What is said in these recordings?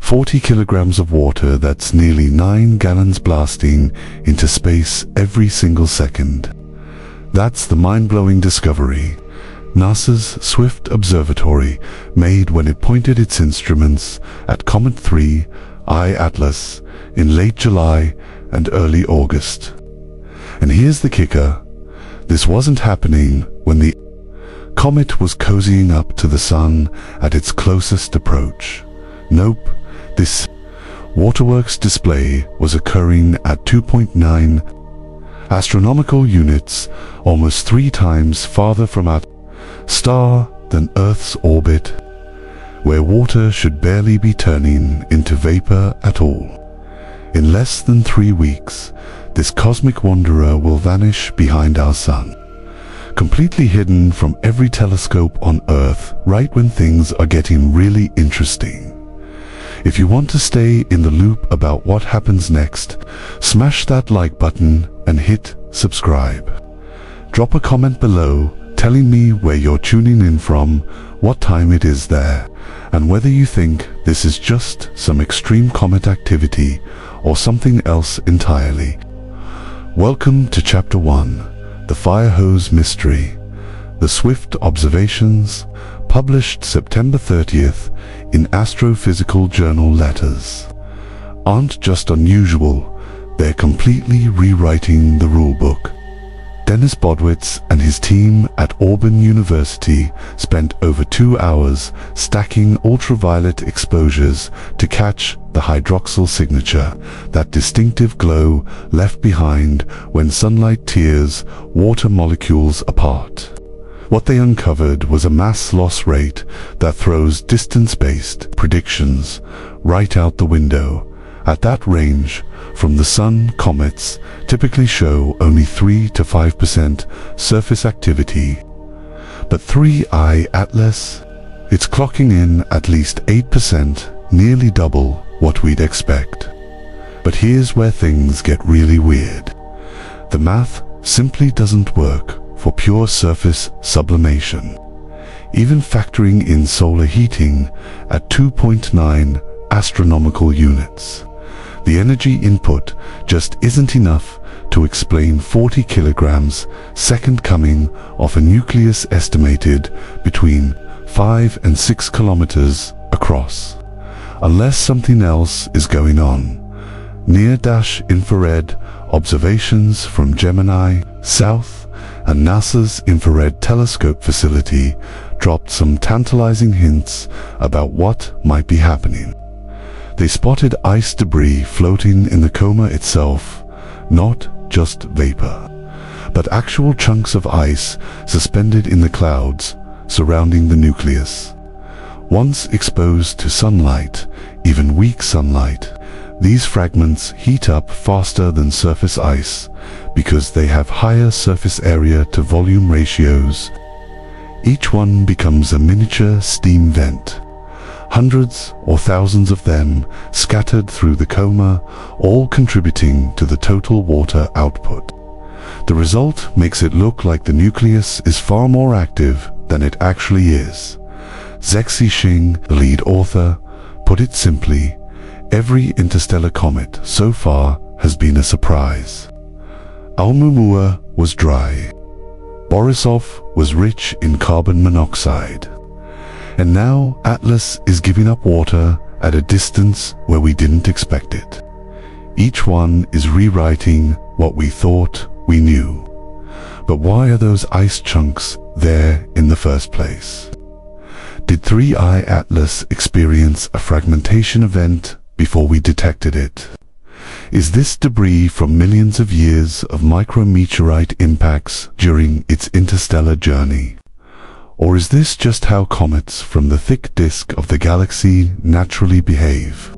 40 kilograms of water, that's nearly 9 gallons blasting into space every single second. That's the mind-blowing discovery NASA's Swift Observatory made when it pointed its instruments at Comet 3 I Atlas in late July and early August. And here's the kicker: this wasn't happening when the comet was cozying up to the sun at its closest approach. Nope, this waterworks display was occurring at 2.9 astronomical units, almost 3 times farther from our star than Earth's orbit, where water should barely be turning into vapor at all. In less than 3 weeks, this cosmic wanderer will vanish behind our sun, completely hidden from every telescope on Earth right when things are getting really interesting. If you want to stay in the loop about what happens next, smash that like button and hit subscribe. Drop a comment below telling me where you're tuning in from, what time it is there, and whether you think this is just some extreme comet activity or something else entirely. Welcome to Chapter 1, The Fire Hose Mystery. The Swift Observations, published September 30th in Astrophysical Journal Letters, aren't just unusual, they're completely rewriting the rulebook. Dennis Bodwitz and his team at Auburn University spent over 2 hours stacking ultraviolet exposures to catch the hydroxyl signature, that distinctive glow left behind when sunlight tears water molecules apart. What they uncovered was a mass loss rate that throws distance-based predictions right out the window. At that range, from the sun, comets typically show only 3 to 5% surface activity. But 3I Atlas, it's clocking in at least 8%, nearly double what we'd expect. But here's where things get really weird. The math simply doesn't work for pure surface sublimation. Even factoring in solar heating at 2.9 astronomical units, the energy input just isn't enough to explain 40 kilograms second coming off a nucleus estimated between 5 and 6 kilometers across. Unless something else is going on. Near-infrared observations from Gemini, South, and NASA's Infrared Telescope facility dropped some tantalizing hints about what might be happening. They spotted ice debris floating in the coma itself, not just vapor, but actual chunks of ice suspended in the clouds surrounding the nucleus. Once exposed to sunlight, even weak sunlight, these fragments heat up faster than surface ice because they have higher surface area to volume ratios. Each one becomes a miniature steam vent. Hundreds or thousands of them scattered through the coma, all contributing to the total water output. The result makes it look like the nucleus is far more active than it actually is. Zexi Xing, the lead author, put it simply: every interstellar comet so far has been a surprise. Oumuamua was dry. Borisov was rich in carbon monoxide. And now Atlas is giving up water at a distance where we didn't expect it. Each one is rewriting what we thought we knew. But why are those ice chunks there in the first place? Did 3I Atlas experience a fragmentation event before we detected it? Is this debris from millions of years of micrometeorite impacts during its interstellar journey? Or is this just how comets from the thick disk of the galaxy naturally behave?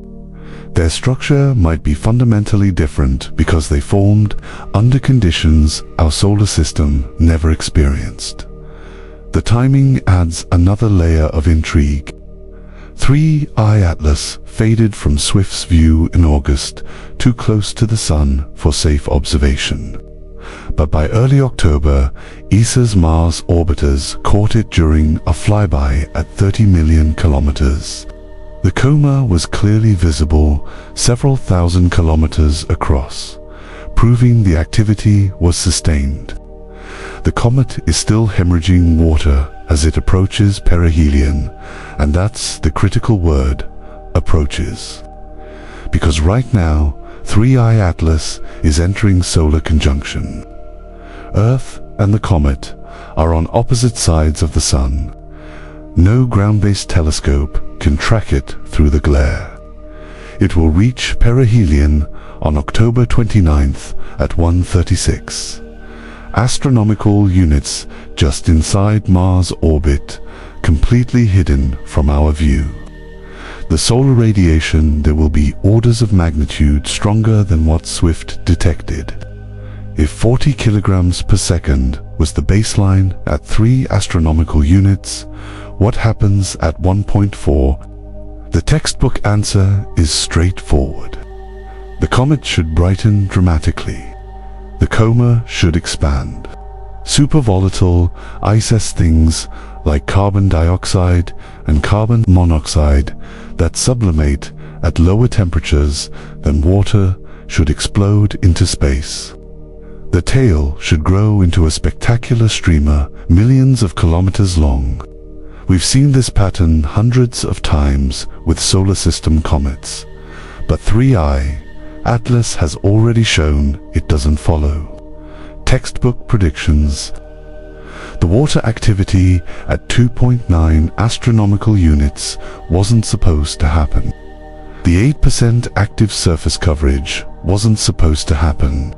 Their structure might be fundamentally different because they formed under conditions our solar system never experienced. The timing adds another layer of intrigue. 3I Atlas faded from Swift's view in August, too close to the sun for safe observation. But by early October, ESA's Mars orbiters caught it during a flyby at 30 million kilometers. The coma was clearly visible several thousand kilometers across, proving the activity was sustained. The comet is still hemorrhaging water as it approaches perihelion, and that's the critical word, approaches. Because right now, 3I Atlas is entering solar conjunction. Earth and the comet are on opposite sides of the Sun. No ground-based telescope can track it through the glare. It will reach perihelion on October 29th at 1:36. Astronomical units just inside Mars' orbit, completely hidden from our view. The solar radiation there will be orders of magnitude stronger than what Swift detected. If 40 kilograms per second was the baseline at 3 astronomical units, what happens at 1.4? The textbook answer is straightforward. The comet should brighten dramatically. The coma should expand. Supervolatile ice things like carbon dioxide and carbon monoxide that sublimate at lower temperatures than water should explode into space. The tail should grow into a spectacular streamer millions of kilometers long. We've seen this pattern hundreds of times with solar system comets, but 3I Atlas has already shown it doesn't follow. Textbook predictions. The water activity at 2.9 astronomical units wasn't supposed to happen. The 8% active surface coverage wasn't supposed to happen.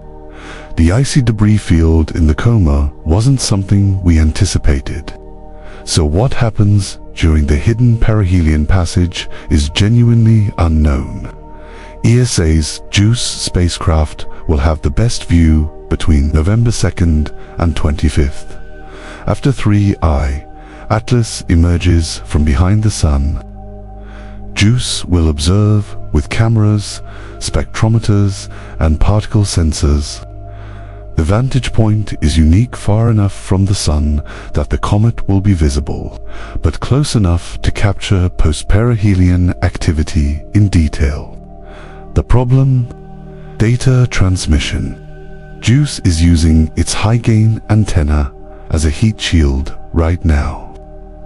The icy debris field in the coma wasn't something we anticipated. So what happens during the hidden perihelion passage is genuinely unknown. ESA's JWST spacecraft will have the best view between November 2nd and 25th. After 3I Atlas emerges from behind the Sun, JWST will observe with cameras, spectrometers, and particle sensors. The vantage point is unique, far enough from the Sun that the comet will be visible, but close enough to capture post-perihelion activity in detail. The problem? Data transmission. JWST is using its high-gain antenna as a heat shield right now,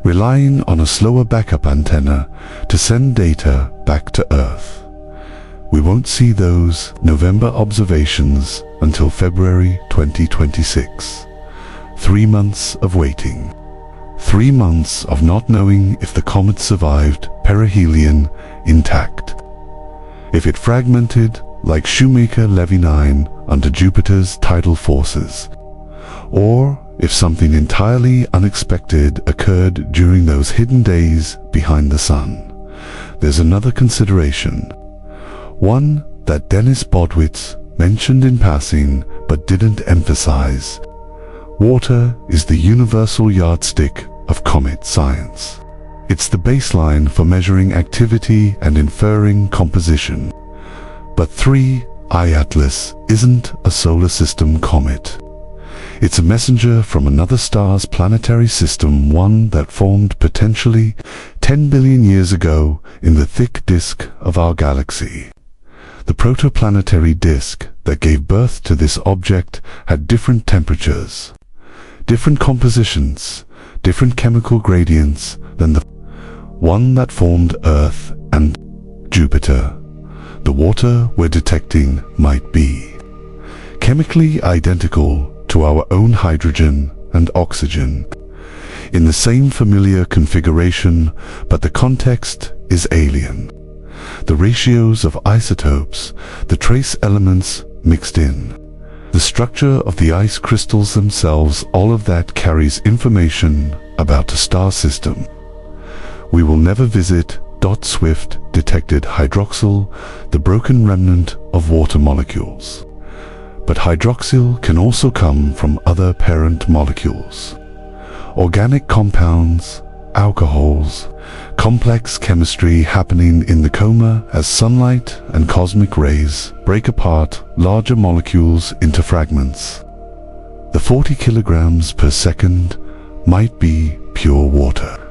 relying on a slower backup antenna to send data back to Earth. We won't see those November observations until February 2026. 3 months of waiting. 3 months of not knowing if the comet survived perihelion intact. If it fragmented like Shoemaker-Levy 9 under Jupiter's tidal forces, or if something entirely unexpected occurred during those hidden days behind the Sun. There's another consideration, one that Dennis Bodwitz mentioned in passing but didn't emphasize. Water is the universal yardstick of comet science. It's the baseline for measuring activity and inferring composition. But 3I Atlas isn't a solar system comet. It's a messenger from another star's planetary system, one that formed potentially 10 billion years ago in the thick disk of our galaxy. The protoplanetary disk that gave birth to this object had different temperatures, different compositions, different chemical gradients than the one that formed Earth and Jupiter. The water we're detecting might be chemically identical to our own hydrogen and oxygen, in the same familiar configuration, but the context is alien. The ratios of isotopes, the trace elements mixed in, the structure of the ice crystals themselves, all of that carries information about a star system. We will never visit. Swift detected hydroxyl, the broken remnant of water molecules. But hydroxyl can also come from other parent molecules. Organic compounds, alcohols, complex chemistry happening in the coma as sunlight and cosmic rays break apart larger molecules into fragments. The 40 kilograms per second might be pure water.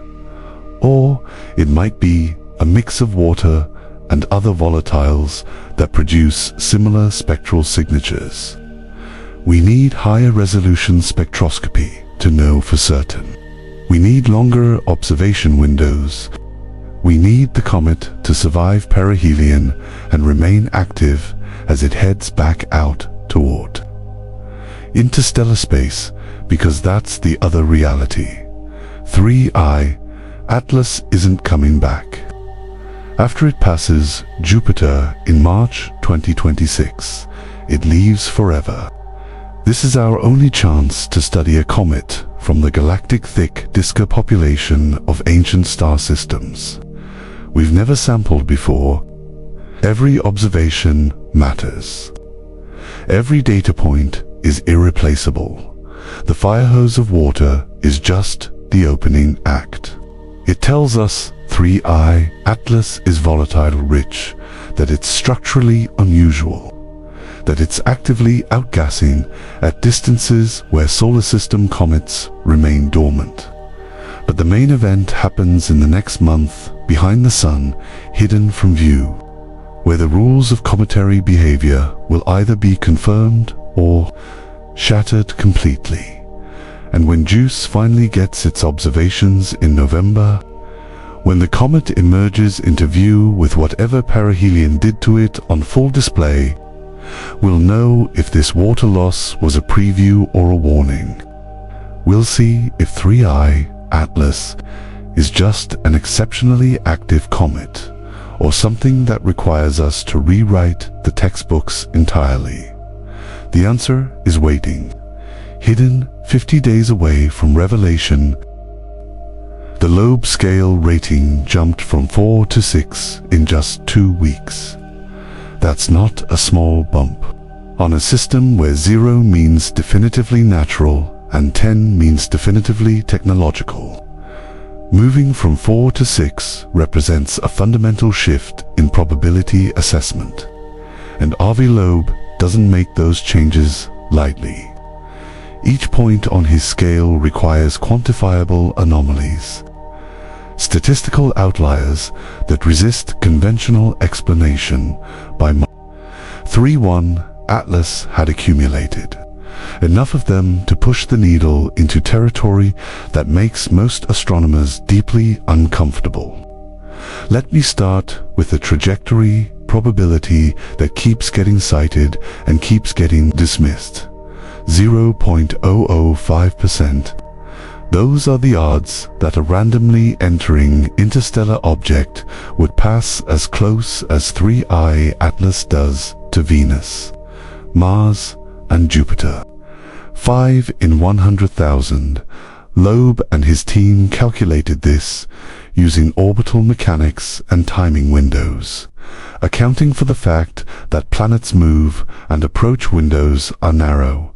Or it might be a mix of water and other volatiles that produce similar spectral signatures. We need higher resolution spectroscopy to know for certain. We need longer observation windows. We need the comet to survive perihelion and remain active as it heads back out toward interstellar space, because that's the other reality. 3I, Atlas isn't coming back. After it passes Jupiter in March 2026, it leaves forever. This is our only chance to study a comet from the galactic thick disker population of ancient star systems. We've never sampled before. Every observation matters. Every data point is irreplaceable. The fire hose of water is just the opening act. It tells us 3I, Atlas is volatile rich, that it's structurally unusual, that it's actively outgassing at distances where solar system comets remain dormant. But the main event happens in the next month, behind the sun, hidden from view, where the rules of cometary behavior will either be confirmed or shattered completely. And when JWST finally gets its observations in November, when the comet emerges into view with whatever perihelion did to it on full display, we'll know if this water loss was a preview or a warning. We'll see if 3I, Atlas, is just an exceptionally active comet, or something that requires us to rewrite the textbooks entirely. The answer is waiting, hidden 50 days away from revelation. The Loeb scale rating jumped from 4 to 6 in just 2 weeks. That's not a small bump. On a system where 0 means definitively natural and 10 means definitively technological. Moving from 4 to 6 represents a fundamental shift in probability assessment. And Avi Loeb doesn't make those changes lightly. Each point on his scale requires quantifiable anomalies, statistical outliers that resist conventional explanation by 3.1 Atlas had accumulated, enough of them to push the needle into territory that makes most astronomers deeply uncomfortable. Let me start with the trajectory probability that keeps getting cited and keeps getting dismissed. 0.005%. Those are the odds that a randomly entering interstellar object would pass as close as 3I Atlas does to Venus, Mars, and Jupiter. 5 in 100,000. Loeb and his team calculated this using orbital mechanics and timing windows, accounting for the fact that planets move and approach windows are narrow.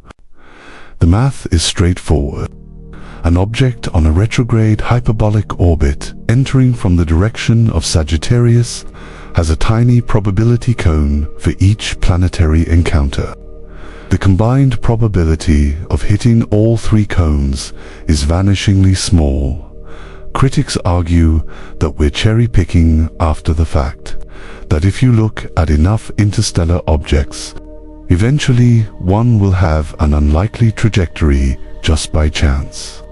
The math is straightforward. An object on a retrograde hyperbolic orbit entering from the direction of Sagittarius has a tiny probability cone for each planetary encounter. The combined probability of hitting all 3 cones is vanishingly small. Critics argue that we're cherry-picking after the fact, that if you look at enough interstellar objects, eventually one will have an unlikely trajectory just by chance.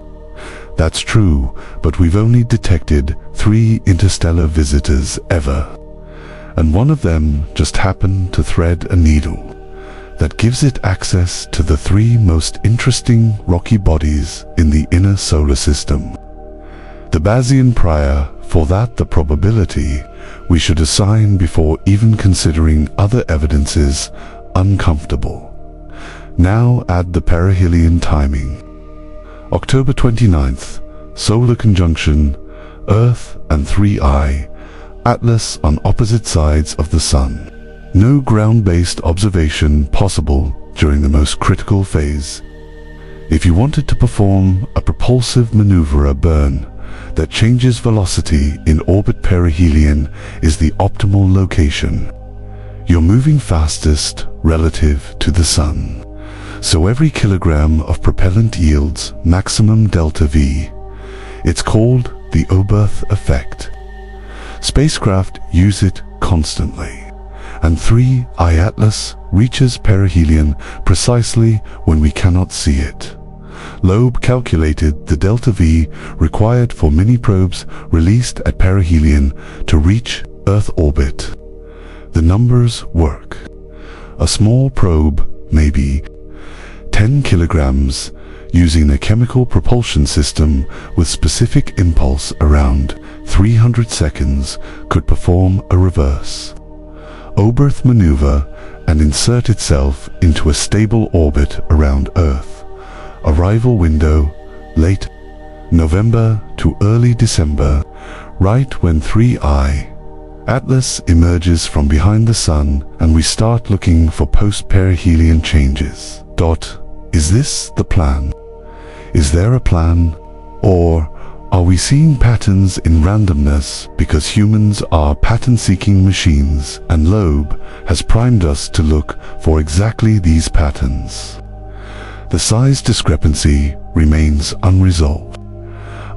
That's true, but we've only detected 3 interstellar visitors ever, and one of them just happened to thread a needle that gives it access to the 3 most interesting rocky bodies in the inner solar system. The Bayesian prior for that the probability we should assign before even considering other evidences uncomfortable. Now add the perihelion timing. October 29th, solar conjunction, Earth and 3I, Atlas on opposite sides of the Sun. No ground-based observation possible during the most critical phase. If you wanted to perform a propulsive maneuver, a burn that changes velocity in orbit, perihelion is the optimal location. You're moving fastest relative to the Sun, so every kilogram of propellant yields maximum delta V. It's called the Oberth effect. Spacecraft use it constantly. And 3I Atlas reaches perihelion precisely when we cannot see it. Loeb calculated the delta V required for mini-probes released at perihelion to reach Earth orbit. The numbers work. A small probe, maybe 10 kilograms, using a chemical propulsion system with specific impulse around 300 seconds, could perform a reverse Oberth maneuver and insert itself into a stable orbit around Earth. Arrival window, late November to early December, right when 3I Atlas emerges from behind the Sun and we start looking for post-perihelion changes. Is this the plan? Is there a plan? Or are we seeing patterns in randomness because humans are pattern-seeking machines and Loeb has primed us to look for exactly these patterns? The size discrepancy remains unresolved.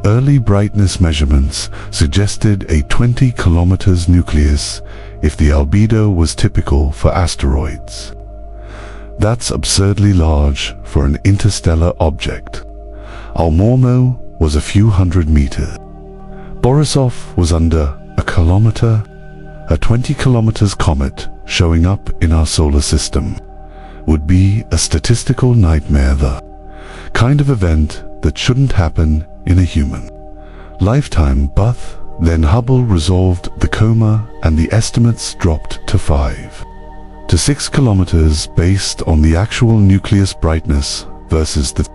Early brightness measurements suggested a 20 kilometers nucleus if the albedo was typical for asteroids. That's absurdly large for an interstellar object. Almormo was a few hundred meters. Borisov was under a kilometer. A 20 kilometers comet showing up in our solar system would be a statistical nightmare, the kind of event that shouldn't happen in a human lifetime. But then Hubble resolved the coma and the estimates dropped to 5 to 6 kilometers based on the actual nucleus brightness versus the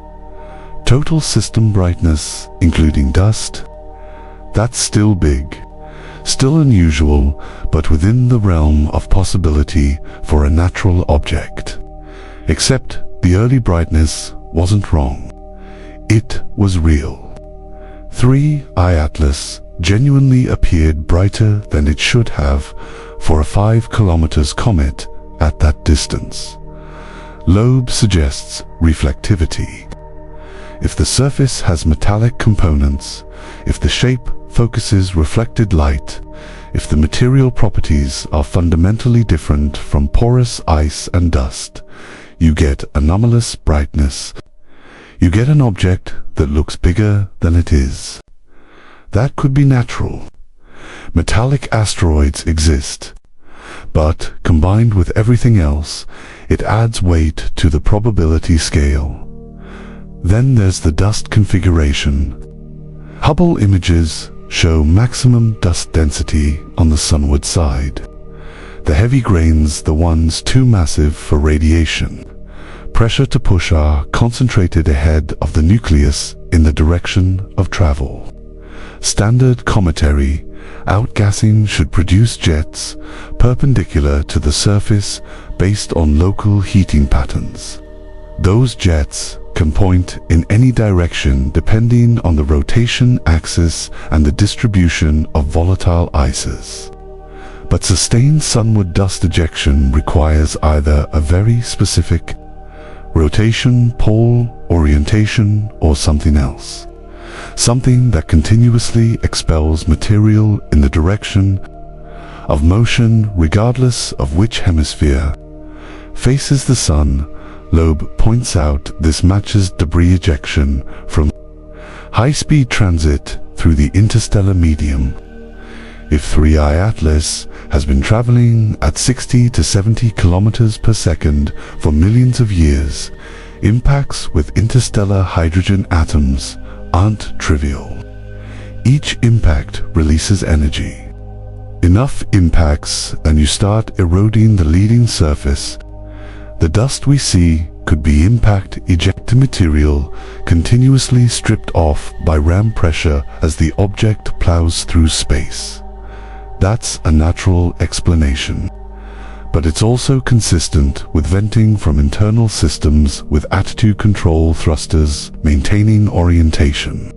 total system brightness, including dust. That's still big, still unusual, but within the realm of possibility for a natural object. Except the early brightness wasn't wrong. It was real. 3I Atlas genuinely appeared brighter than it should have for a 5 kilometers comet at that distance. Loeb suggests reflectivity. If the surface has metallic components, if the shape focuses reflected light, if the material properties are fundamentally different from porous ice and dust, you get anomalous brightness. You get an object that looks bigger than it is. That could be natural. Metallic asteroids exist. But combined with everything else, it adds weight to the probability scale. Then there's the dust configuration. Hubble images show maximum dust density on the sunward side. The heavy grains, the ones too massive for radiation. Pressure to push are concentrated ahead of the nucleus in the direction of travel. Standard cometary outgassing should produce jets perpendicular to the surface based on local heating patterns. Those jets can point in any direction depending on the rotation axis and the distribution of volatile ices. But sustained sunward dust ejection requires either a very specific rotation, pole orientation, or something else. Something that continuously expels material in the direction of motion regardless of which hemisphere faces the sun. Loeb points out this matches debris ejection from high-speed transit through the interstellar medium. If 3I Atlas has been traveling at 60 to 70 kilometers per second for millions of years, impacts with interstellar hydrogen atoms aren't trivial. Each impact releases energy. Enough impacts and you start eroding the leading surface. The dust we see could be impact ejected material continuously stripped off by ram pressure as the object plows through space. That's a natural explanation. But it's also consistent with venting from internal systems with attitude control thrusters maintaining orientation,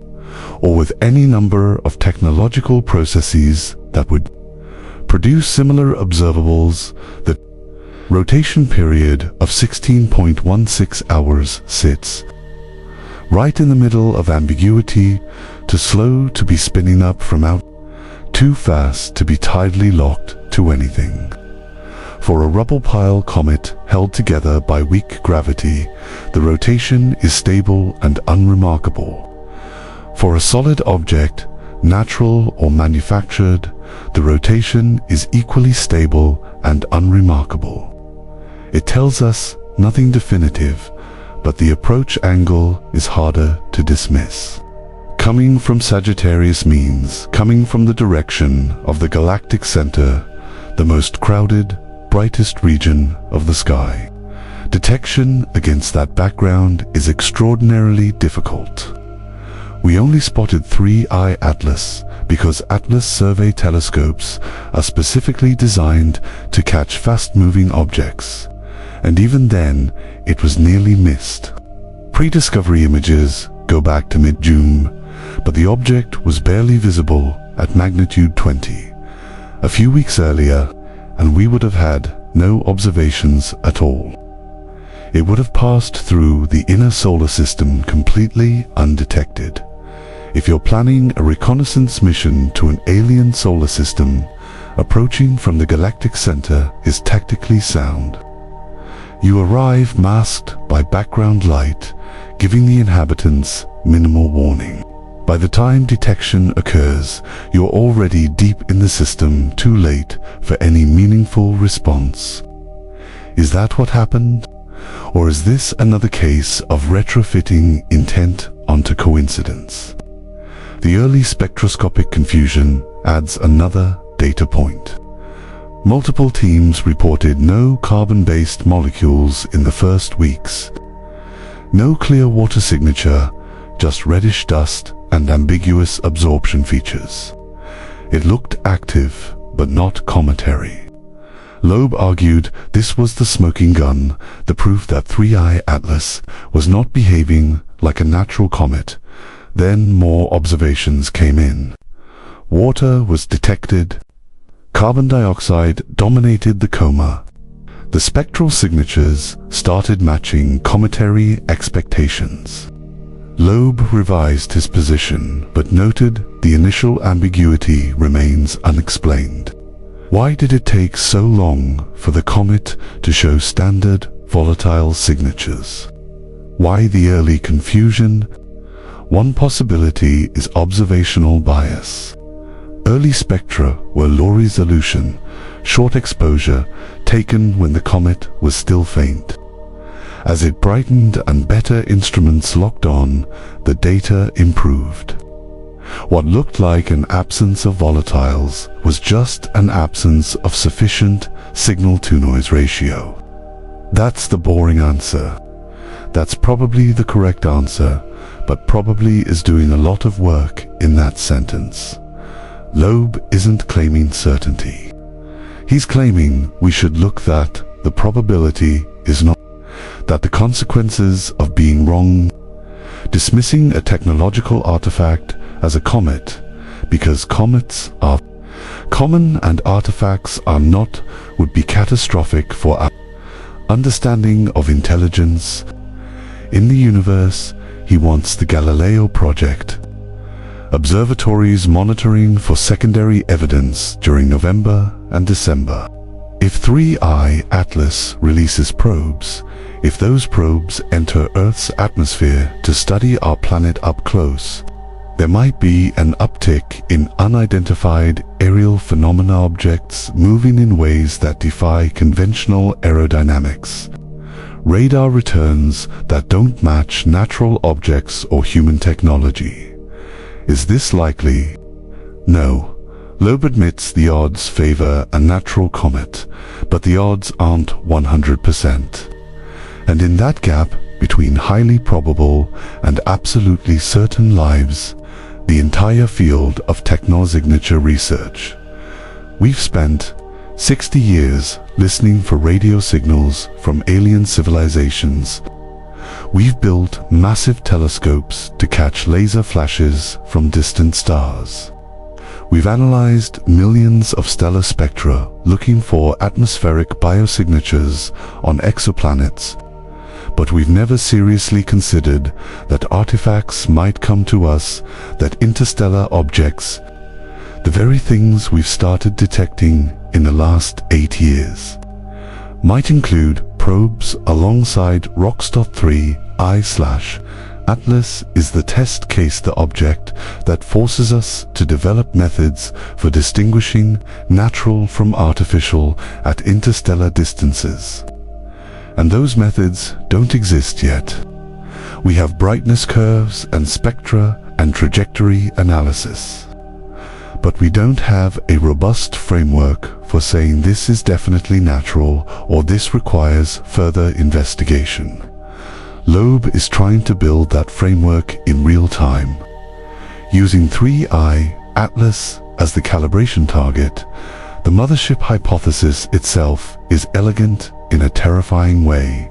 or with any number of technological processes that would produce similar observables. The rotation period of 16.16 hours sits right in the middle of ambiguity, too slow to be spinning up from out, too fast to be tidally locked to anything. For a rubble pile comet held together by weak gravity, the rotation is stable and unremarkable. For a solid object, natural or manufactured, the rotation is equally stable and unremarkable. It tells us nothing definitive, but the approach angle is harder to dismiss. Coming from Sagittarius means coming from the direction of the galactic center, the most crowded, brightest region of the sky. Detection against that background is extraordinarily difficult. We only spotted 3I Atlas because Atlas survey telescopes are specifically designed to catch fast-moving objects, and even then it was nearly missed. Pre-discovery images go back to mid-June, but the object was barely visible at magnitude 20. A few weeks earlier, and we would have had no observations at all. It would have passed through the inner solar system completely undetected. If you're planning a reconnaissance mission to an alien solar system, approaching from the galactic center is tactically sound. You arrive masked by background light, giving the inhabitants minimal warning. By the time detection occurs, you're already deep in the system, too late for any meaningful response. Is that what happened? Or is this another case of retrofitting intent onto coincidence? The early spectroscopic confusion adds another data point. Multiple teams reported no carbon-based molecules in the first weeks. No clear water signature, just reddish dust and ambiguous absorption features. It looked active, but not cometary. Loeb argued this was the smoking gun, the proof that 3I Atlas was not behaving like a natural comet. Then more observations came in. Water was detected. Carbon dioxide dominated the coma. The spectral signatures started matching cometary expectations. Loeb revised his position, but noted the initial ambiguity remains unexplained. Why did it take so long for the comet to show standard volatile signatures? Why the early confusion? One possibility is observational bias. Early spectra were low resolution, short exposure, taken when the comet was still faint. As it brightened and better instruments locked on, the data improved. What looked like an absence of volatiles was just an absence of sufficient signal-to-noise ratio. That's the boring answer. That's probably the correct answer, but probably is doing a lot of work in that sentence. Loeb isn't claiming certainty. He's claiming we should look that the probability is not, that the consequences of being wrong, dismissing a technological artifact as a comet, because comets are common and artifacts are not, would be catastrophic for our understanding of intelligence in the universe. He wants the Galileo project, observatories monitoring for secondary evidence during November and December. If 3I Atlas releases probes, if those probes enter Earth's atmosphere to study our planet up close, there might be an uptick in unidentified aerial phenomena, objects moving in ways that defy conventional aerodynamics. Radar returns that don't match natural objects or human technology. Is this likely? No. Loeb admits the odds favor a natural comet, but the odds aren't 100%. And in that gap between highly probable and absolutely certain lives, the entire field of technosignature research. We've spent 60 years listening for radio signals from alien civilizations. We've built massive telescopes to catch laser flashes from distant stars. We've analyzed millions of stellar spectra looking for atmospheric biosignatures on exoplanets, but we've never seriously considered that artifacts might come to us, that interstellar objects, The very things we've started detecting in the last 8 years might include probes alongside Rockstar 3I/Atlas is the test case, the object that forces us to develop methods for distinguishing natural from artificial at interstellar distances. And those methods don't exist yet. We have brightness curves and spectra and trajectory analysis. But we don't have a robust framework for saying this is definitely natural or this requires further investigation. Loeb is trying to build that framework in real time. Using 3I Atlas as the calibration target, the mothership hypothesis itself is elegant in a terrifying way.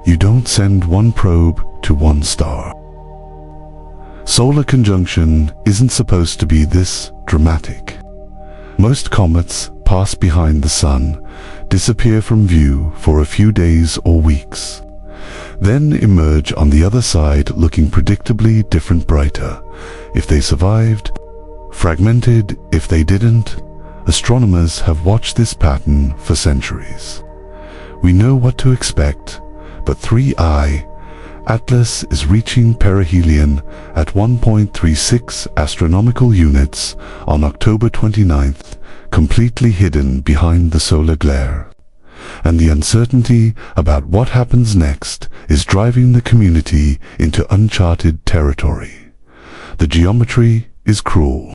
You don't send one probe to one star. Solar conjunction isn't supposed to be this dramatic. Most comets pass behind the sun, disappear from view for a few days or weeks, then emerge on the other side looking predictably different, brighter if they survived, fragmented if they didn't. Astronomers have watched this pattern for centuries. We know what to expect, but 3I Atlas is reaching perihelion at 1.36 astronomical units on October 29th, completely hidden behind the solar glare. And the uncertainty about what happens next is driving the community into uncharted territory. The geometry is cruel.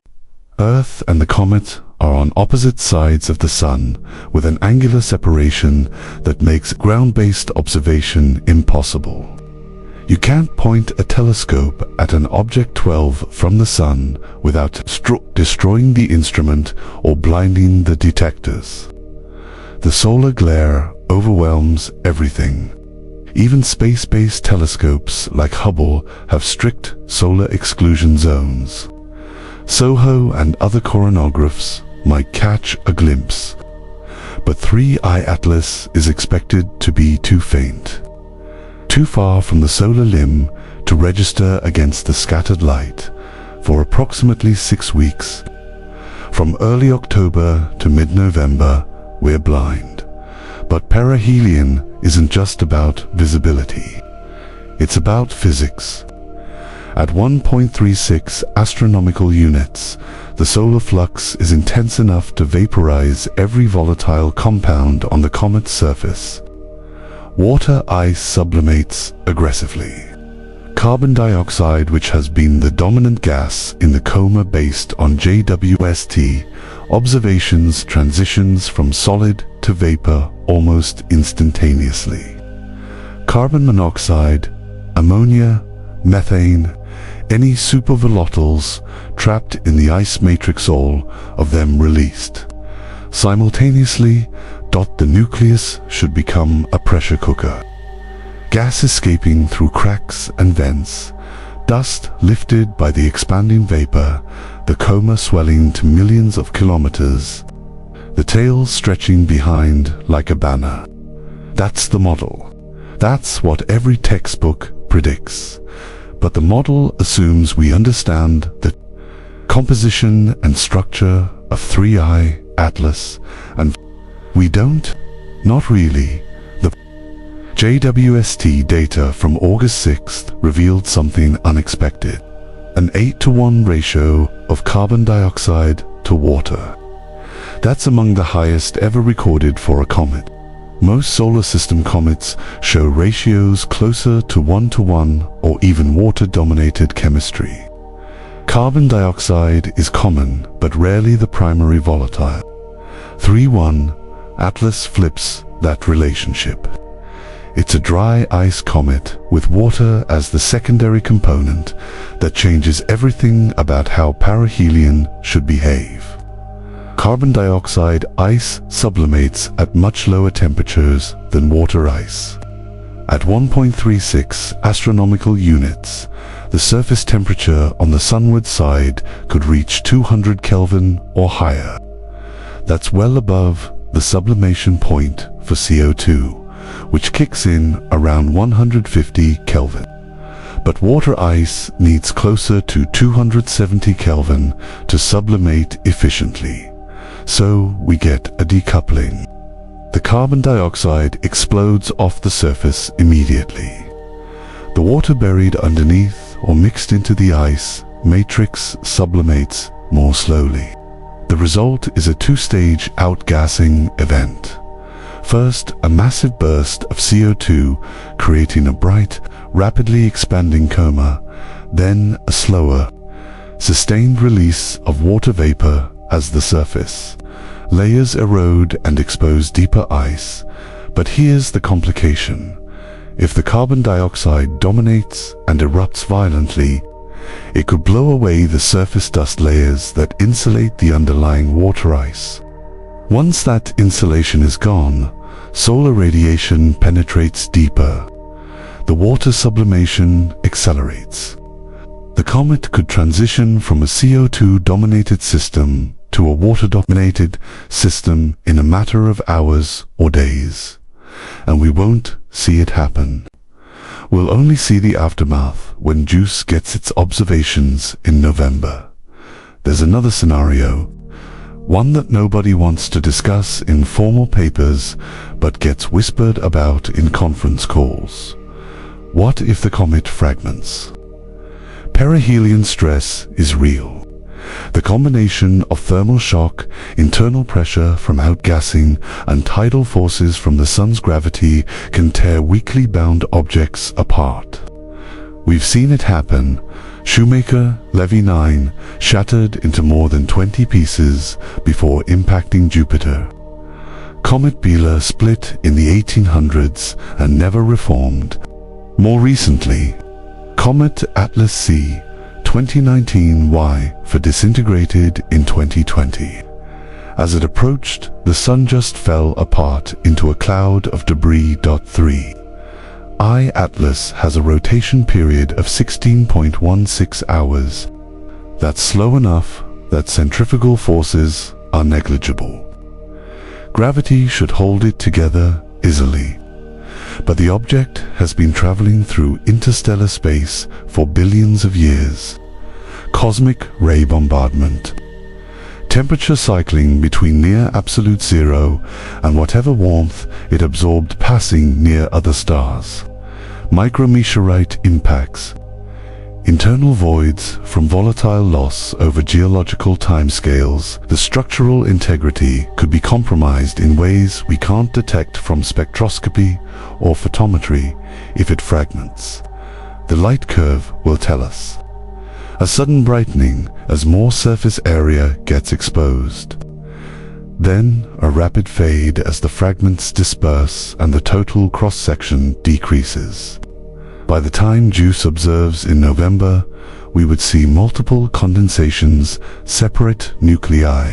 Earth and the comet are on opposite sides of the sun, with an angular separation that makes ground-based observation impossible. You can't point a telescope at an object 12 from the sun without destroying the instrument or blinding the detectors. The solar glare overwhelms everything. Even space-based telescopes like Hubble have strict solar exclusion zones. SOHO and other coronagraphs might catch a glimpse, but 3I Atlas is expected to be too faint, too far from the solar limb to register against the scattered light for approximately 6 weeks. From early October to mid-November, we're blind. But perihelion isn't just about visibility. It's about physics. At 1.36 astronomical units, the solar flux is intense enough to vaporize every volatile compound on the comet's surface. Water ice sublimates aggressively. Carbon dioxide, which has been the dominant gas in the coma based on JWST observations, transitions from solid to vapor almost instantaneously. Carbon monoxide, ammonia, methane, any supervolatiles trapped in the ice matrix, all of them released. Simultaneously, the nucleus should become a pressure cooker. Gas escaping through cracks and vents, dust lifted by the expanding vapor, the coma swelling to millions of kilometers, the tail stretching behind like a banner. That's the model. That's what every textbook predicts. But the model assumes we understand the composition and structure of 3I Atlas, and we don't. Not really. The JWST data from August 6th revealed something unexpected. An 8-to-1 ratio of carbon dioxide to water. That's among the highest ever recorded for a comet. Most solar system comets show ratios closer to 1-to-1 or even water-dominated chemistry. Carbon dioxide is common, but rarely the primary volatile. 3-1 Atlas flips that relationship. It's a dry ice comet with water as the secondary component that changes everything about how perihelion should behave. Carbon dioxide ice sublimates at much lower temperatures than water ice. At 1.36 astronomical units, the surface temperature on the sunward side could reach 200 Kelvin or higher. That's well above the sublimation point for CO2, which kicks in around 150 Kelvin. but water ice needs closer to 270 Kelvin to sublimate efficiently. So we get a decoupling. The carbon dioxide explodes off the surface immediately. The water buried underneath or mixed into the ice matrix sublimates more slowly. The result is a two-stage outgassing event. First, a massive burst of CO2 creating a bright, rapidly expanding coma, then a slower, sustained release of water vapor as the surface layers erode and expose deeper ice. But here's the complication. If the carbon dioxide dominates and erupts violently, it could blow away the surface dust layers that insulate the underlying water ice. Once that insulation is gone, solar radiation penetrates deeper. The water sublimation accelerates. The comet could transition from a CO2-dominated system to a water-dominated system in a matter of hours or days. And we won't see it happen. We'll only see the aftermath when JWST gets its observations in November. There's another scenario, one that nobody wants to discuss in formal papers but gets whispered about in conference calls. What if the comet fragments? Perihelion stress is real. The combination of thermal shock, internal pressure from outgassing, and tidal forces from the sun's gravity can tear weakly bound objects apart. We've seen it happen. Shoemaker Levy 9 shattered into more than 20 pieces before impacting Jupiter. Comet Biela split in the 1800s and never reformed. More recently, Comet Atlas C 2019Y for disintegrated in 2020. As it approached, the sun just fell apart into a cloud of debris. 3. I Atlas has a rotation period of 16.16 hours. That's slow enough that centrifugal forces are negligible. Gravity should hold it together easily. But the object has been traveling through interstellar space for billions of years. Cosmic ray bombardment. Temperature cycling between near absolute zero and whatever warmth it absorbed passing near other stars. Micrometeorite impacts. Internal voids from volatile loss over geological timescales. The structural integrity could be compromised in ways we can't detect from spectroscopy or photometry if it fragments. The light curve will tell us. A sudden brightening as more surface area gets exposed. Then a rapid fade as the fragments disperse and the total cross-section decreases. By the time JWST observes in November, we would see multiple condensations, separate nuclei,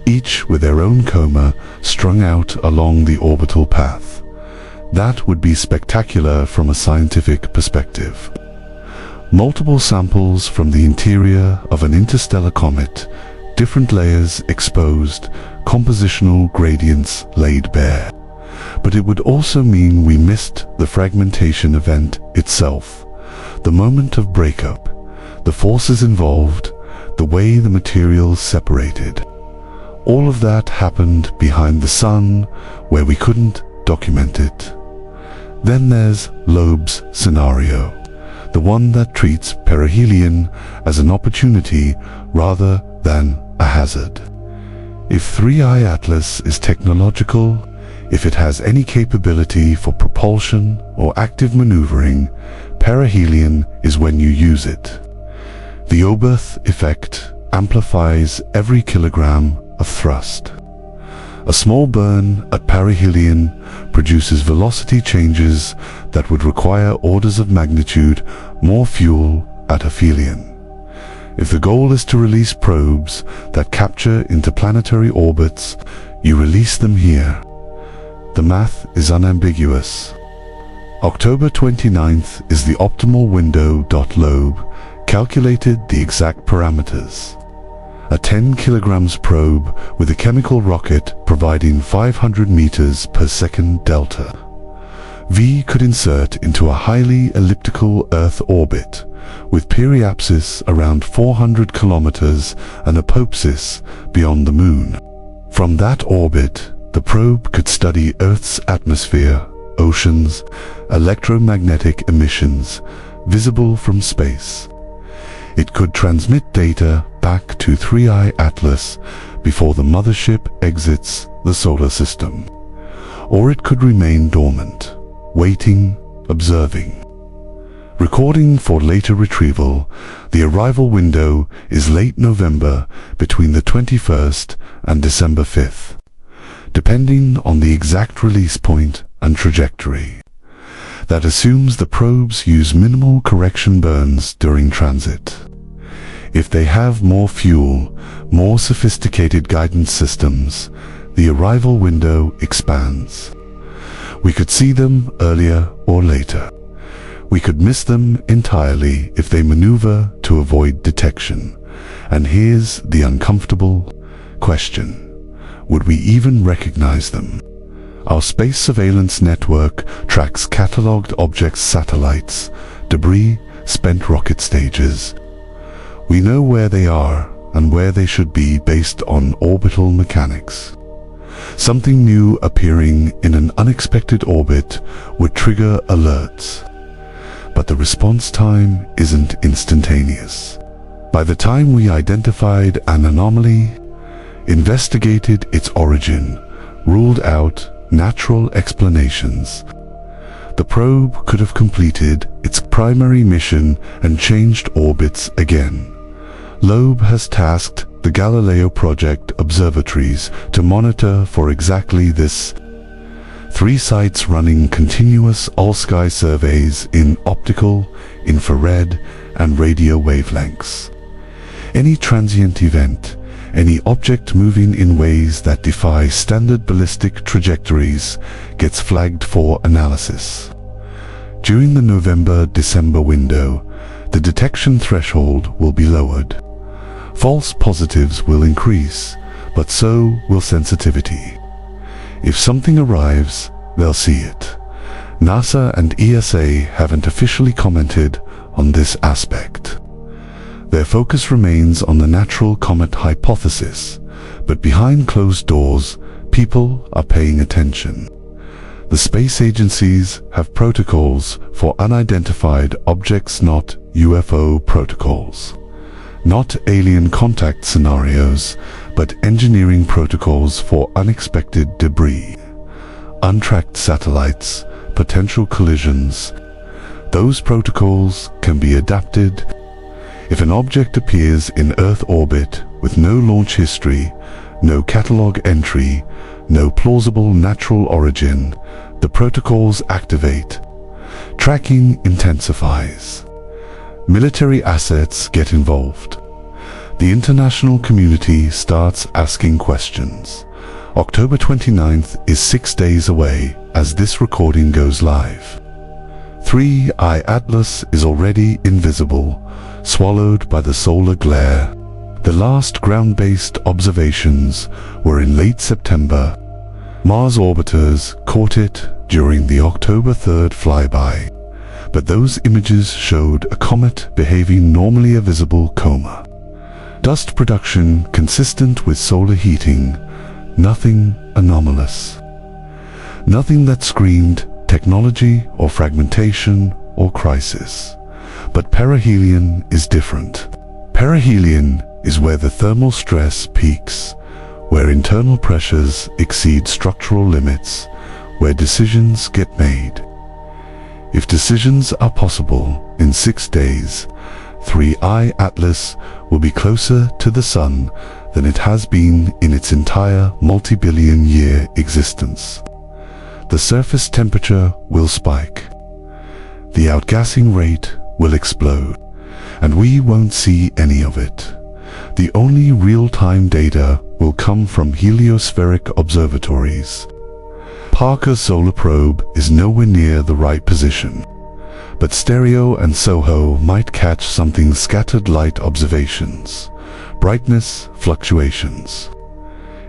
each with their own coma strung out along the orbital path. That would be spectacular from a scientific perspective. Multiple samples from the interior of an interstellar comet, different layers exposed, compositional gradients laid bare. But it would also mean we missed the fragmentation event itself, the moment of breakup, the forces involved, the way the materials separated. All of that happened behind the sun, where we couldn't document it. Then there's Loeb's scenario, the one that treats perihelion as an opportunity rather than a hazard. If 3I Atlas is technological, if it has any capability for propulsion or active maneuvering, perihelion is when you use it. The Oberth effect amplifies every kilogram of thrust. A small burn at perihelion produces velocity changes that would require orders of magnitude more fuel at aphelion. If the goal is to release probes that capture interplanetary orbits, you release them here. The math is unambiguous. October 29th is the optimal window. Loeb calculated the exact parameters. A 10 kilograms probe with a chemical rocket providing 500 meters per second delta. V could insert into a highly elliptical Earth orbit, with periapsis around 400 kilometers and apopsis beyond the Moon. From that orbit, the probe could study Earth's atmosphere, oceans, electromagnetic emissions visible from space. It could transmit data back to 3I Atlas before the mothership exits the solar system. Or it could remain dormant, waiting, observing. Recording for later retrieval, the arrival window is late November between the 21st and December 5th, depending on the exact release point and trajectory. That assumes the probes use minimal correction burns during transit. If they have more fuel, more sophisticated guidance systems, the arrival window expands. We could see them earlier or later. We could miss them entirely if they maneuver to avoid detection. And here's the uncomfortable question. Would we even recognize them? Our space surveillance network tracks catalogued objects, satellites, debris, spent rocket stages. We know where they are and where they should be based on orbital mechanics. Something new appearing in an unexpected orbit would trigger alerts. But the response time isn't instantaneous. By the time we identified an anomaly, investigated its origin, ruled out natural explanations, the probe could have completed its primary mission and changed orbits again. Loeb has tasked the Galileo Project observatories to monitor for exactly this. 3 sites running continuous all-sky surveys in optical, infrared, and radio wavelengths. Any transient event, any object moving in ways that defy standard ballistic trajectories, gets flagged for analysis. During the November-December window, the detection threshold will be lowered. False positives will increase, but so will sensitivity. If something arrives, they'll see it. NASA and ESA haven't officially commented on this aspect. Their focus remains on the natural comet hypothesis, but behind closed doors, people are paying attention. The space agencies have protocols for unidentified objects, not UFO protocols. Not alien contact scenarios, but engineering protocols for unexpected debris. Untracked satellites, potential collisions. Those protocols can be adapted. If an object appears in Earth orbit with no launch history, no catalog entry, no plausible natural origin, the protocols activate. Tracking intensifies. Military assets get involved. The international community starts asking questions. October 29th is 6 days away as this recording goes live. 3I Atlas is already invisible, swallowed by the solar glare. The last ground-based observations were in late September. Mars orbiters caught it during the October 3rd flyby. But those images showed a comet behaving normally, a visible coma. Dust production consistent with solar heating, nothing anomalous. Nothing that screamed technology or fragmentation or crisis. But perihelion is different. Perihelion is where the thermal stress peaks, where internal pressures exceed structural limits, where decisions get made. If decisions are possible in 6 days, 3I Atlas will be closer to the Sun than it has been in its entire multi-billion-year existence. The surface temperature will spike. The outgassing rate will explode, and we won't see any of it. The only real-time data will come from heliospheric observatories. Parker's solar probe is nowhere near the right position, but Stereo and SOHO might catch something: scattered light observations, brightness fluctuations.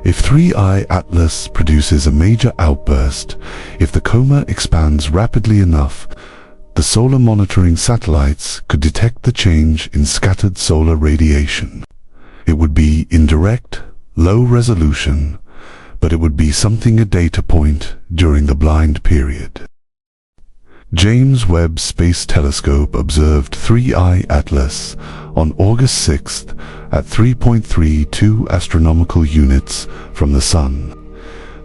If 3I Atlas produces a major outburst, if the coma expands rapidly enough, the solar monitoring satellites could detect the change in scattered solar radiation. It would be indirect, low resolution, but it would be something a data point during the blind period. James Webb Space Telescope observed 3I Atlas on August 6th at 3.32 astronomical units from the Sun.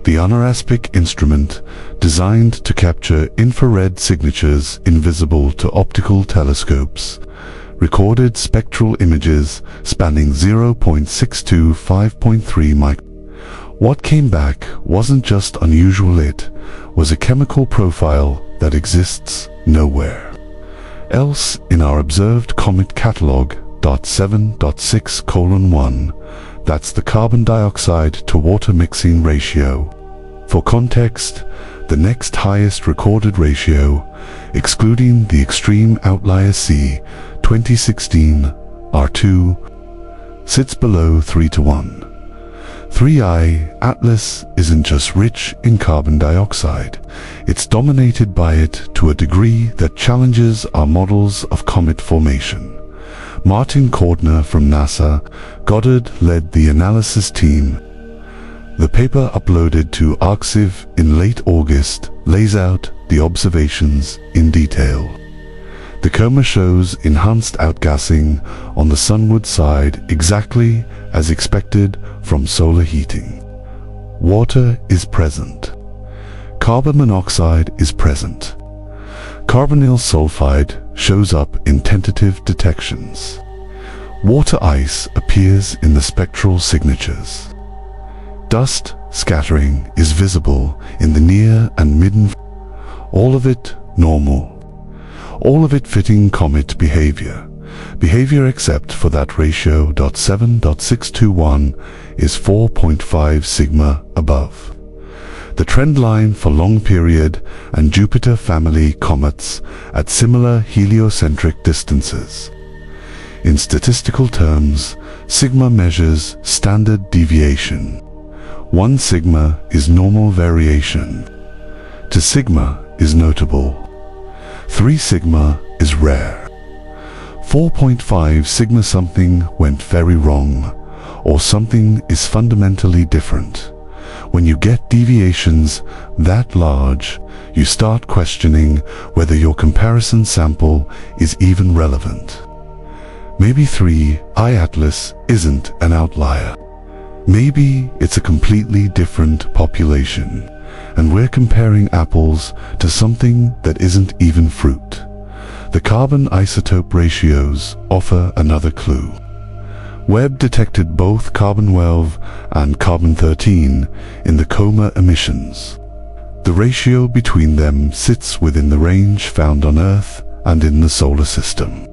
The unaspect instrument, designed to capture infrared signatures invisible to optical telescopes, recorded spectral images spanning 0.6 to 5.3 microns. What came back wasn't just unusual, it was a chemical profile that exists nowhere else in our observed comet catalog. 7.6:1. That's the carbon dioxide to water mixing ratio. For context, the next highest recorded ratio, excluding the extreme outlier C, 2016 R2, sits below 3:1. 3I Atlas isn't just rich in carbon dioxide, it's dominated by it to a degree that challenges our models of comet formation. Martin Cordner from NASA Goddard led the analysis team. The paper uploaded to Arxiv in late August lays out the observations in detail. The coma shows enhanced outgassing on the sunward side exactly as expected from solar heating. Water is present. Carbon monoxide is present. Carbonyl sulfide shows up in tentative detections. Water ice appears in the spectral signatures. Dust scattering is visible in the near and mid. All of it normal. All of it fitting comet behavior. Behavior except for that ratio. 7.621 is 4.5 sigma above. The trend line for long period and Jupiter family comets at similar heliocentric distances. In statistical terms, sigma measures standard deviation. 1 sigma is normal variation. 2 sigma is notable. 3 sigma is rare. 4.5 sigma something went very wrong, or something is fundamentally different. When you get deviations that large, you start questioning whether your comparison sample is even relevant. Maybe 3I Atlas isn't an outlier. Maybe it's a completely different population, and we're comparing apples to something that isn't even fruit. The carbon isotope ratios offer another clue. Webb detected both carbon-12 and carbon-13 in the coma emissions. The ratio between them sits within the range found on Earth and in the solar system.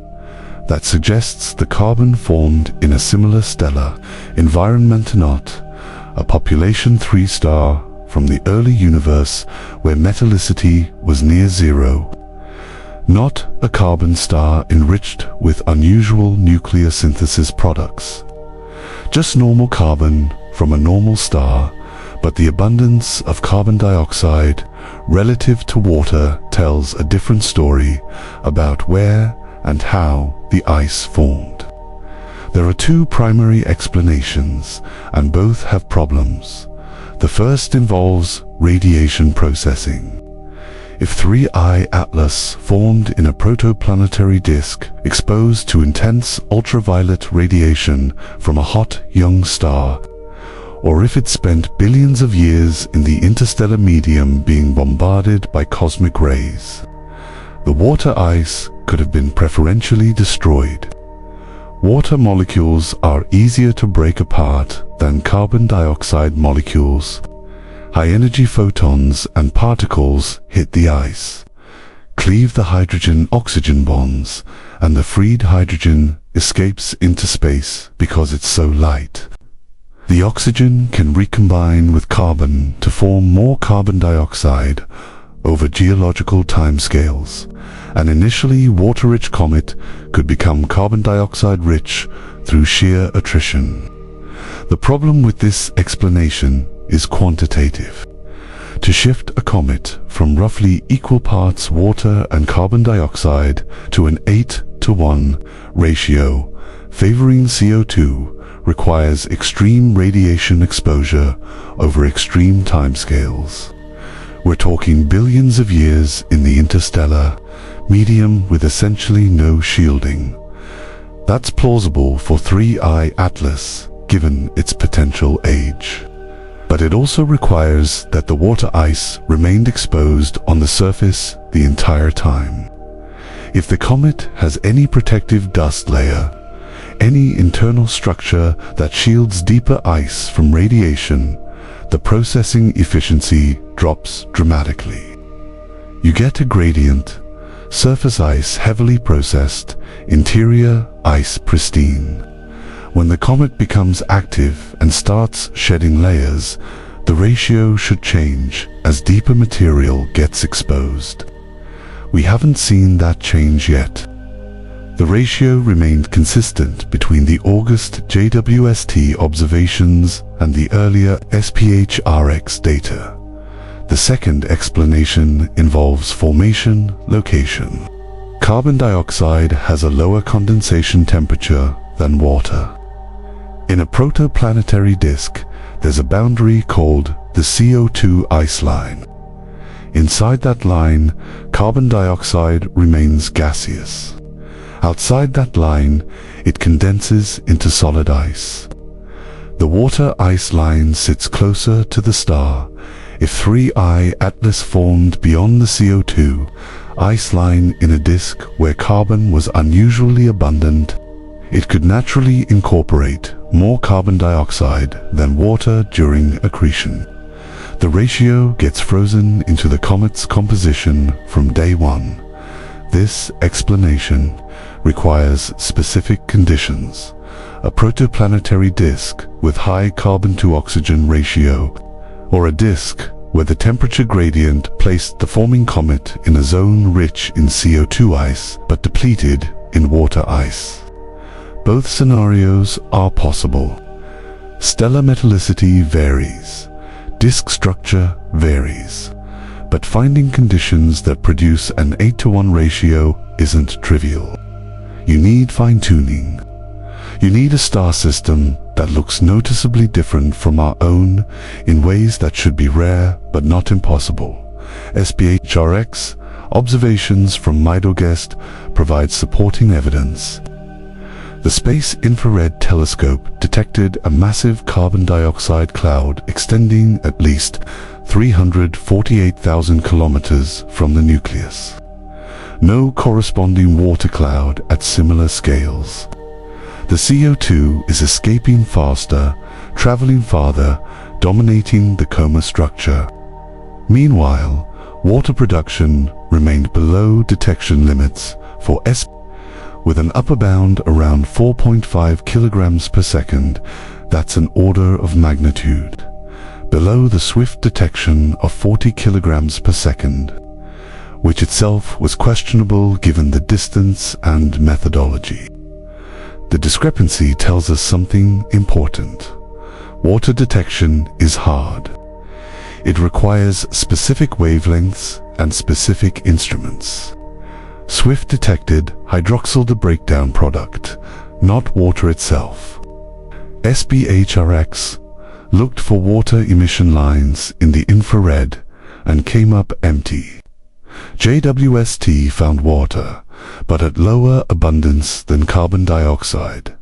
That suggests the carbon formed in a similar stellar environment, not a population 3 star from the early universe where metallicity was near zero. Not a carbon star enriched with unusual nuclear synthesis products. Just normal carbon from a normal star, but the abundance of carbon dioxide relative to water tells a different story about where and how the ice formed. There are 2 primary explanations, and both have problems. The first involves radiation processing. If 3I Atlas formed in a protoplanetary disk exposed to intense ultraviolet radiation from a hot young star, or if it spent billions of years in the interstellar medium being bombarded by cosmic rays, the water ice could have been preferentially destroyed. Water molecules are easier to break apart than carbon dioxide molecules. High-energy photons and particles hit the ice, cleave the hydrogen-oxygen bonds, and the freed hydrogen escapes into space because it's so light. The oxygen can recombine with carbon to form more carbon dioxide over geological timescales. An initially water-rich comet could become carbon dioxide-rich through sheer attrition. The problem with this explanation is quantitative. To shift a comet from roughly equal parts water and carbon dioxide to an 8:1 ratio favoring CO2 requires extreme radiation exposure over extreme timescales. We're talking billions of years in the interstellar medium with essentially no shielding. That's plausible for 3I Atlas, given its potential age. But it also requires that the water ice remained exposed on the surface the entire time. If the comet has any protective dust layer, any internal structure that shields deeper ice from radiation, the processing efficiency drops dramatically. You get a gradient: surface ice heavily processed, interior ice pristine. When the comet becomes active and starts shedding layers, the ratio should change as deeper material gets exposed. We haven't seen that change yet. The ratio remained consistent between the August JWST observations and the earlier SPHRX data. The second explanation involves formation location. Carbon dioxide has a lower condensation temperature than water. In a protoplanetary disk, there's a boundary called the CO2 ice line. Inside that line, carbon dioxide remains gaseous. Outside that line, it condenses into solid ice. The water ice line sits closer to the star. If 3I Atlas formed beyond the CO2 ice line in a disk where carbon was unusually abundant, it could naturally incorporate more carbon dioxide than water during accretion. The ratio gets frozen into the comet's composition from day one. This explanation requires specific conditions: a protoplanetary disk with high carbon-to-oxygen ratio, or a disk where the temperature gradient placed the forming comet in a zone rich in CO2 ice but depleted in water ice. Both scenarios are possible. Stellar metallicity varies. Disk structure varies. But finding conditions that produce an 8:1 ratio isn't trivial. You need fine-tuning. You need a star system that looks noticeably different from our own in ways that should be rare but not impossible. SPHRX observations from JWST provide supporting evidence. The Space Infrared Telescope detected a massive carbon dioxide cloud extending at least 348,000 kilometers from the nucleus. No corresponding water cloud at similar scales. The CO2 is escaping faster, traveling farther, dominating the coma structure. Meanwhile, water production remained below detection limits for with an upper bound around 4.5 kilograms per second. That's an order of magnitude below the swift detection of 40 kilograms per second, which itself was questionable given the distance and methodology. The discrepancy tells us something important. Water detection is hard. It requires specific wavelengths and specific instruments. Swift detected hydroxyl breakdown product, not water itself. SPHRX looked for water emission lines in the infrared and came up empty. JWST found water, but at lower abundance than carbon dioxide.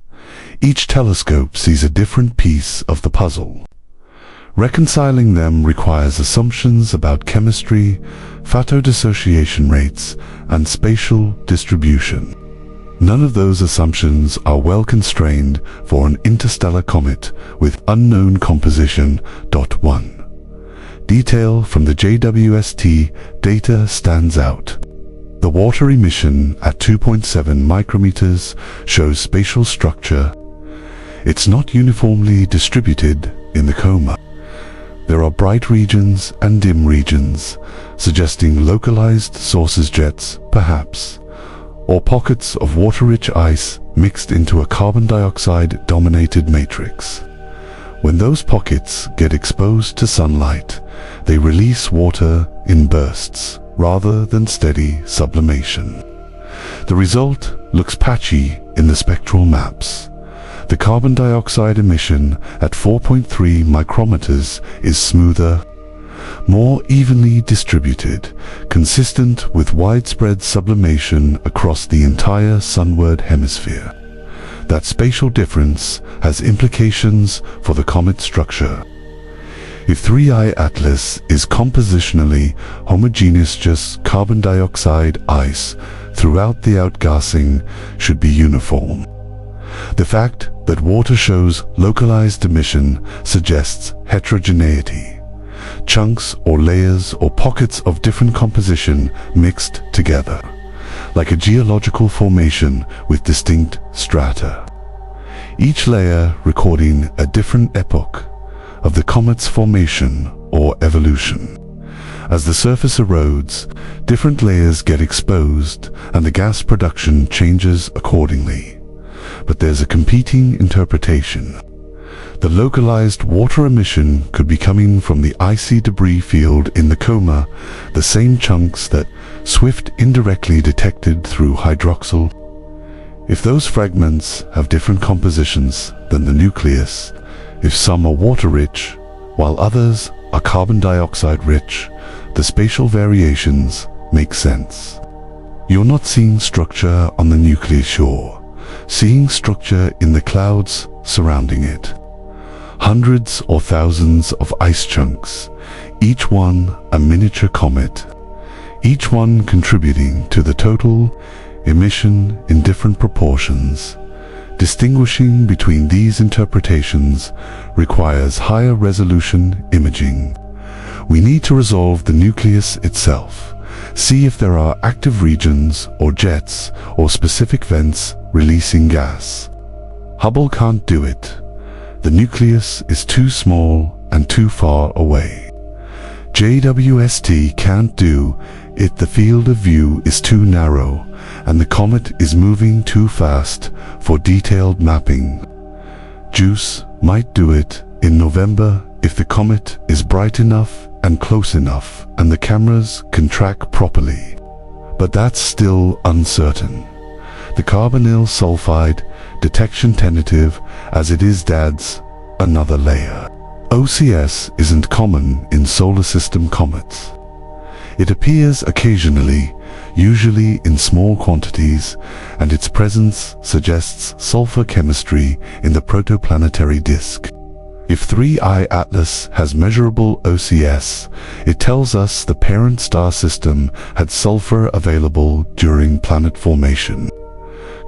Each telescope sees a different piece of the puzzle. Reconciling them requires assumptions about chemistry, photodissociation rates, and spatial distribution. None of those assumptions are well constrained for an interstellar comet with unknown composition. 1. Detail from the JWST data stands out. The water emission at 2.7 micrometers shows spatial structure. It's not uniformly distributed in the coma. There are bright regions and dim regions, suggesting localized sources jets, perhaps, or pockets of water-rich ice mixed into a carbon dioxide-dominated matrix. When those pockets get exposed to sunlight, they release water in bursts rather than steady sublimation. The result looks patchy in the spectral maps. The carbon dioxide emission at 4.3 micrometers is smoother, more evenly distributed, consistent with widespread sublimation across the entire sunward hemisphere. That spatial difference has implications for the comet structure. If 3I Atlas is compositionally homogeneous, just carbon dioxide ice throughout the outgassing should be uniform. The fact that water shows localized emission suggests heterogeneity. Chunks or layers or pockets of different composition mixed together, like a geological formation with distinct strata. Each layer recording a different epoch of the comet's formation or evolution. As the surface erodes, different layers get exposed and the gas production changes accordingly. But there's a competing interpretation. The localized water emission could be coming from the icy debris field in the coma, the same chunks that Swift indirectly detected through hydroxyl. If those fragments have different compositions than the nucleus, if some are water-rich, while others are carbon dioxide-rich, the spatial variations make sense. You're not seeing structure on the nucleus shore, seeing structure in the clouds surrounding it. Hundreds or thousands of ice chunks, each one a miniature comet, each one contributing to the total emission in different proportions. Distinguishing between these interpretations requires higher resolution imaging. We need to resolve the nucleus itself, see if there are active regions or jets or specific vents releasing gas. Hubble can't do it. The nucleus is too small and too far away. JWST can't do it. The field of view is too narrow and the comet is moving too fast for detailed mapping. JWST might do it in November if the comet is bright enough and close enough and the cameras can track properly. But that's still uncertain. The carbonyl sulfide detection tentative as it is adds another layer. OCS isn't common in solar system comets. It appears occasionally, usually in small quantities, and its presence suggests sulfur chemistry in the protoplanetary disk. If 3I Atlas has measurable OCS, it tells us the parent star system had sulfur available during planet formation.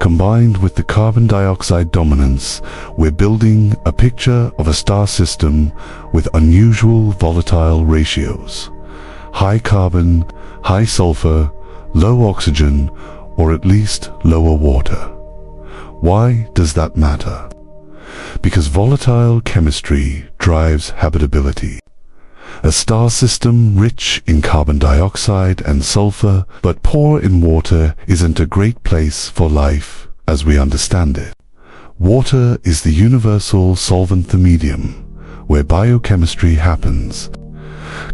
Combined with the carbon dioxide dominance, we're building a picture of a star system with unusual volatile ratios. High carbon, high sulfur, low oxygen, or at least lower water. Why does that matter? Because volatile chemistry drives habitability. A star system rich in carbon dioxide and sulfur but poor in water isn't a great place for life as we understand it. Water is the universal solvent, the medium where biochemistry happens.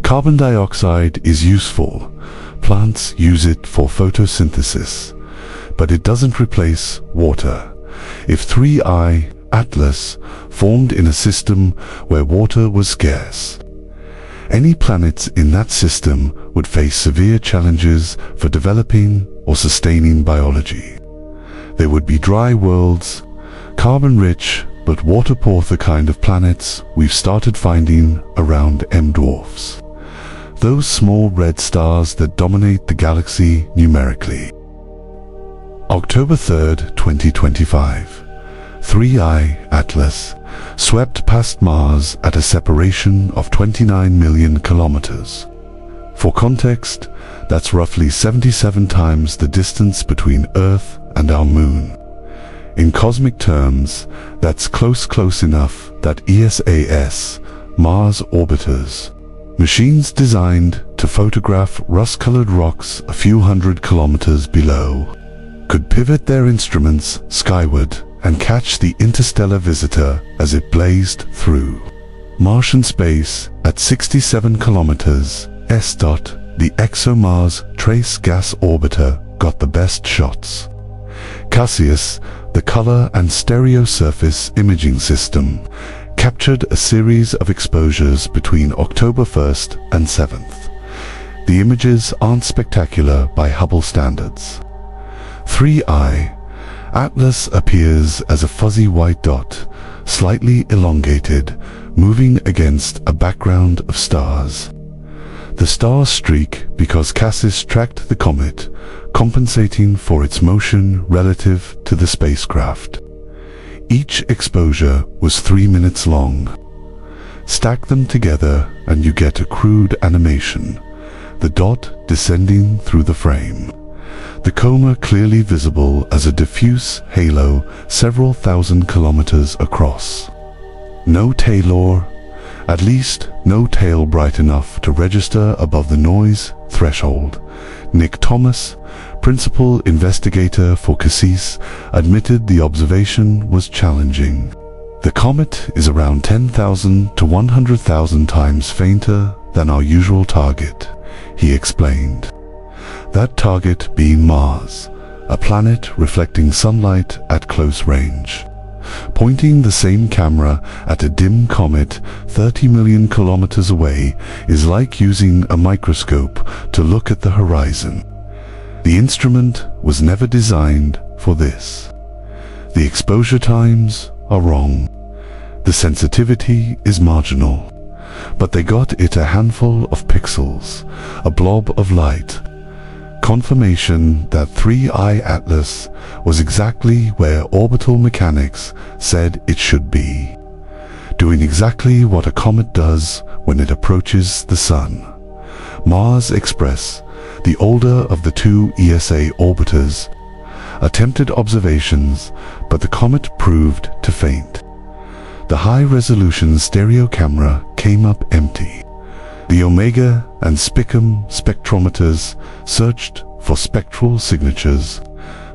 Carbon dioxide is useful. Plants use it for photosynthesis, but it doesn't replace water. If 3I Atlas formed in a system where water was scarce, any planets in that system would face severe challenges for developing or sustaining biology. There would be dry worlds, carbon-rich but water-poor, the kind of planets we've started finding around M dwarfs. Those small red stars that dominate the galaxy numerically. October 3rd, 2025. 3I Atlas swept past Mars at a separation of 29 million kilometers. For context, that's roughly 77 times the distance between Earth and our moon. In cosmic terms, that's close enough that ESA's Mars orbiters, machines designed to photograph rust-colored rocks a few hundred kilometers below, could pivot their instruments skyward and catch the interstellar visitor as it blazed through. Martian space at 67 kilometers, the ExoMars Trace Gas Orbiter got the best shots. Cassius, the color and stereo surface imaging system, captured a series of exposures between October 1st and 7th. The images aren't spectacular by Hubble standards. 3I Atlas appears as a fuzzy white dot, slightly elongated, moving against a background of stars. The stars streak because Cassius tracked the comet, compensating for its motion relative to the spacecraft. Each exposure was 3 minutes long. Stack them together and you get a crude animation, the dot descending through the frame. The coma clearly visible as a diffuse halo several thousand kilometers across. No tailor, at least no tail bright enough to register above the noise threshold. Nick Thomas, principal investigator for Cassius, admitted the observation was challenging. The comet is around 10,000 to 100,000 times fainter than our usual target, he explained. That target being Mars, a planet reflecting sunlight at close range. Pointing the same camera at a dim comet 30 million kilometers away is like using a microscope to look at the horizon. The instrument was never designed for this. The exposure times are wrong. The sensitivity is marginal. But they got it a handful of pixels, a blob of light. Confirmation that 3I Atlas was exactly where orbital mechanics said it should be, doing exactly what a comet does when it approaches the Sun. Mars Express, the older of the two ESA orbiters, attempted observations, but the comet proved to faint. The high-resolution stereo camera came up empty. The Omega and Spicum spectrometers searched for spectral signatures,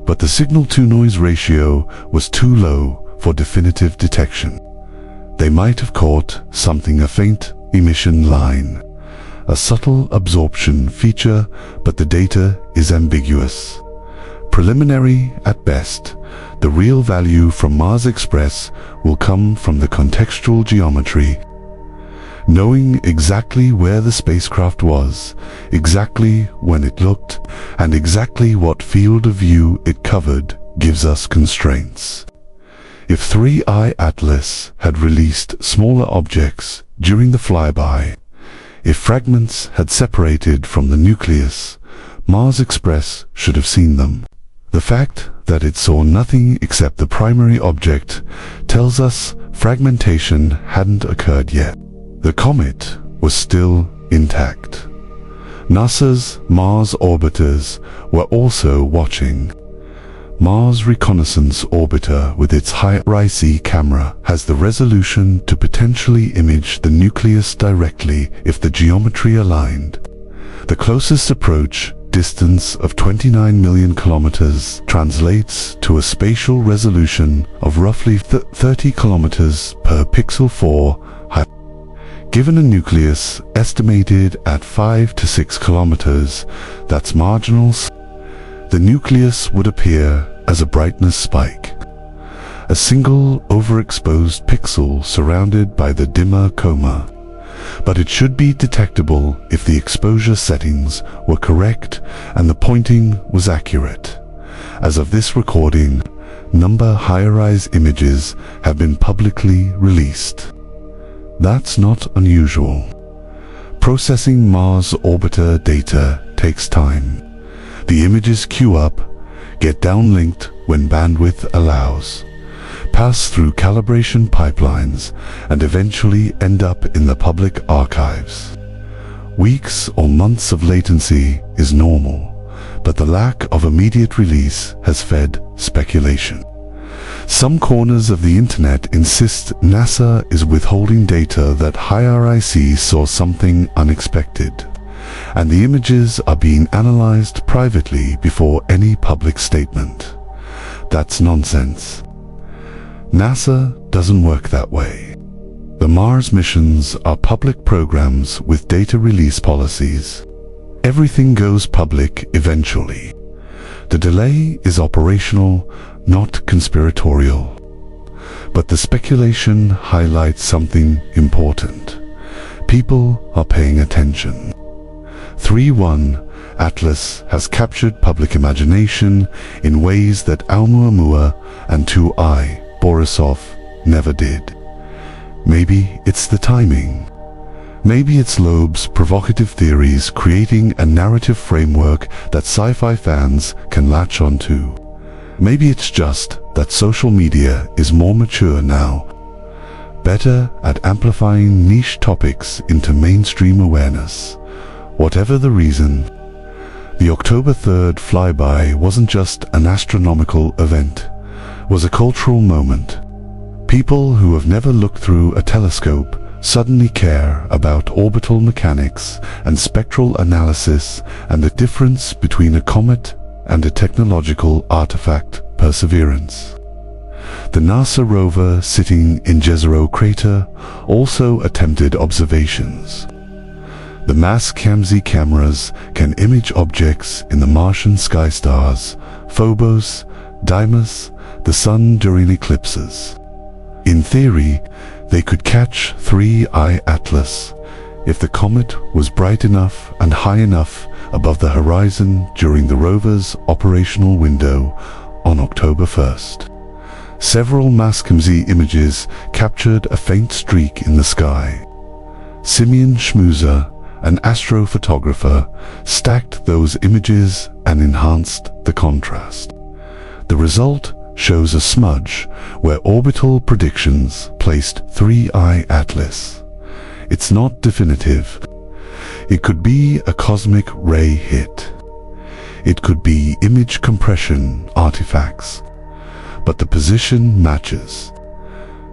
but the signal-to-noise ratio was too low for definitive detection. They might have caught something, a faint emission line, a subtle absorption feature, but the data is ambiguous. Preliminary at best, the real value from Mars Express will come from the contextual geometry. Knowing exactly where the spacecraft was, exactly when it looked, and exactly what field of view it covered gives us constraints. If 3I Atlas had released smaller objects during the flyby, if fragments had separated from the nucleus, Mars Express should have seen them. The fact that it saw nothing except the primary object tells us fragmentation hadn't occurred yet. The comet was still intact. NASA's Mars orbiters were also watching. Mars Reconnaissance Orbiter with its high-RIC camera has the resolution to potentially image the nucleus directly if the geometry aligned. The closest approach distance of 29 million kilometers translates to a spatial resolution of roughly 30 kilometers per pixel for high. Given a nucleus estimated at 5 to 6 kilometers, that's marginal. The nucleus would appear as a brightness spike, a single overexposed pixel surrounded by the dimmer coma. But it should be detectable if the exposure settings were correct and the pointing was accurate. As of this recording, number high-rise images have been publicly released. That's not unusual. Processing Mars orbiter data takes time. The images queue up, get downlinked when bandwidth allows, pass through calibration pipelines, and eventually end up in the public archives. Weeks or months of latency is normal, but the lack of immediate release has fed speculation. Some corners of the internet insist NASA is withholding data that high-RIC saw something unexpected, and the images are being analyzed privately before any public statement. That's nonsense. NASA doesn't work that way. The Mars missions are public programs with data release policies. Everything goes public eventually. The delay is operational, not conspiratorial. But the speculation highlights something important. People are paying attention. 3.1 Atlas has captured public imagination in ways that Oumuamua and 2I Borisov never did. Maybe it's the timing. Maybe it's Loeb's provocative theories creating a narrative framework that sci-fi fans can latch onto. Maybe it's just that social media is more mature now, better at amplifying niche topics into mainstream awareness. Whatever the reason, the October 3rd flyby wasn't just an astronomical event, it was a cultural moment. People who have never looked through a telescope suddenly care about orbital mechanics and spectral analysis and the difference between a comet and a technological artifact, Perseverance. The NASA rover sitting in Jezero crater also attempted observations. The Mars-CAMZ cameras can image objects in the Martian sky stars, Phobos, Deimos, the Sun during eclipses. In theory, they could catch 3I Atlas if the comet was bright enough and high enough above the horizon during the rover's operational window on October 1st. Several Mars-CAMZ images captured a faint streak in the sky. Simeon Schmuser, an astrophotographer, stacked those images and enhanced the contrast. The result shows a smudge where orbital predictions placed 3I Atlas. It's not definitive. It could be a cosmic ray hit. It could be image compression artifacts. But the position matches.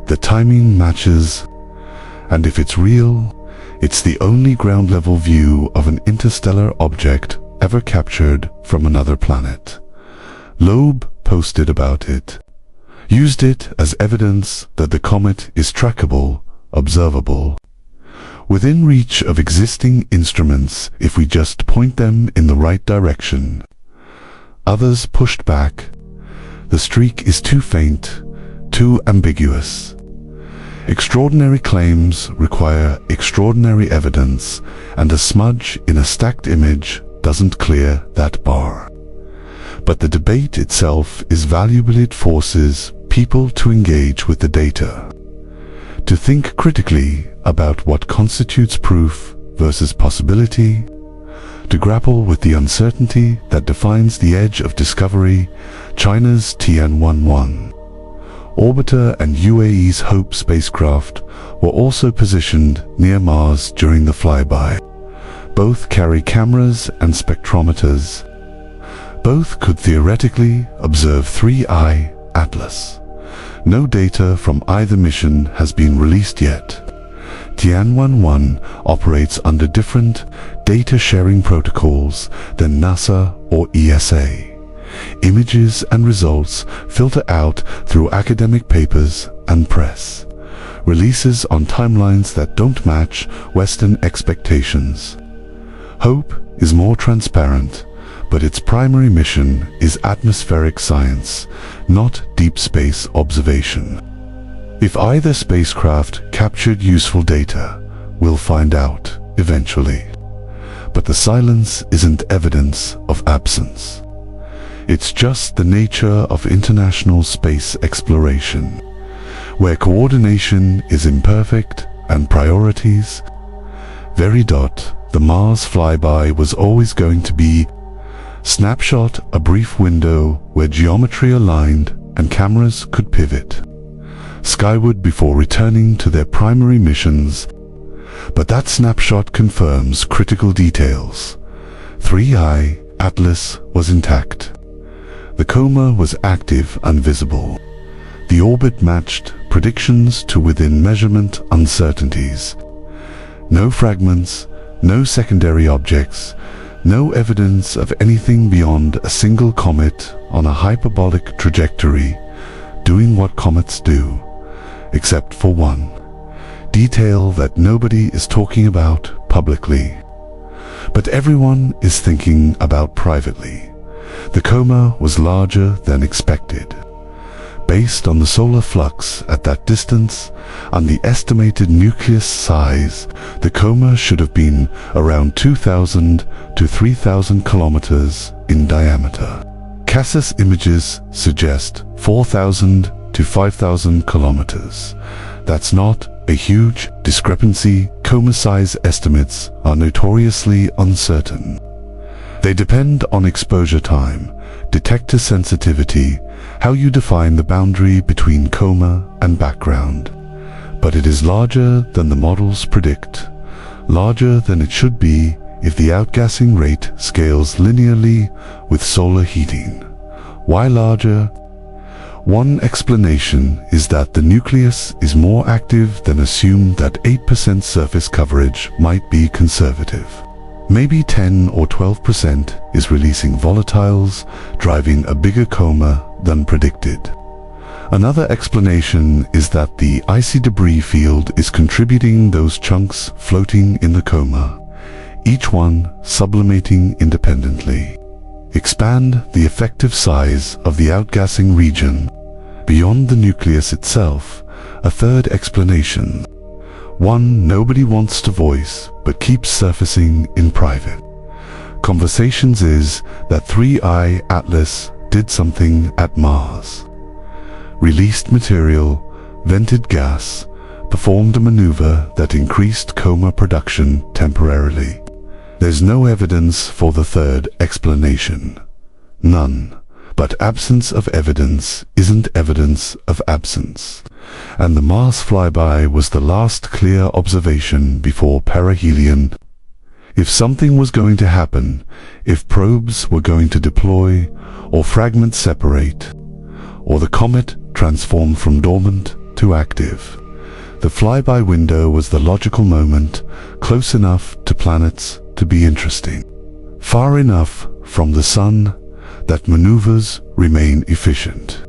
The timing matches. And if it's real, it's the only ground-level view of an interstellar object ever captured from another planet. Loeb posted about it, used it as evidence that the comet is trackable, observable, within reach of existing instruments if we just point them in the right direction. Others pushed back. The streak is too faint, too ambiguous. Extraordinary claims require extraordinary evidence, and a smudge in a stacked image doesn't clear that bar. But the debate itself is valuable. It forces people to engage with the data, to think critically about what constitutes proof versus possibility, to grapple with the uncertainty that defines the edge of discovery. China's Tianwen-1 orbiter and UAE's Hope spacecraft were also positioned near Mars during the flyby. Both carry cameras and spectrometers. Both could theoretically observe 3I Atlas. No data from either mission has been released yet. Tianwen-1 operates under different data-sharing protocols than NASA or ESA. Images and results filter out through academic papers and press. Releases on timelines that don't match Western expectations. Hope is more transparent, but its primary mission is atmospheric science, not deep space observation. If either spacecraft captured useful data, we'll find out eventually. But the silence isn't evidence of absence. It's just the nature of international space exploration, where coordination is imperfect and priorities vary. The Mars flyby was always going to be snapshot, a brief window where geometry aligned and cameras could pivot skyward before returning to their primary missions. But that snapshot confirms critical details. 3I Atlas was intact. The coma was active and visible. The orbit matched predictions to within measurement uncertainties. No fragments, no secondary objects, no evidence of anything beyond a single comet on a hyperbolic trajectory doing what comets do, except for one detail that nobody is talking about publicly, but everyone is thinking about privately. The coma was larger than expected. Based on the solar flux at that distance and the estimated nucleus size, the coma should have been around 2,000 to 3,000 kilometers in diameter. CASIS images suggest 4,000 to 5,000 kilometers. That's not a huge discrepancy. Coma size estimates are notoriously uncertain. They depend on exposure time, detector sensitivity, how you define the boundary between coma and background. But it is larger than the models predict, larger than it should be if the outgassing rate scales linearly with solar heating. Why larger? One explanation is that the nucleus is more active than assumed. That 8% surface coverage might be conservative. Maybe 10 or 12% is releasing volatiles, driving a bigger coma than predicted. Another explanation is that the icy debris field is contributing those chunks floating in the coma, each one sublimating independently. Expand the effective size of the outgassing region beyond the nucleus itself. A third explanation, one nobody wants to voice but keeps surfacing in private conversations, is that 3I Atlas did something at Mars. Released material, vented gas, performed a maneuver that increased coma production temporarily. There's no evidence for the third explanation. None. But absence of evidence isn't evidence of absence. And the Mars flyby was the last clear observation before perihelion. If something was going to happen, if probes were going to deploy, or fragments separate, or the comet transform from dormant to active, the flyby window was the logical moment, close enough to planets to be interesting, far enough from the sun that maneuvers remain efficient,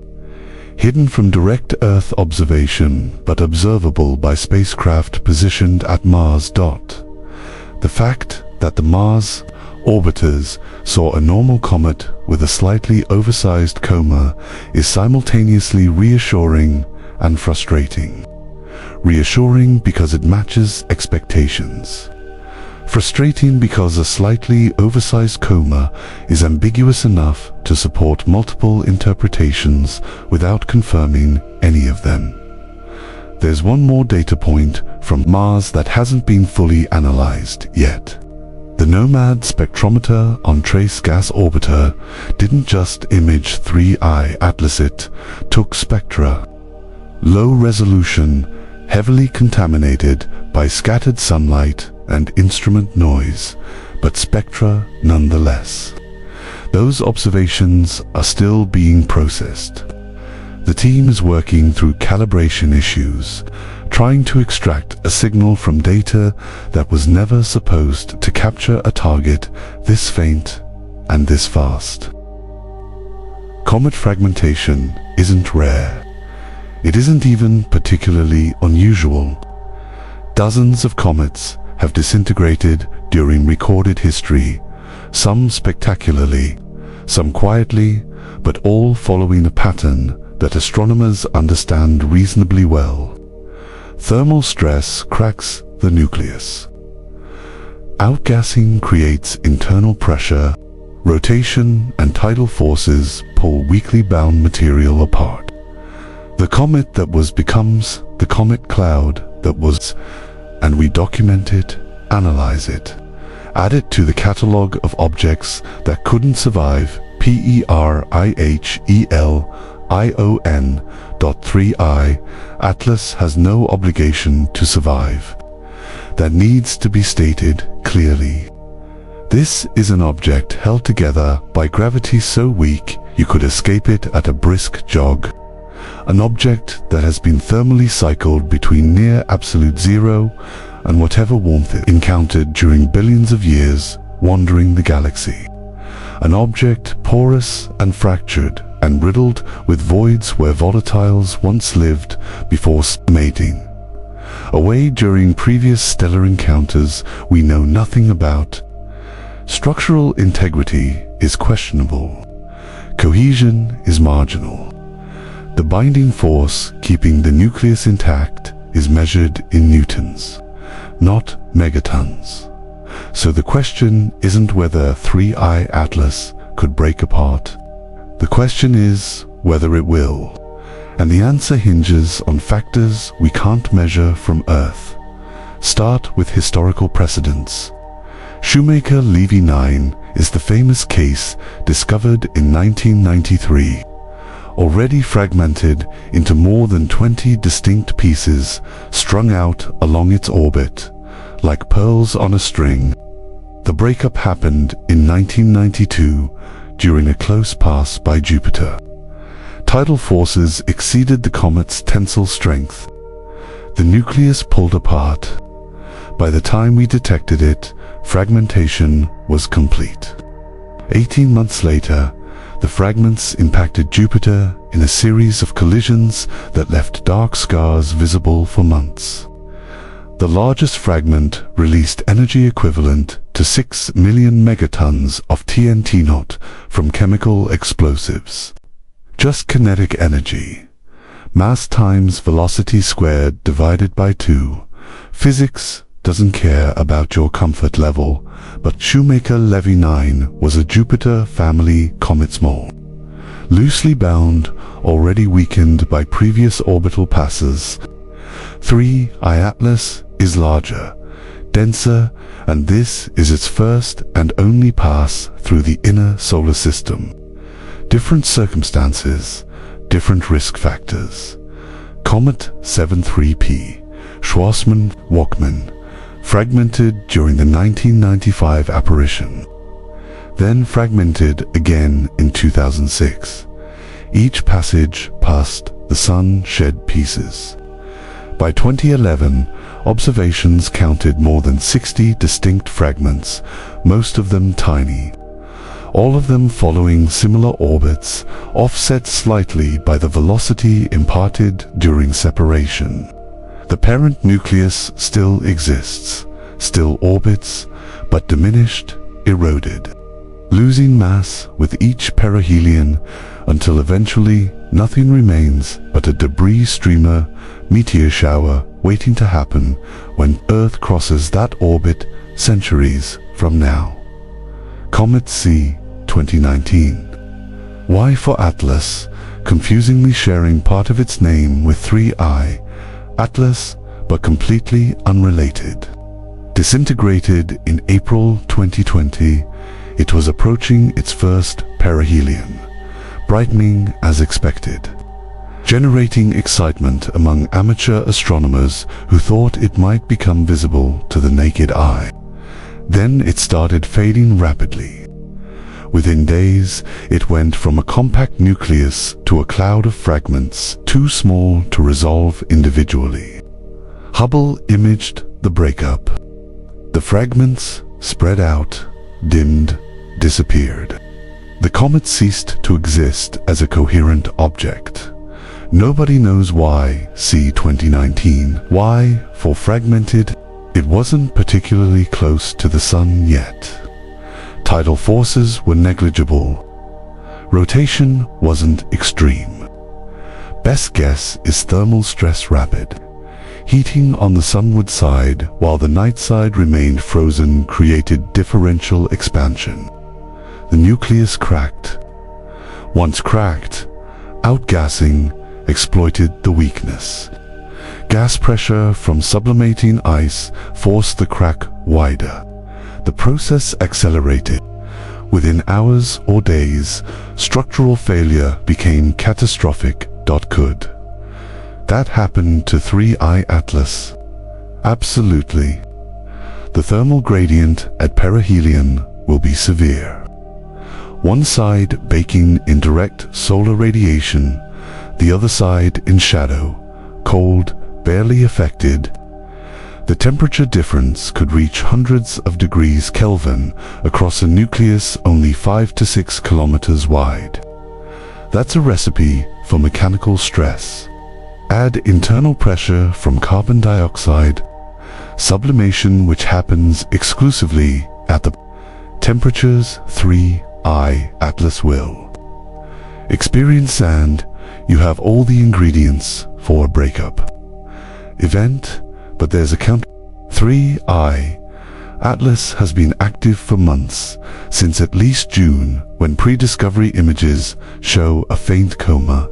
hidden from direct Earth observation but observable by spacecraft positioned at Mars. The fact that the Mars orbiters saw a normal comet with a slightly oversized coma is simultaneously reassuring and frustrating. Reassuring because it matches expectations. Frustrating because a slightly oversized coma is ambiguous enough to support multiple interpretations without confirming any of them. There's one more data point from Mars that hasn't been fully analyzed yet. The Nomad spectrometer on Trace Gas Orbiter didn't just image 3I Atlas, it took spectra. Low resolution, heavily contaminated by scattered sunlight and instrument noise, but spectra nonetheless. Those observations are still being processed. The team is working through calibration issues, trying to extract a signal from data that was never supposed to capture a target this faint and this fast. Comet fragmentation isn't rare. It isn't even particularly unusual. Dozens of comets have disintegrated during recorded history, some spectacularly, some quietly, but all following a pattern that astronomers understand reasonably well. Thermal stress cracks the nucleus. Outgassing creates internal pressure. Rotation and tidal forces pull weakly bound material apart. The comet that was becomes the comet cloud that was, and we document it, analyze it, add it to the catalog of objects that couldn't survive. perihelion.3I Atlas has no obligation to survive. That needs to be stated clearly. This is an object held together by gravity so weak you could escape it at a brisk jog. An object that has been thermally cycled between near absolute zero and whatever warmth it encountered during billions of years wandering the galaxy. An object porous and fractured and riddled with voids where volatiles once lived before mating. Away during previous stellar encounters we know nothing about. Structural integrity is questionable. Cohesion is marginal. The binding force keeping the nucleus intact is measured in newtons, not megatons. So the question isn't whether 3I Atlas could break apart. The question is whether it will. And the answer hinges on factors we can't measure from Earth. Start with historical precedents. Shoemaker-Levy 9 is the famous case discovered in 1993, already fragmented into more than 20 distinct pieces strung out along its orbit, like pearls on a string. The breakup happened in 1992 during a close pass by Jupiter. Tidal forces exceeded the comet's tensile strength. The nucleus pulled apart. By the time we detected it, fragmentation was complete. 18 months later, the fragments impacted Jupiter in a series of collisions that left dark scars visible for months. The largest fragment released energy equivalent to 6 million megatons of TNT not from chemical explosives. Just kinetic energy. Mass times velocity squared divided by 2. Physics doesn't care about your comfort level, but Shoemaker-Levy 9 was a Jupiter family comet small. Loosely bound, already weakened by previous orbital passes. 3I Atlas is larger, denser, and this is its first and only pass through the inner solar system. Different circumstances, different risk factors. Comet 73P, Schwarzmann-Walkman, fragmented during the 1995 apparition, then fragmented again in 2006. Each passage past the Sun shed pieces. By 2011, observations counted more than 60 distinct fragments, most of them tiny. All of them following similar orbits, offset slightly by the velocity imparted during separation. The parent nucleus still exists, still orbits, but diminished, eroded, losing mass with each perihelion until eventually nothing remains but a debris streamer, meteor shower waiting to happen when Earth crosses that orbit centuries from now. Comet C 2019. Y for Atlas, confusingly sharing part of its name with 3I Atlas, but completely unrelated. Disintegrated in April 2020, it was approaching its first perihelion, brightening as expected, generating excitement among amateur astronomers who thought it might become visible to the naked eye. Then it started fading rapidly. Within days, it went from a compact nucleus to a cloud of fragments too small to resolve individually. Hubble imaged the breakup. The fragments spread out, dimmed, disappeared. The comet ceased to exist as a coherent object. Nobody knows why C 2019. Why, for fragmented, it wasn't particularly close to the Sun yet. Tidal forces were negligible. Rotation wasn't extreme. Best guess is thermal stress rapid. Heating on the sunward side while the night side remained frozen created differential expansion. The nucleus cracked. Once cracked, outgassing exploited the weakness. Gas pressure from sublimating ice forced the crack wider. The process accelerated. Within hours or days, structural failure became catastrophic. Could that happen to 3I Atlas? Absolutely. The thermal gradient at perihelion will be severe. One side baking in direct solar radiation, the other side in shadow, cold, barely affected. The temperature difference could reach hundreds of degrees Kelvin across a nucleus only 5 to 6 kilometers wide. That's a recipe for mechanical stress. Add internal pressure from carbon dioxide, sublimation which happens exclusively at the temperatures 3i Atlas will experience, and you have all the ingredients for a breakup event. But there's a count. 3i Atlas has been active for months, since at least June, when pre-discovery images show a faint coma.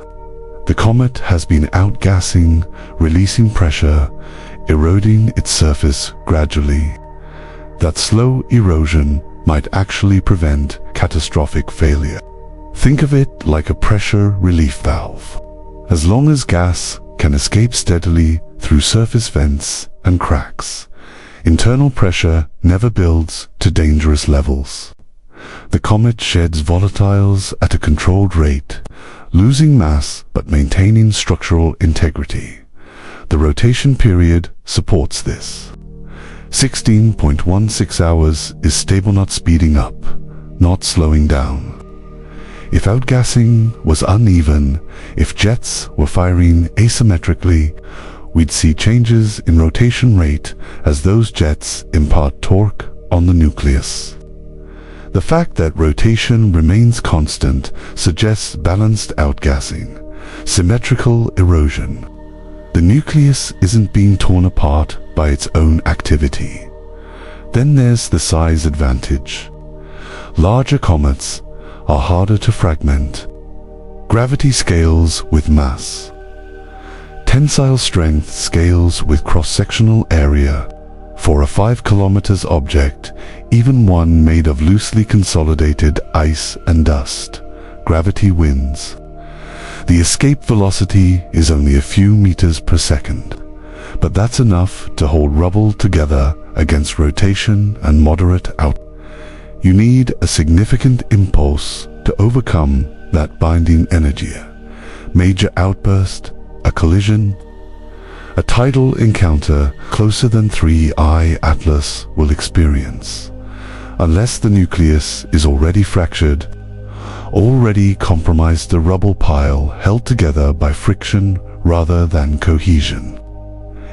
The comet has been outgassing, releasing pressure, eroding its surface gradually. That slow erosion might actually prevent catastrophic failure. Think of it like a pressure relief valve. As long as gas can escape steadily through surface vents and cracks, internal pressure never builds to dangerous levels. The comet sheds volatiles at a controlled rate, losing mass but maintaining structural integrity. The rotation period supports this. 16.16 hours is stable, not speeding up, not slowing down. If outgassing was uneven, if jets were firing asymmetrically, we'd see changes in rotation rate as those jets impart torque on the nucleus. The fact that rotation remains constant suggests balanced outgassing, symmetrical erosion. The nucleus isn't being torn apart by its own activity. Then there's the size advantage. Larger comets are harder to fragment. Gravity scales with mass. Tensile strength scales with cross-sectional area. For a 5 kilometers object, even one made of loosely consolidated ice and dust, gravity wins. The escape velocity is only a few meters per second, but that's enough to hold rubble together against rotation and moderate out. You need a significant impulse to overcome that binding energy. Major outburst, a collision, a tidal encounter closer than 3i Atlas will experience, unless the nucleus is already fractured, already compromised, a rubble pile held together by friction rather than cohesion.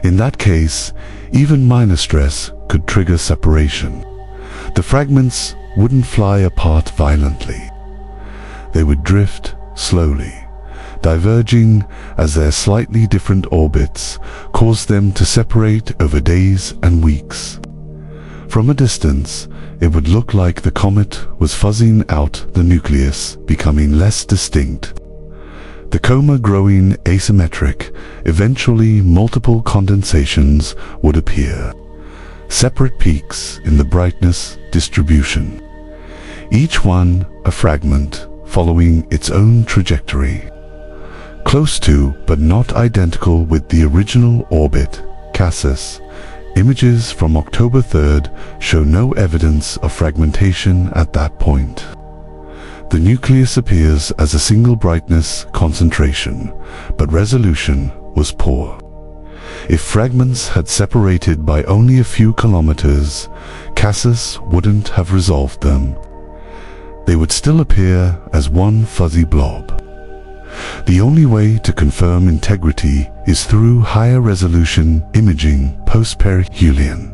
In that case, even minor stress could trigger separation. The fragments wouldn't fly apart violently. They would drift slowly, diverging as their slightly different orbits caused them to separate over days and weeks. From a distance, it would look like the comet was fuzzing out, the nucleus becoming less distinct, the coma growing asymmetric. Eventually, multiple condensations would appear, separate peaks in the brightness distribution, each one a fragment following its own trajectory. Close to, but not identical with, the original orbit, Cassis. Images from October 3rd show no evidence of fragmentation at that point. The nucleus appears as a single brightness concentration, but resolution was poor. If fragments had separated by only a few kilometers, Cassis wouldn't have resolved them. They would still appear as one fuzzy blob. The only way to confirm integrity is through higher resolution imaging post-perihelion,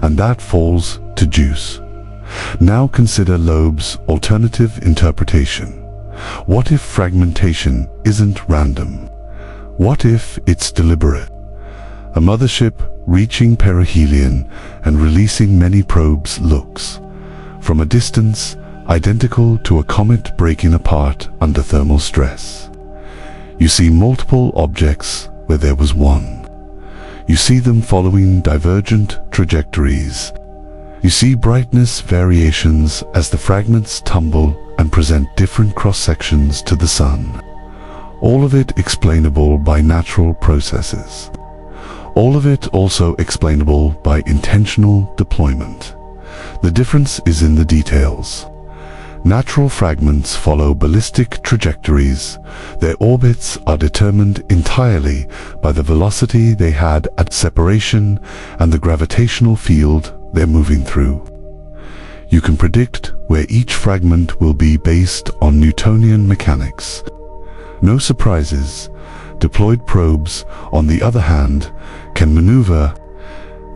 and that falls to JWST. Now consider Loeb's alternative interpretation. What if fragmentation isn't random? What if it's deliberate? A mothership reaching perihelion and releasing many probes looks, from a distance, identical to a comet breaking apart under thermal stress. You see multiple objects where there was one. You see them following divergent trajectories. You see brightness variations as the fragments tumble and present different cross-sections to the sun. All of it explainable by natural processes. All of it also explainable by intentional deployment. The difference is in the details. Natural fragments follow ballistic trajectories. Their orbits are determined entirely by the velocity they had at separation and the gravitational field they're moving through. You can predict where each fragment will be based on Newtonian mechanics. No surprises. Deployed probes, on the other hand, can maneuver.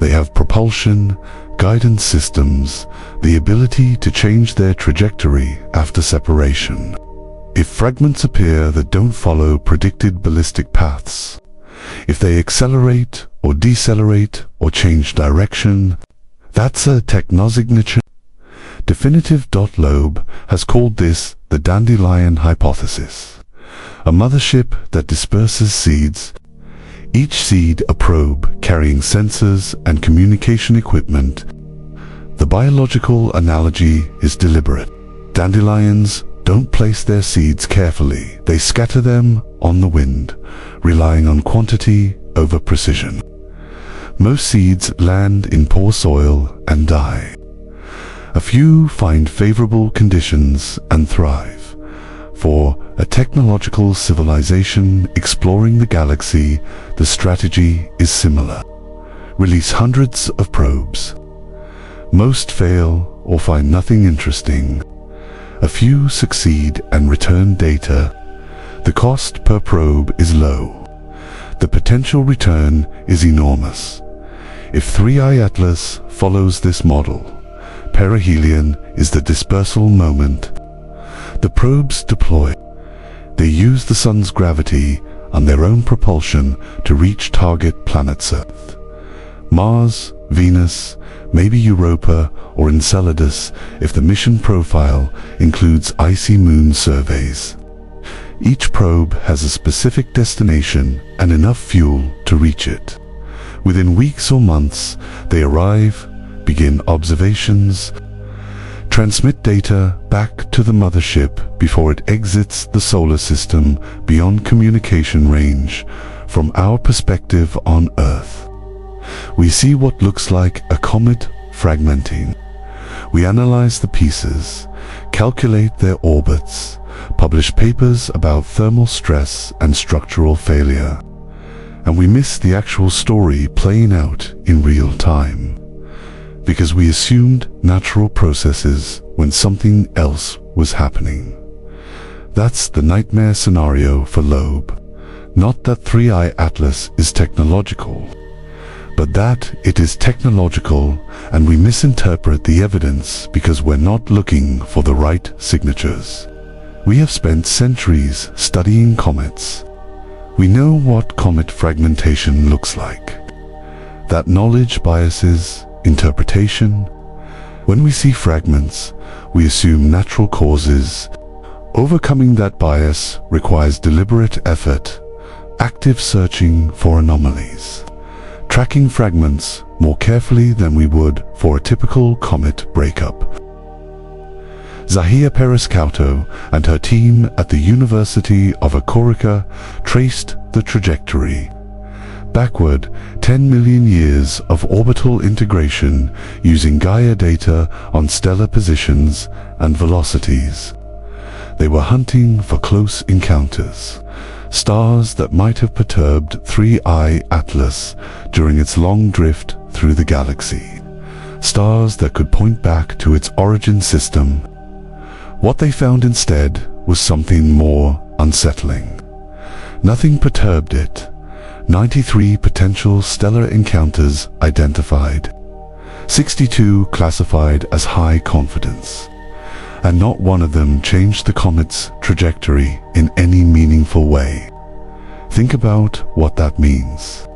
They have propulsion, guidance systems, the ability to change their trajectory after separation. If fragments appear that don't follow predicted ballistic paths, if they accelerate or decelerate or change direction, that's a technosignature. Definitive. Loeb has called this the dandelion hypothesis, a mothership that disperses seeds, each seed a probe carrying sensors and communication equipment. The biological analogy is deliberate. Dandelions don't place their seeds carefully, they scatter them on the wind, relying on quantity over precision. Most seeds land in poor soil and die. A few find favorable conditions and thrive. For a technological civilization exploring the galaxy, the strategy is similar. Release hundreds of probes. Most fail or find nothing interesting. A few succeed and return data. The cost per probe is low. The potential return is enormous. If 3I Atlas follows this model, perihelion is the dispersal moment. The probes deploy. They use the sun's gravity and their own propulsion to reach target planets Earth. Mars, Venus, maybe Europa or Enceladus if the mission profile includes icy moon surveys. Each probe has a specific destination and enough fuel to reach it. Within weeks or months, they arrive, begin observations, transmit data back to the mothership before it exits the solar system beyond communication range. From our perspective on Earth, we see what looks like a comet fragmenting. We analyze the pieces, calculate their orbits, publish papers about thermal stress and structural failure, and we miss the actual story playing out in real time, because we assumed natural processes when something else was happening. That's the nightmare scenario for Loeb. Not that 3I Atlas is technological, but that it is technological and we misinterpret the evidence because we're not looking for the right signatures. We have spent centuries studying comets. We know what comet fragmentation looks like. That knowledge biases interpretation. When we see fragments, we assume natural causes. Overcoming that bias requires deliberate effort, active searching for anomalies, tracking fragments more carefully than we would for a typical comet breakup. Zahia Perez-Couto and her team at the University of Acorica traced the trajectory. Backward 10 million years of orbital integration using Gaia data on stellar positions and velocities. They were hunting for close encounters, stars that might have perturbed 3I Atlas during its long drift through the galaxy, stars that could point back to its origin system. What they found instead was something more unsettling. Nothing perturbed it. 93 potential stellar encounters identified, 62 classified as high confidence, and not one of them changed the comet's trajectory in any meaningful way. Think about what that means.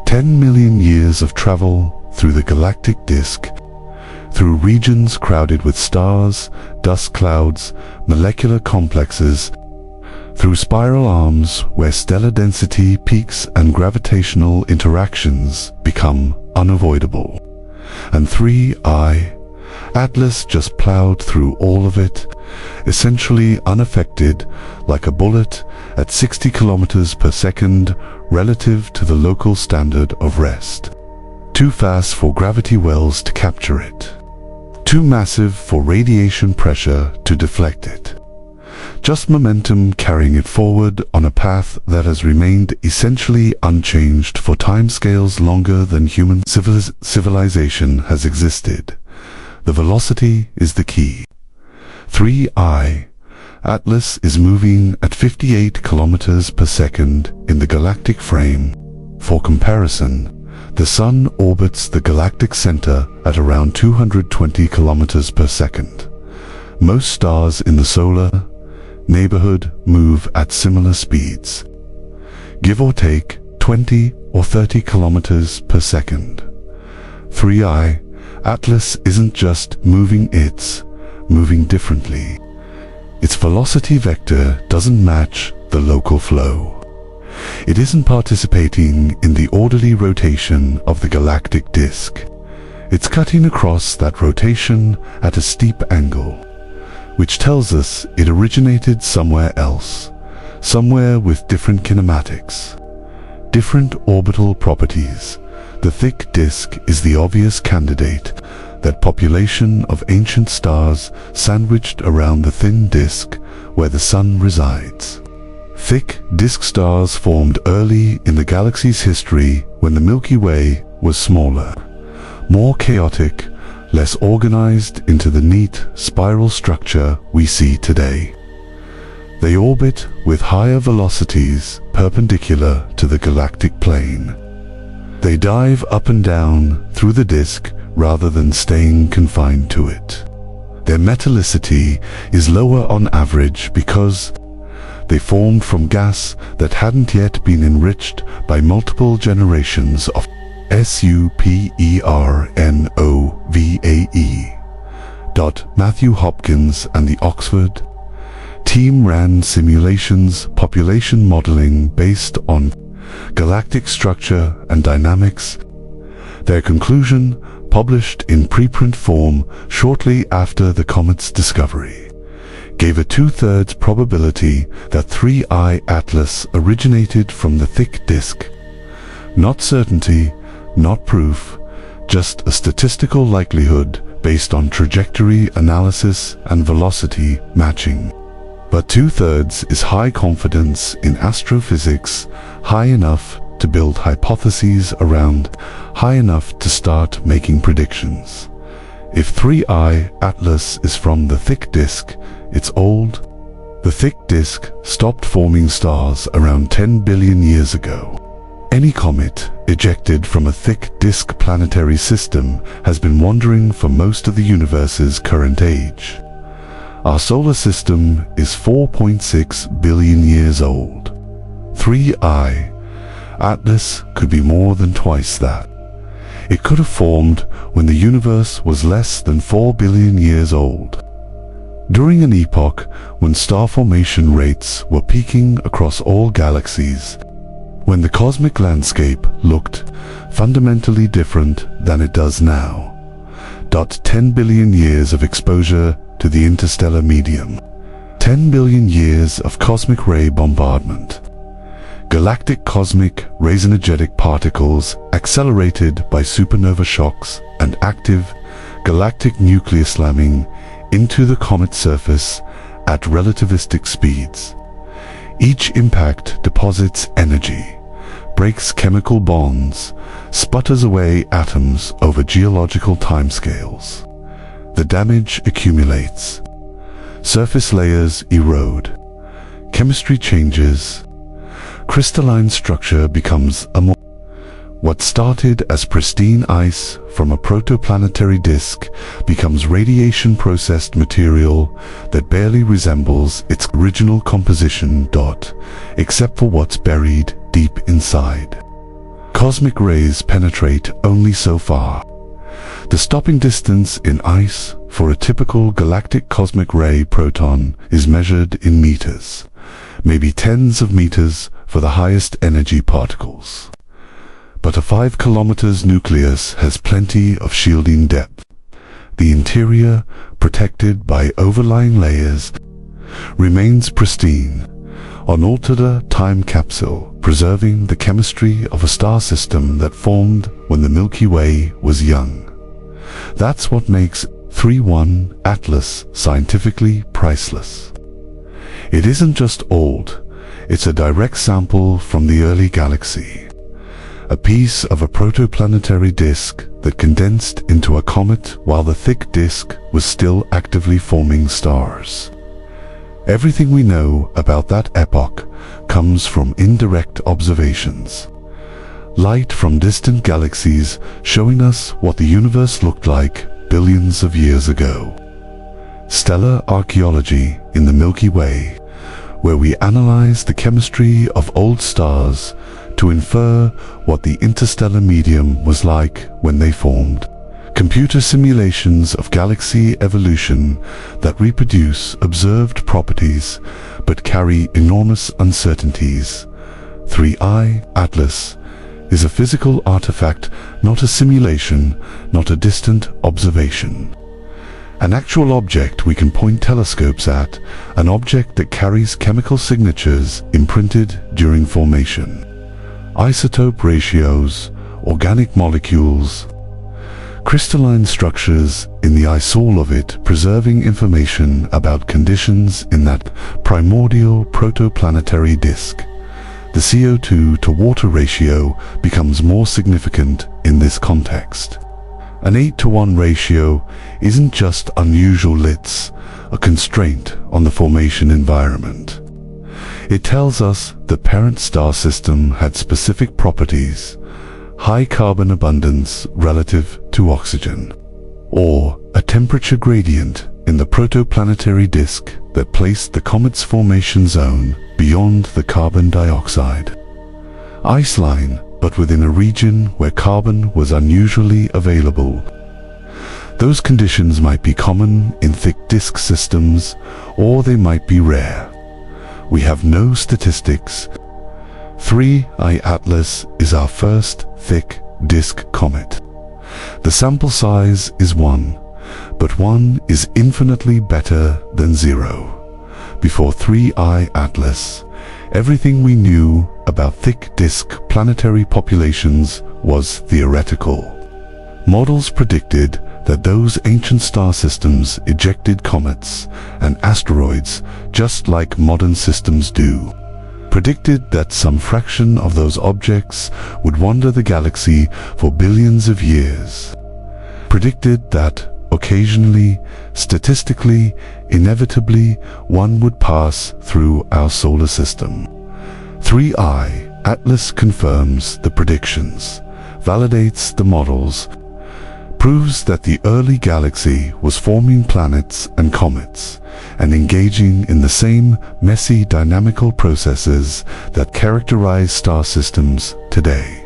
10 million years of travel through the galactic disk, through regions crowded with stars, dust clouds, molecular complexes, through spiral arms where stellar density peaks and gravitational interactions become unavoidable. And 3I Atlas just plowed through all of it, essentially unaffected, like a bullet at 60 kilometers per second relative to the local standard of rest. Too fast for gravity wells to capture it. Too massive for radiation pressure to deflect it. Just momentum carrying it forward on a path that has remained essentially unchanged for timescales longer than human civilization has existed. The velocity is the key. 3I, Atlas is moving at 58 kilometers per second in the galactic frame. For comparison, the Sun orbits the galactic center at around 220 kilometers per second. Most stars in the solar neighborhood move at similar speeds, give or take 20 or 30 kilometers per second. 3i, Atlas isn't just moving, it's moving differently. Its velocity vector doesn't match the local flow. It isn't participating in the orderly rotation of the galactic disk. It's cutting across that rotation at a steep angle, which tells us it originated somewhere else, somewhere with different kinematics, different orbital properties. The thick disk is the obvious candidate, that population of ancient stars sandwiched around the thin disk where the Sun resides. Thick disk stars formed early in the galaxy's history when the Milky Way was smaller, more chaotic, less organized into the neat spiral structure we see today. They orbit with higher velocities perpendicular to the galactic plane. They dive up and down through the disk rather than staying confined to it. Their metallicity is lower on average because they formed from gas that hadn't yet been enriched by multiple generations of supernovae. Matthew Hopkins and the Oxford team ran simulations, population modeling based on galactic structure and dynamics. Their conclusion, published in preprint form shortly after the comet's discovery, gave a 2/3 probability that 3i Atlas originated from the thick disk. Not certainty, not proof, just a statistical likelihood based on trajectory analysis and velocity matching. But 2/3 is high confidence in astrophysics, high enough to build hypotheses around, high enough to start making predictions. If 3i Atlas is from the thick disk, it's old. The thick disk stopped forming stars around 10 billion years ago. Any comet ejected from a thick disk planetary system has been wandering for most of the universe's current age. Our solar system is 4.6 billion years old. 3i Atlas could be more than twice that. It could have formed when the universe was less than 4 billion years old, during an epoch when star formation rates were peaking across all galaxies, when the cosmic landscape looked fundamentally different than it does now. 10 billion years of exposure to the interstellar medium, 10 billion years of cosmic ray bombardment, galactic cosmic rays, energetic particles accelerated by supernova shocks and active galactic nuclear slamming into the comet surface at relativistic speeds. Each impact deposits energy, breaks chemical bonds, sputters away atoms over geological timescales. The damage accumulates. Surface layers erode. Chemistry changes. Crystalline structure becomes amorphous. What started as pristine ice from a protoplanetary disk becomes radiation-processed material that barely resembles its original composition, except for what's buried deep inside. Cosmic rays penetrate only so far. The stopping distance in ice for a typical galactic cosmic ray proton is measured in meters, maybe tens of meters for the highest energy particles. But a 5 kilometers nucleus has plenty of shielding depth. The interior, protected by overlying layers, remains pristine, unaltered, a time capsule, preserving the chemistry of a star system that formed when the Milky Way was young. That's what makes 3i Atlas scientifically priceless. It isn't just old, it's a direct sample from the early galaxy. A piece of a protoplanetary disk that condensed into a comet while the thick disk was still actively forming stars. Everything we know about that epoch comes from indirect observations. Light from distant galaxies showing us what the universe looked like billions of years ago. Stellar archaeology in the Milky Way, where we analyze the chemistry of old stars to infer what the interstellar medium was like when they formed. Computer simulations of galaxy evolution that reproduce observed properties but carry enormous uncertainties. 3I Atlas is a physical artifact, not a simulation, not a distant observation. An actual object we can point telescopes at, an object that carries chemical signatures imprinted during formation. Isotope ratios, organic molecules, crystalline structures in the isoul of it, preserving information about conditions in that primordial protoplanetary disk. The CO2 to water ratio becomes more significant in this context. An 8:1 ratio isn't just unusual, it's a constraint on the formation environment. It tells us the parent star system had specific properties, high carbon abundance relative to oxygen, or a temperature gradient in the protoplanetary disk that placed the comet's formation zone beyond the carbon dioxide ice line, but within a region where carbon was unusually available. Those conditions might be common in thick disk systems, or they might be rare. We have no statistics. 3I Atlas is our first thick disk comet. The sample size is 1, but 1 is infinitely better than 0. Before 3I Atlas, everything we knew about thick disk planetary populations was theoretical. Models predicted that those ancient star systems ejected comets and asteroids just like modern systems do. Predicted that some fraction of those objects would wander the galaxy for billions of years. Predicted that occasionally, statistically, inevitably, one would pass through our solar system. 3I Atlas confirms the predictions, validates the models, proves that the early galaxy was forming planets and comets, and engaging in the same messy dynamical processes that characterize star systems today.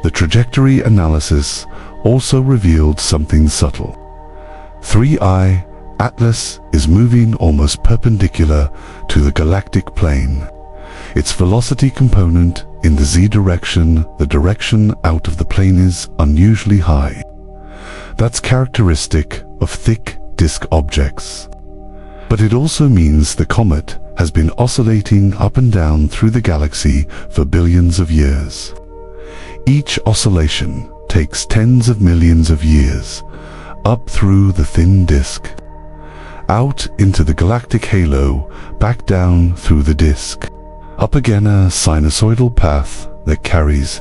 The trajectory analysis also revealed something subtle. 3I Atlas is moving almost perpendicular to the galactic plane. Its velocity component in the z direction, the direction out of the plane, is unusually high. That's characteristic of thick disk objects. But it also means the comet has been oscillating up and down through the galaxy for billions of years. Each oscillation takes tens of millions of years, up through the thin disk, out into the galactic halo, back down through the disk, up again a sinusoidal path that carries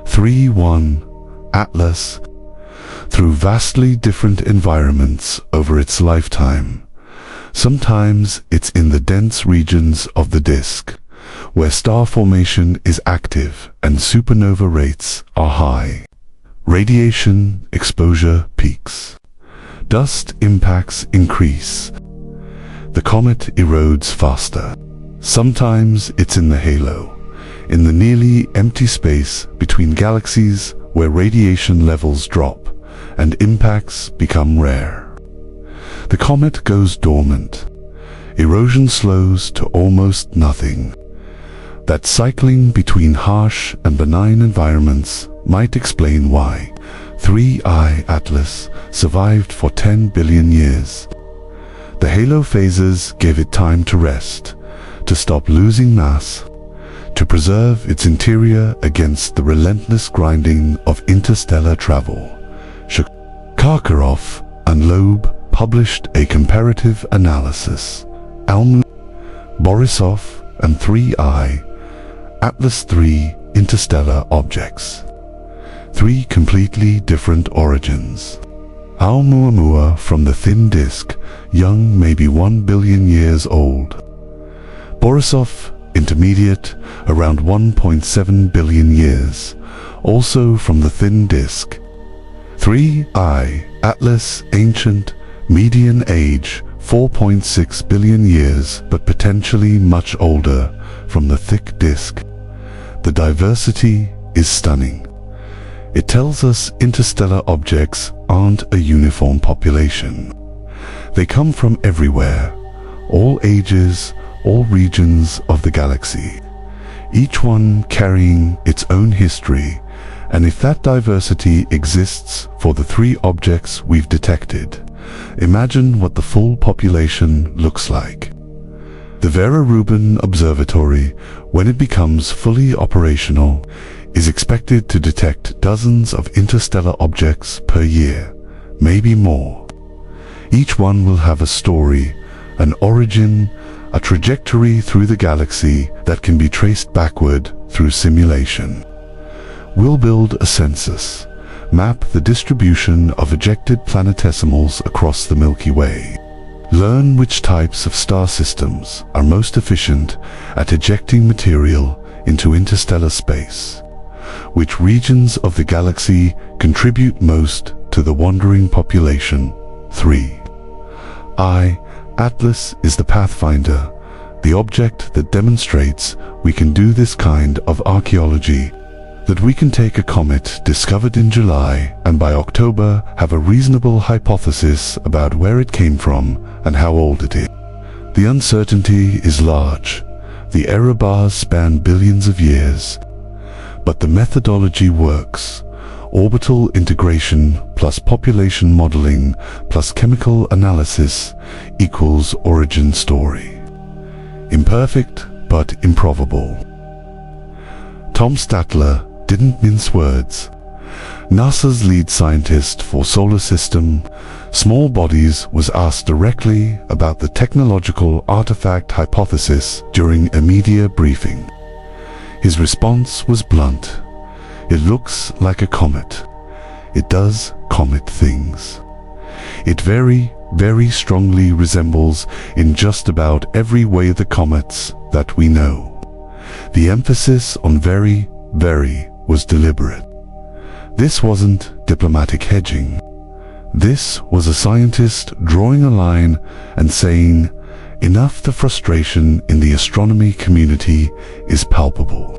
3I Atlas through vastly different environments over its lifetime. Sometimes it's in the dense regions of the disk, where star formation is active and supernova rates are high. Radiation exposure peaks. Dust impacts increase. The comet erodes faster. Sometimes it's in the halo, in the nearly empty space between galaxies where radiation levels drop and impacts become rare. The comet goes dormant. Erosion slows to almost nothing. That cycling between harsh and benign environments might explain why 3I Atlas survived for 10 billion years. The halo phases gave it time to rest, to stop losing mass, to preserve its interior against the relentless grinding of interstellar travel. Karkaroff and Loeb published a comparative analysis. Borisov and 3I Atlas 3 interstellar objects. 3 completely different origins. Oumuamua from the thin disk, young, maybe 1 billion years old. Borisov, intermediate, around 1.7 billion years, also from the thin disk. 3I, Atlas, ancient, median age, 4.6 billion years, but potentially much older, from the thick disk. The diversity is stunning. It tells us interstellar objects aren't a uniform population. They come from everywhere, all ages, all regions of the galaxy, each one carrying its own history. And if that diversity exists for the 3 objects we've detected, imagine what the full population looks like. The Vera Rubin Observatory, when it becomes fully operational, is expected to detect dozens of interstellar objects per year, maybe more. Each one will have a story, an origin, a trajectory through the galaxy that can be traced backward through simulation. We'll build a census, map the distribution of ejected planetesimals across the Milky Way, learn which types of star systems are most efficient at ejecting material into interstellar space, which regions of the galaxy contribute most to the wandering population. 3I, Atlas is the pathfinder, the object that demonstrates we can do this kind of archaeology, that we can take a comet discovered in July and by October have a reasonable hypothesis about where it came from and how old it is. The uncertainty is large. The error bars span billions of years. But the methodology works. Orbital integration plus population modeling plus chemical analysis equals origin story. Imperfect but improbable. Tom Statler didn't mince words. NASA's lead scientist for solar system, small bodies, was asked directly about the technological artifact hypothesis during a media briefing. His response was blunt. It looks like a comet. It does comet things. It very, very strongly resembles in just about every way the comets that we know. The emphasis on very, very was deliberate. This wasn't diplomatic hedging. This was a scientist drawing a line and saying, enough. The frustration in the astronomy community is palpable.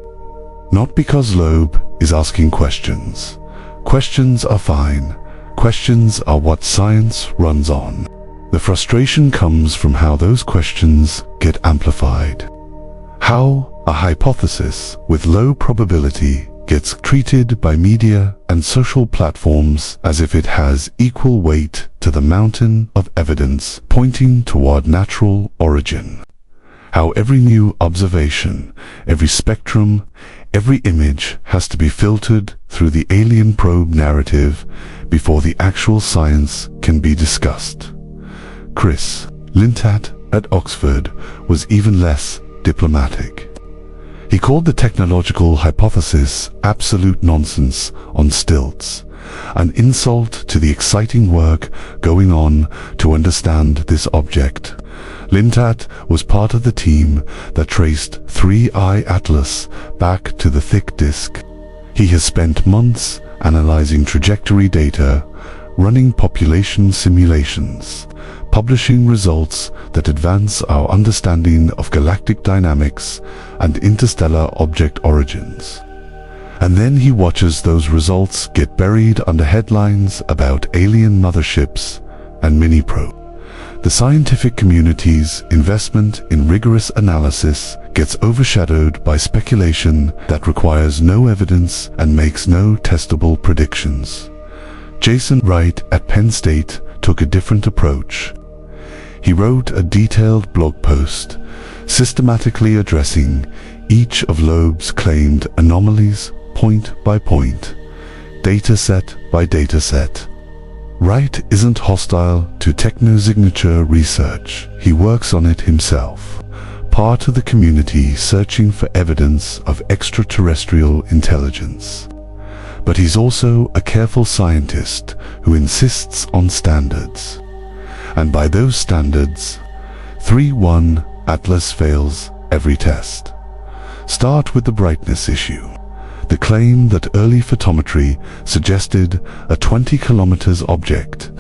Not because Loeb is asking questions. Questions are fine. Questions are what science runs on. The frustration comes from how those questions get amplified. How a hypothesis with low probability gets treated by media and social platforms as if it has equal weight to the mountain of evidence pointing toward natural origin. How every new observation, every spectrum, every image has to be filtered through the alien probe narrative before the actual science can be discussed. Chris Lintat at Oxford was even less diplomatic. He called the technological hypothesis absolute nonsense on stilts, an insult to the exciting work going on to understand this object. Lintat was part of the team that traced 3I Atlas back to the thick disk. He has spent months analyzing trajectory data, running population simulations, publishing results that advance our understanding of galactic dynamics and interstellar object origins. And then he watches those results get buried under headlines about alien motherships and mini-probe. The scientific community's investment in rigorous analysis gets overshadowed by speculation that requires no evidence and makes no testable predictions. Jason Wright at Penn State took a different approach. He wrote a detailed blog post, systematically addressing each of Loeb's claimed anomalies point by point, dataset by dataset. Wright isn't hostile to technosignature research. He works on it himself, part of the community searching for evidence of extraterrestrial intelligence. But he's also a careful scientist who insists on standards. And by those standards, 3-1 Atlas fails every test. Start with the brightness issue. The claim that early photometry suggested a 20 kilometers object,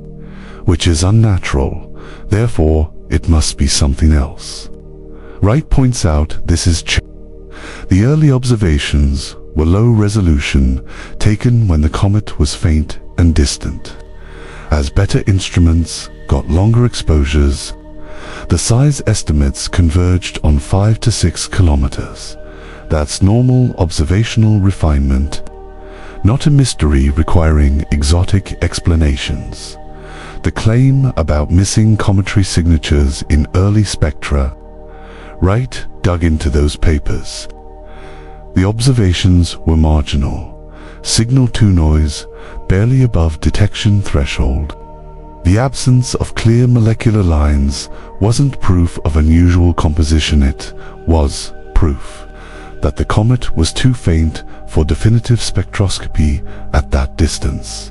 which is unnatural, therefore it must be something else. Wright points out this is the early observations were low resolution, taken when the comet was faint and distant. As better instruments got longer exposures, the size estimates converged on 5 to 6 kilometers. That's normal observational refinement, not a mystery requiring exotic explanations. The claim about missing cometary signatures in early spectra, Wright dug into those papers. The observations were marginal, signal-to noise barely above detection threshold. The absence of clear molecular lines wasn't proof of unusual composition, it was proof that the comet was too faint for definitive spectroscopy at that distance.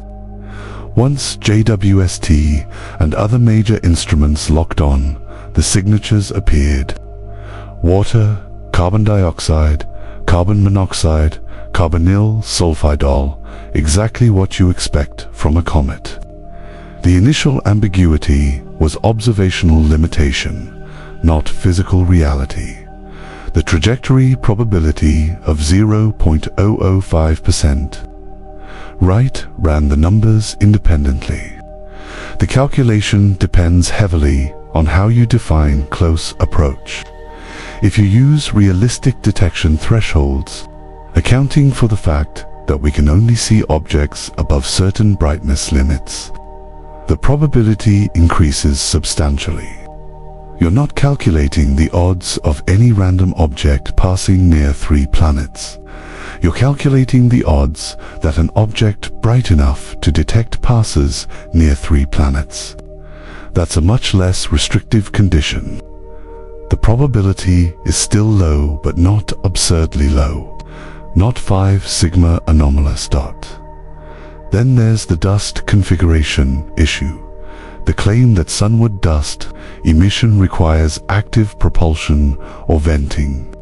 Once JWST and other major instruments locked on, the signatures appeared. Water, carbon dioxide, carbon monoxide, carbonyl sulfidol, exactly what you expect from a comet. The initial ambiguity was observational limitation, not physical reality. The trajectory probability of 0.005%. Wright ran the numbers independently. The calculation depends heavily on how you define close approach. If you use realistic detection thresholds, accounting for the fact that we can only see objects above certain brightness limits, the probability increases substantially. You're not calculating the odds of any random object passing near 3 planets. You're calculating the odds that an object bright enough to detect passes near 3 planets. That's a much less restrictive condition. The probability is still low, but not absurdly low. Not 5 sigma anomalous dot. Then there's the dust configuration issue. The claim that sunward dust emission requires active propulsion or venting.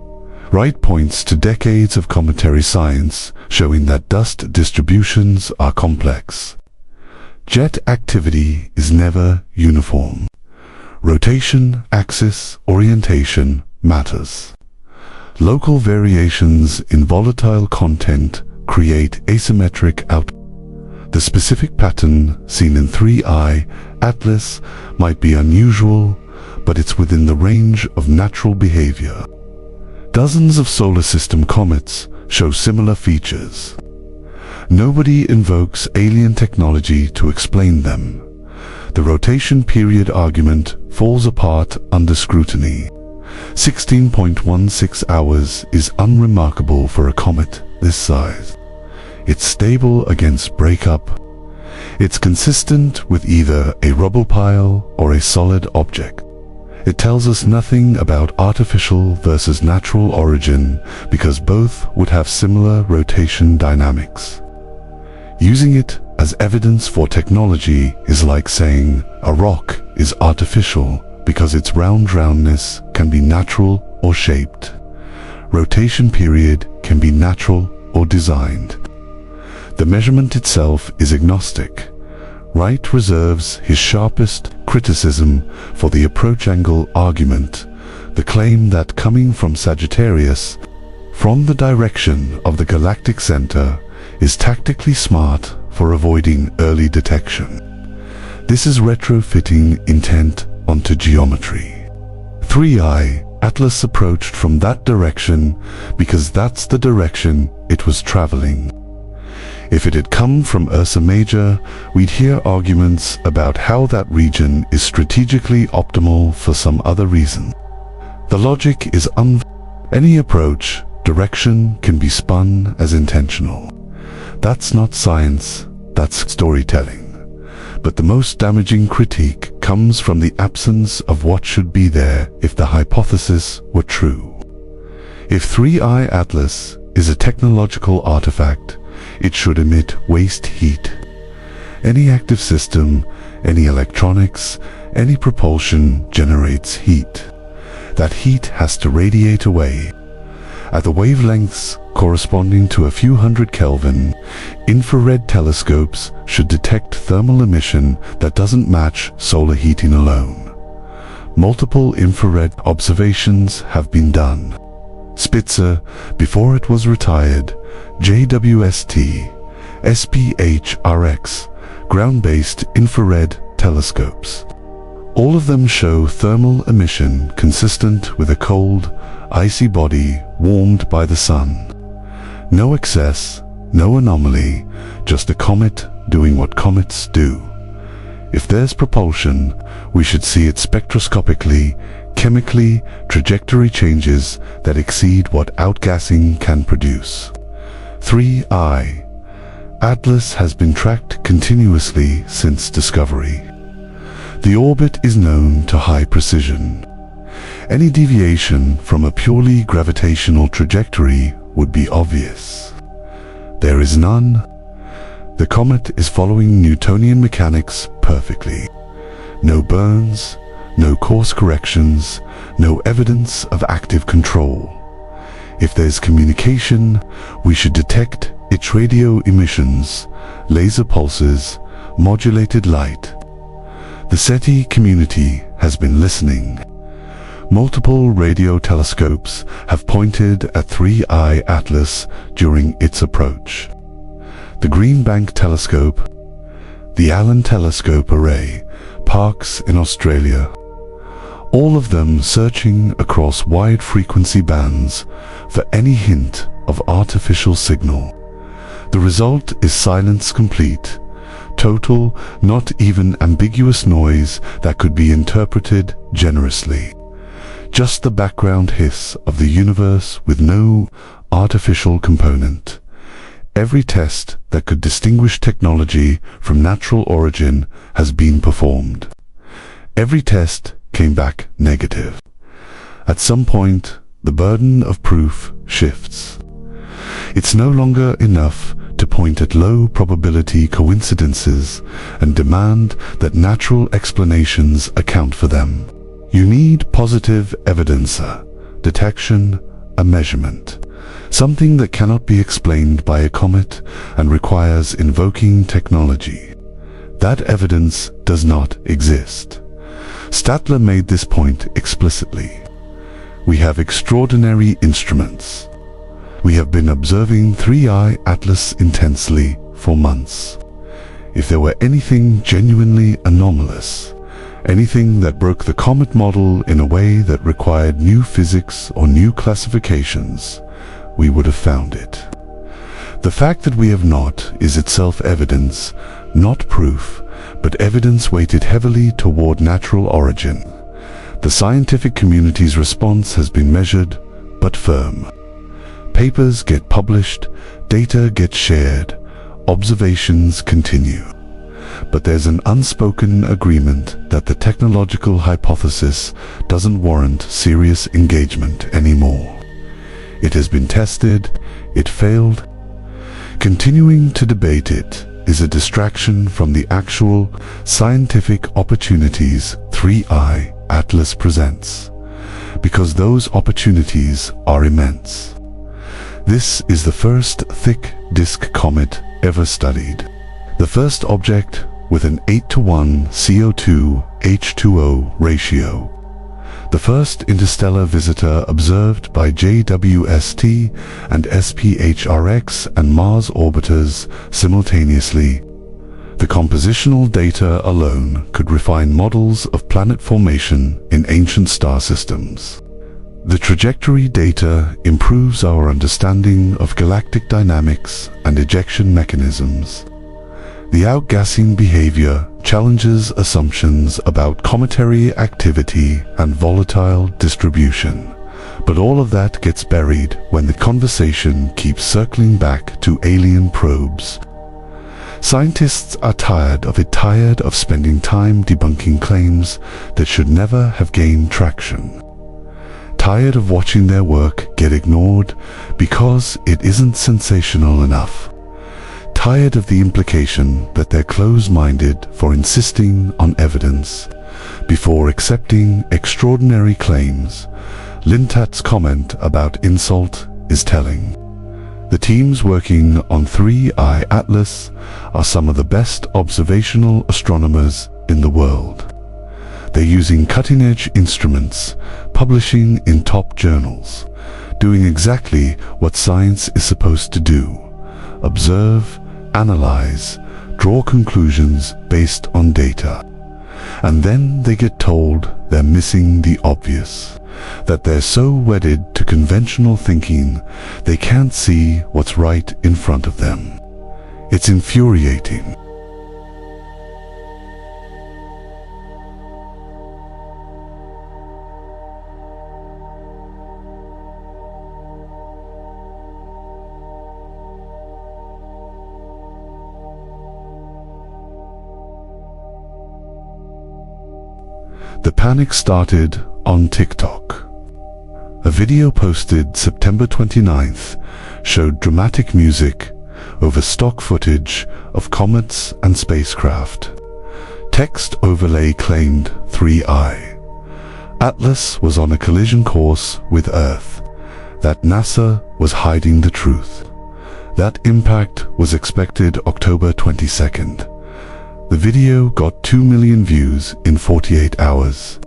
Wright points to decades of cometary science showing that dust distributions are complex. Jet activity is never uniform. Rotation, axis, orientation matters. Local variations in volatile content create asymmetric outputs. The specific pattern seen in 3I Atlas might be unusual, but it's within the range of natural behavior. Dozens of solar system comets show similar features. Nobody invokes alien technology to explain them. The rotation period argument falls apart under scrutiny. 16.16 hours is unremarkable for a comet this size. It's stable against breakup. It's consistent with either a rubble pile or a solid object. It tells us nothing about artificial versus natural origin because both would have similar rotation dynamics. Using it as evidence for technology is like saying a rock is artificial because its roundness can be natural or shaped. Rotation period can be natural or designed. The measurement itself is agnostic. Wright reserves his sharpest criticism for the approach angle argument, the claim that coming from Sagittarius, from the direction of the galactic center, is tactically smart for avoiding early detection. This is retrofitting intent onto geometry. 3I Atlas approached from that direction because that's the direction it was traveling. If it had come from Ursa Major, we'd hear arguments about how that region is strategically optimal for some other reason. The logic is any approach, direction can be spun as intentional. That's not science, that's storytelling. But the most damaging critique comes from the absence of what should be there if the hypothesis were true. If 3I Atlas is a technological artifact, it should emit waste heat. Any active system, any electronics, any propulsion generates heat. That heat has to radiate away. At the wavelengths corresponding to a few hundred Kelvin, infrared telescopes should detect thermal emission that doesn't match solar heating alone. Multiple infrared observations have been done. Spitzer, before it was retired, JWST, SPHRX, ground-based infrared telescopes. All of them show thermal emission consistent with a cold, icy body warmed by the sun. No excess, no anomaly, just a comet doing what comets do. If there's propulsion, we should see it spectroscopically, chemically, trajectory changes that exceed what outgassing can produce. 3I. Atlas has been tracked continuously since discovery. The orbit is known to high precision. Any deviation from a purely gravitational trajectory would be obvious. There is none. The comet is following Newtonian mechanics perfectly. No burns, no course corrections, no evidence of active control. If there's communication, we should detect its radio emissions, laser pulses, modulated light. The SETI community has been listening. Multiple radio telescopes have pointed at 3I Atlas during its approach. The Green Bank Telescope, the Allen Telescope Array, Parkes in Australia, all of them searching across wide frequency bands for any hint of artificial signal. The result is silence complete, total, not even ambiguous noise that could be interpreted generously. Just the background hiss of the universe with no artificial component. Every test that could distinguish technology from natural origin has been performed. Every test came back negative. At some point, the burden of proof shifts. It's no longer enough to point at low probability coincidences and demand that natural explanations account for them. You need positive evidence, a detection, a measurement, something that cannot be explained by a comet and requires invoking technology. That evidence does not exist. Statler made this point explicitly. We have extraordinary instruments. We have been observing 3I Atlas intensely for months. If there were anything genuinely anomalous, anything that broke the comet model in a way that required new physics or new classifications, we would have found it. The fact that we have not is itself evidence, not proof, but evidence weighted heavily toward natural origin. The scientific community's response has been measured, but firm. Papers get published, data gets shared, observations continue. But there's an unspoken agreement that the technological hypothesis doesn't warrant serious engagement anymore. It has been tested, it failed. Continuing to debate it is a distraction from the actual scientific opportunities 3I Atlas presents, because those opportunities are immense. This is the first thick disk comet ever studied. The first object with an 8:1 CO2-H2O ratio. The first interstellar visitor observed by JWST and SPHRX and Mars orbiters simultaneously. The compositional data alone could refine models of planet formation in ancient star systems. The trajectory data improves our understanding of galactic dynamics and ejection mechanisms. The outgassing behavior challenges assumptions about cometary activity and volatile distribution. But all of that gets buried when the conversation keeps circling back to alien probes. Scientists are tired of spending time debunking claims that should never have gained traction. Tired of watching their work get ignored because it isn't sensational enough. tired of the implication that they're close-minded for insisting on evidence before accepting extraordinary claims. Lintat's comment about insult is telling. The teams working on 3I Atlas are some of the best observational astronomers in the world. They're using cutting-edge instruments, publishing in top journals, doing exactly what science is supposed to do: observe, analyze, draw conclusions based on data. And then they get told they're missing the obvious, that they're so wedded to conventional thinking they can't see what's right in front of them. It's infuriating. The panic started on TikTok. A video posted September 29th showed dramatic music over stock footage of comets and spacecraft. Text overlay claimed 3I. Atlas was on a collision course with Earth, that NASA was hiding the truth. That impact was expected October 22nd. The video got 2 million views in 48 hours.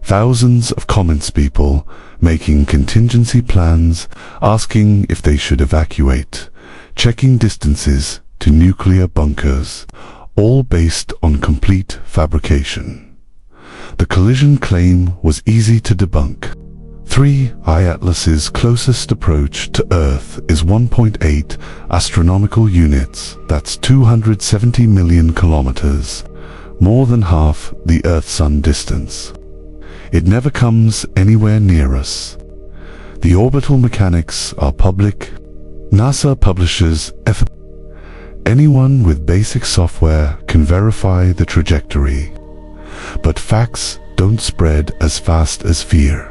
Thousands of comments, people making contingency plans, asking if they should evacuate, checking distances to nuclear bunkers, all based on complete fabrication. The collision claim was easy to debunk. 3I Atlas's closest approach to Earth is 1.8 astronomical units, that's 270 million kilometers, more than half the Earth-Sun distance. It never comes anywhere near us. The orbital mechanics are public. NASA publishes anyone with basic software can verify the trajectory. But facts don't spread as fast as fear.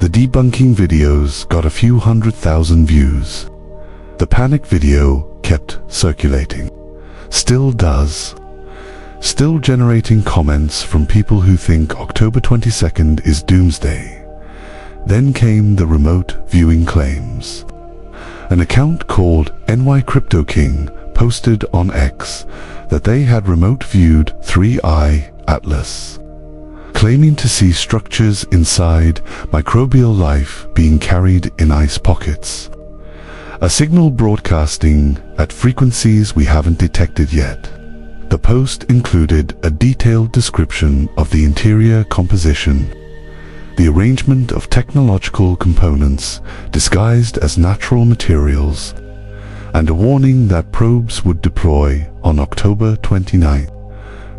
The debunking videos got a few 100,000 views. The panic video kept circulating. Still does. Still generating comments from people who think October 22nd is doomsday. Then came the remote viewing claims. An account called NY Crypto King posted on X that they had remote viewed 3I Atlas, claiming to see structures inside microbial life being carried in ice pockets. A signal broadcasting at frequencies we haven't detected yet. The post included a detailed description of the interior composition, the arrangement of technological components disguised as natural materials, and a warning that probes would deploy on October 29th.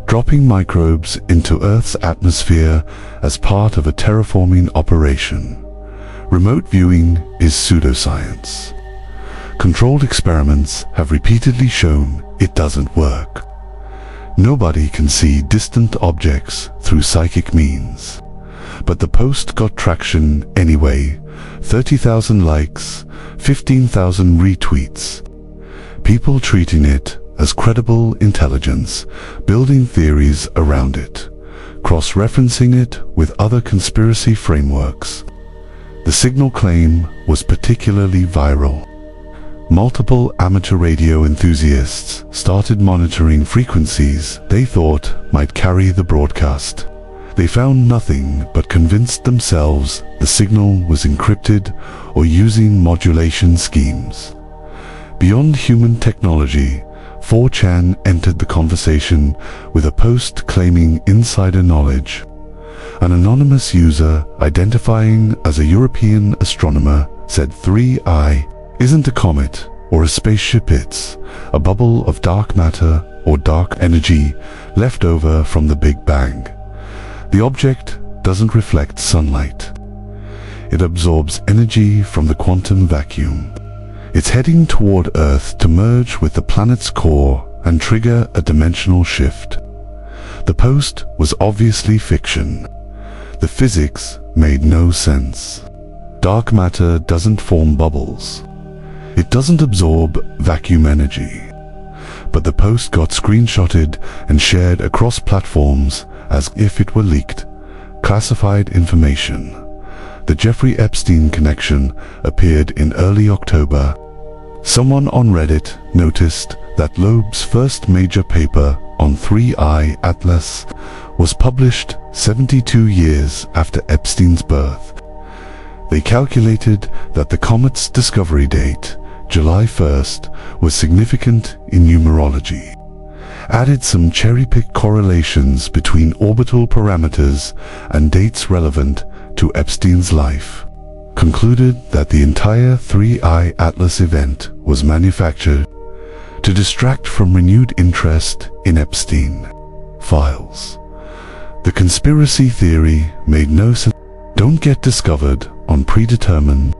Dropping microbes into Earth's atmosphere as part of a terraforming operation. Remote viewing is pseudoscience. Controlled experiments have repeatedly shown it doesn't work. Nobody can see distant objects through psychic means. But the post got traction anyway. 30,000 likes, 15,000 retweets. People treating it as credible intelligence, building theories around it, cross-referencing it with other conspiracy frameworks. The signal claim was particularly viral. Multiple amateur radio enthusiasts started monitoring frequencies they thought might carry the broadcast. They found nothing but convinced themselves the signal was encrypted or using modulation schemes. Beyond human technology, 4chan entered the conversation with a post claiming insider knowledge. An anonymous user identifying as a European astronomer said 3I isn't a comet or a spaceship, it's a bubble of dark matter or dark energy left over from the Big Bang. The object doesn't reflect sunlight. It absorbs energy from the quantum vacuum. It's heading toward Earth to merge with the planet's core and trigger a dimensional shift. The post was obviously fiction. The physics made no sense. Dark matter doesn't form bubbles. It doesn't absorb vacuum energy. but the post got screenshotted and shared across platforms as if it were leaked, classified information. The Jeffrey Epstein connection appeared in early October. Someone on Reddit noticed that Loeb's first major paper on 3I Atlas was published 72 years after Epstein's birth. They calculated that the comet's discovery date, July 1st, was significant in numerology. Added some cherry-picked correlations between orbital parameters and dates relevant to Epstein's life. Concluded that the entire 3I Atlas event was manufactured to distract from renewed interest in Epstein files. The conspiracy theory made no sense. Don't get discovered on predetermined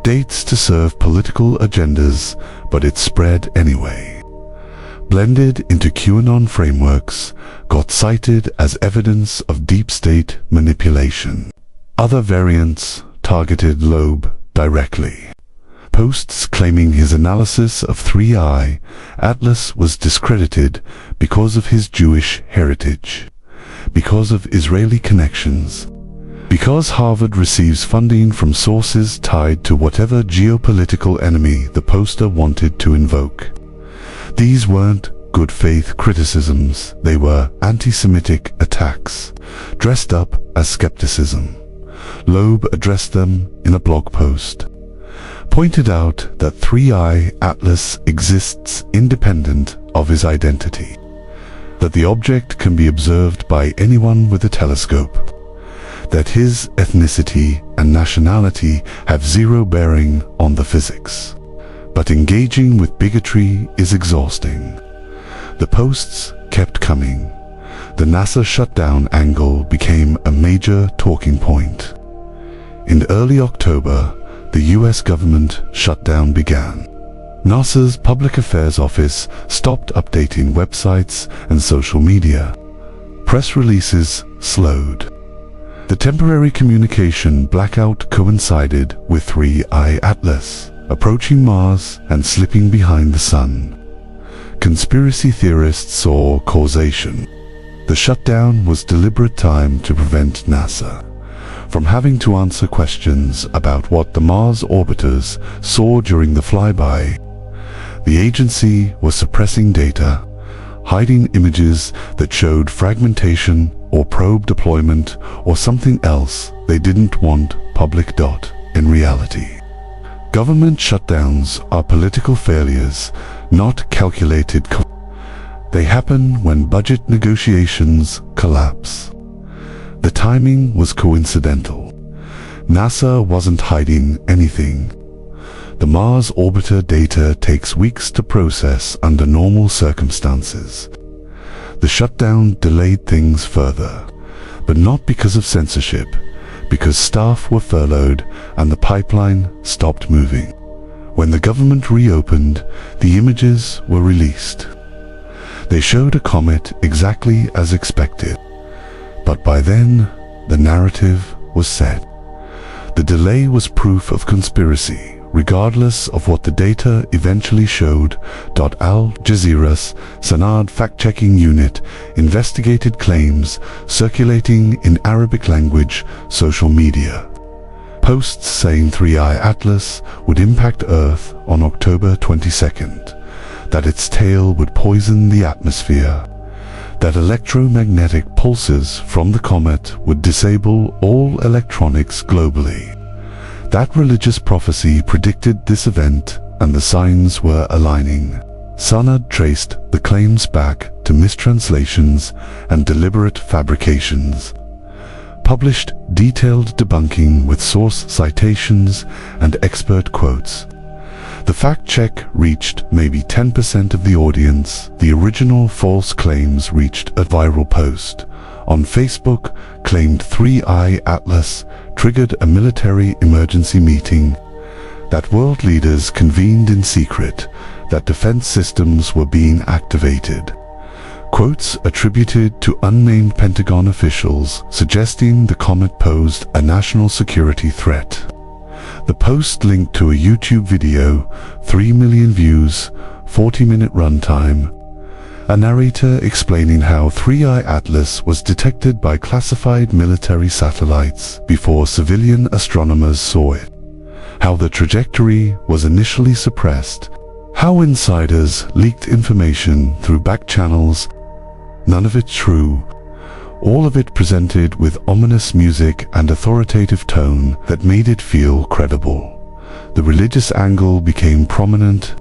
dates to serve political agendas, but it spread anyway. Blended into QAnon frameworks, got cited as evidence of deep state manipulation. Other variants targeted Loeb directly. Posts claiming his analysis of 3I Atlas was discredited because of his Jewish heritage, because of Israeli connections, because Harvard receives funding from sources tied to whatever geopolitical enemy the poster wanted to invoke. These weren't good faith criticisms, they were anti-Semitic attacks, dressed up as skepticism. Loeb addressed them in a blog post. Pointed out that 3I Atlas exists independent of his identity, that the object can be observed by anyone with a telescope, that his ethnicity and nationality have zero bearing on the physics. But engaging with bigotry is exhausting. The posts kept coming. The NASA shutdown angle became a major talking point. In early October, the US government shutdown began. NASA's Public Affairs Office stopped updating websites and social media. Press releases slowed. The temporary communication blackout coincided with 3I Atlas approaching Mars and slipping behind the Sun. Conspiracy theorists saw causation. The shutdown was deliberate time to prevent NASA from having to answer questions about what the Mars orbiters saw during the flyby. The agency was suppressing data, hiding images that showed fragmentation or probe deployment or something else they didn't want public. In reality, government shutdowns are political failures, not calculated. They happen when budget negotiations collapse. The timing was coincidental. NASA wasn't hiding anything. The Mars orbiter data takes weeks to process under normal circumstances. The shutdown delayed things further, but not because of censorship, because staff were furloughed and the pipeline stopped moving. When the government reopened, the images were released. They showed a comet exactly as expected. But by then, the narrative was set. The delay was proof of conspiracy, regardless of what the data eventually showed. Al Jazeera's Sanad fact-checking unit investigated claims circulating in Arabic language social media. Posts saying 3I Atlas would impact Earth on October 22nd, that its tail would poison the atmosphere, that electromagnetic pulses from the comet would disable all electronics globally. That religious prophecy predicted this event, and the signs were aligning. Sanad traced the claims back to mistranslations and deliberate fabrications. Published detailed debunking with source citations and expert quotes. The fact-check reached maybe 10% of the audience. The original false claims reached a viral post on Facebook claimed 3I Atlas triggered a military emergency meeting, that world leaders convened in secret, that defense systems were being activated. Quotes attributed to unnamed Pentagon officials suggesting the comet posed a national security threat. The post linked to a YouTube video, 3 million views, 40-minute runtime. A narrator explaining how 3I Atlas was detected by classified military satellites before civilian astronomers saw it. How the trajectory was initially suppressed. How insiders leaked information through back channels. None of it true. All of it presented with ominous music and authoritative tone that made it feel credible. The religious angle became prominent.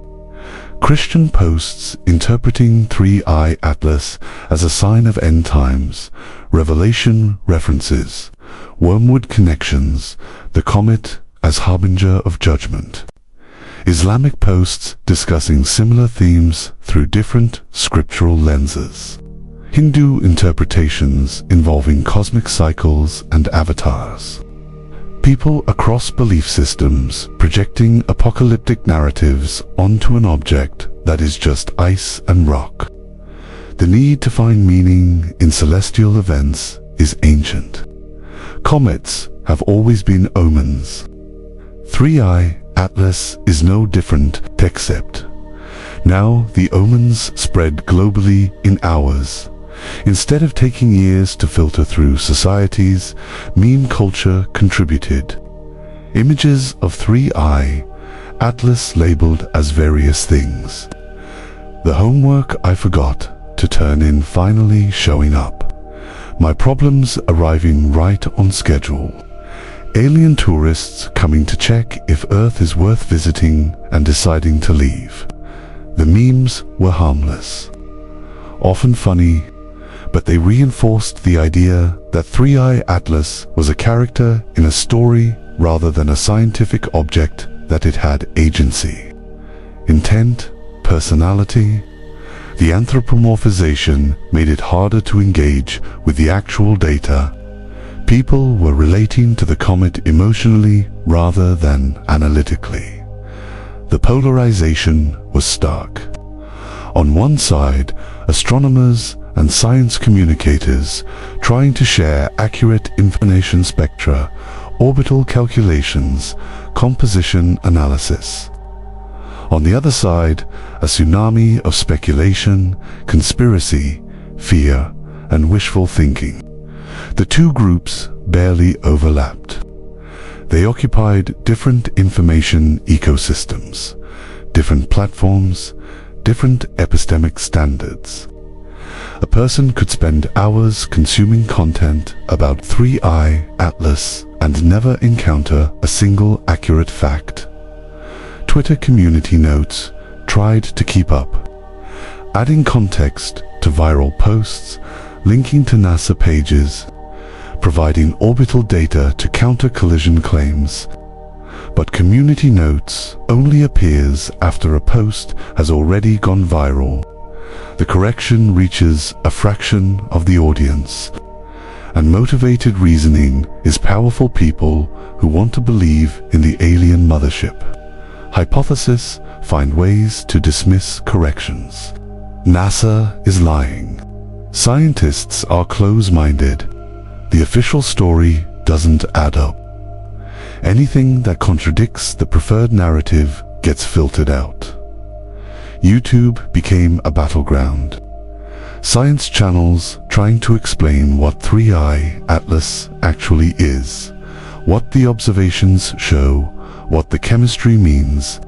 Christian posts interpreting 3I Atlas as a sign of end times, Revelation references, Wormwood connections, the comet as harbinger of judgment. Islamic posts discussing similar themes through different scriptural lenses. Hindu interpretations involving cosmic cycles and avatars. People across belief systems projecting apocalyptic narratives onto an object that is just ice and rock. The need to find meaning in celestial events is ancient. Comets have always been omens. 3I Atlas is no different, except now the omens spread globally in hours. Instead of taking years to filter through societies, meme culture contributed. Images of 3I Atlas labeled as various things. The homework I forgot to turn in finally showing up. My problems arriving right on schedule. Alien tourists coming to check if Earth is worth visiting and deciding to leave. The memes were harmless, often funny, but they reinforced the idea that 3I Atlas was a character in a story rather than a scientific object, that it had agency, intent, personality. The anthropomorphization made it harder to engage with the actual data. People were relating to the comet emotionally rather than analytically. The polarization was stark. On one side, astronomers and science communicators trying to share accurate information spectra, orbital calculations, composition analysis. On the other side, a tsunami of speculation, conspiracy, fear, and wishful thinking. The two groups barely overlapped. They occupied different information ecosystems, different platforms, different epistemic standards. A person could spend hours consuming content about 3I Atlas and never encounter a single accurate fact. Twitter community notes tried to keep up, adding context to viral posts, linking to NASA pages, providing orbital data to counter collision claims. But community notes only appears after a post has already gone viral. The correction reaches a fraction of the audience. And motivated reasoning is powerful people who want to believe in the alien mothership. Hypotheses find ways to dismiss corrections. NASA is lying. Scientists are close-minded. The official story doesn't add up. Anything that contradicts the preferred narrative gets filtered out. YouTube became a battleground. Science channels trying to explain what 3I Atlas actually is, what the observations show, what the chemistry means.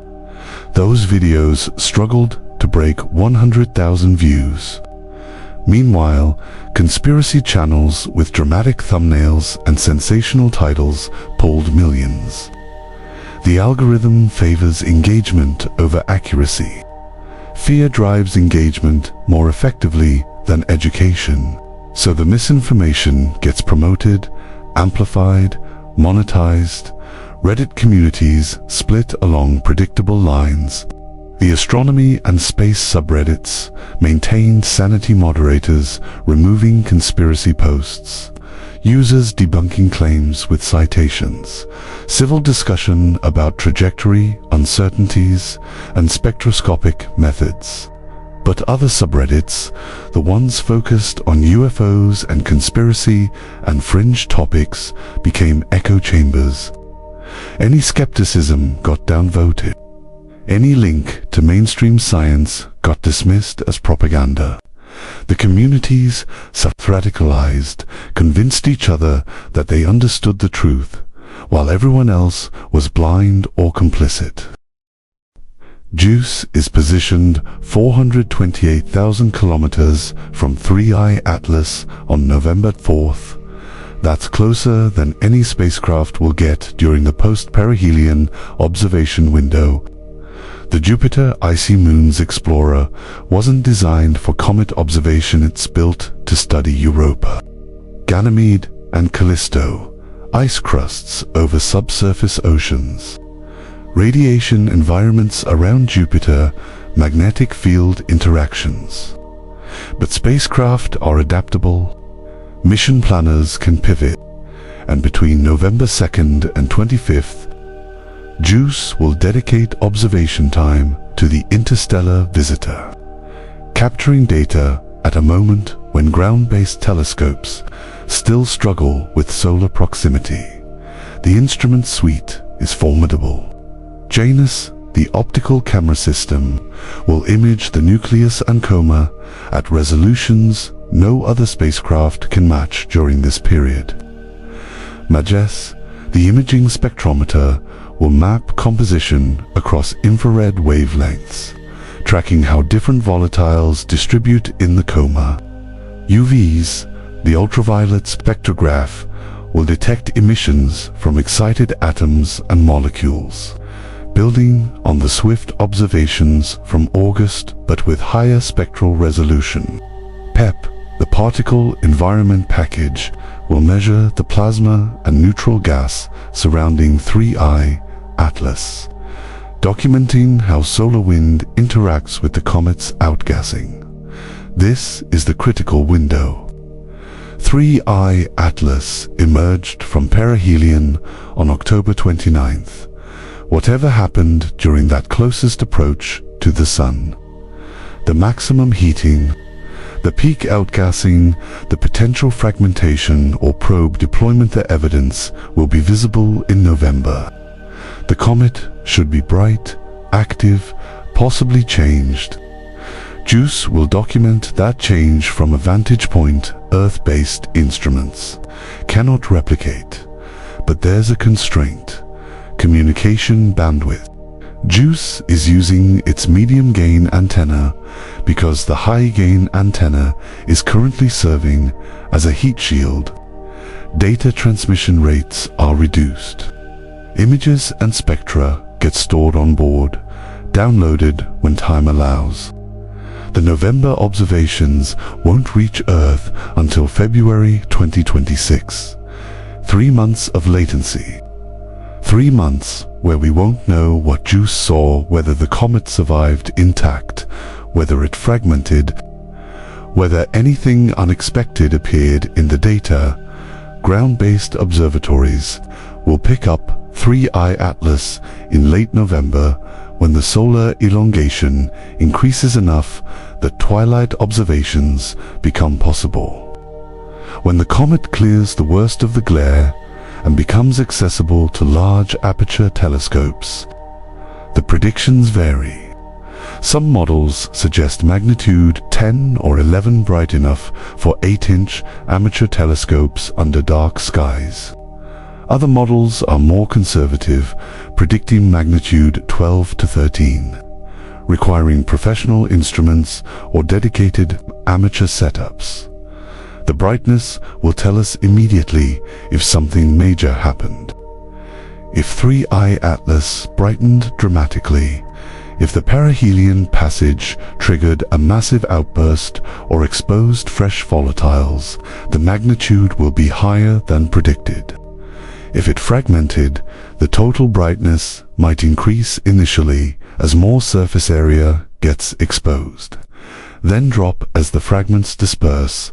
Those videos struggled to break 100,000 views. Meanwhile, conspiracy channels with dramatic thumbnails and sensational titles pulled millions. The algorithm favors engagement over accuracy. Fear drives engagement more effectively than education. So the misinformation gets promoted, amplified, monetized. Reddit communities split along predictable lines. The astronomy and space subreddits maintained sanity moderators, removing conspiracy posts. Users debunking claims with citations. Civil discussion about trajectory, uncertainties, and spectroscopic methods. But other subreddits, the ones focused on UFOs and conspiracy and fringe topics, became echo chambers. Any skepticism got downvoted. Any link to mainstream science got dismissed as propaganda. The communities, self-radicalized, convinced each other that they understood the truth, while everyone else was blind or complicit. JWST is positioned 428,000 kilometers from 3I Atlas on November 4th. That's closer than any spacecraft will get during the post-perihelion observation window. The Jupiter Icy Moons Explorer wasn't designed for comet observation, it's built to study Europa, Ganymede and Callisto, ice crusts over subsurface oceans, radiation environments around Jupiter, magnetic field interactions. But spacecraft are adaptable, mission planners can pivot, and between November 2nd and 25th, JWST will dedicate observation time to the interstellar visitor, capturing data at a moment when ground-based telescopes still struggle with solar proximity. The instrument suite is formidable. JWST, the optical camera system, will image the nucleus and coma at resolutions no other spacecraft can match during this period. MAJEST, the imaging spectrometer, will map composition across infrared wavelengths, tracking how different volatiles distribute in the coma. UVs, the ultraviolet spectrograph, will detect emissions from excited atoms and molecules, building on the SWIFT observations from August but with higher spectral resolution. PEP, the particle environment package, will measure the plasma and neutral gas surrounding 3I Atlas, documenting how solar wind interacts with the comet's outgassing. This is the critical window. 3I Atlas emerged from perihelion on October 29th. Whatever happened during that closest approach to the Sun, the maximum heating, the peak outgassing, the potential fragmentation or probe deployment, the evidence will be visible in November. The comet should be bright, active, possibly changed. JWST will document that change from a vantage point Earth-based instruments cannot replicate. But there's a constraint: communication bandwidth. JWST is using its medium-gain antenna because the high-gain antenna is currently serving as a heat shield. Data transmission rates are reduced. Images and spectra get stored on board, downloaded when time allows. The November observations won't reach Earth until February 2026. 3 months of latency. 3 months where we won't know what JWST saw, whether the comet survived intact, whether it fragmented, whether anything unexpected appeared in the data. Ground-based observatories will pick up 3I Atlas in late November when the solar elongation increases enough that twilight observations become possible. When the comet clears the worst of the glare and becomes accessible to large aperture telescopes, the predictions vary. Some models suggest magnitude 10 or 11 bright enough for 8-inch amateur telescopes under dark skies. Other models are more conservative, predicting magnitude 12 to 13, requiring professional instruments or dedicated amateur setups. The brightness will tell us immediately if something major happened. If 3I Atlas brightened dramatically, if the perihelion passage triggered a massive outburst or exposed fresh volatiles, the magnitude will be higher than predicted. If it fragmented, the total brightness might increase initially as more surface area gets exposed, then drop as the fragments disperse.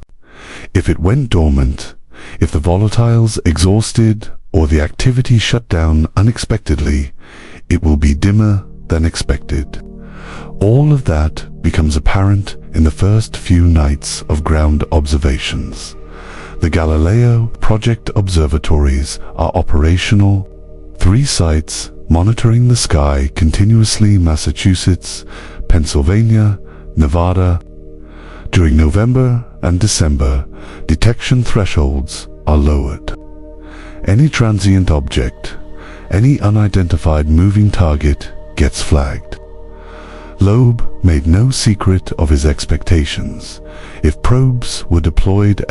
If it went dormant, if the volatiles exhausted or the activity shut down unexpectedly, it will be dimmer than expected. All of that becomes apparent in the first few nights of ground observations. The Galileo Project observatories are operational. 3 sites monitoring the sky continuously: Massachusetts, Pennsylvania, Nevada. During November and December, detection thresholds are lowered. Any transient object, any unidentified moving target gets flagged. Loeb made no secret of his expectations. If probes were deployed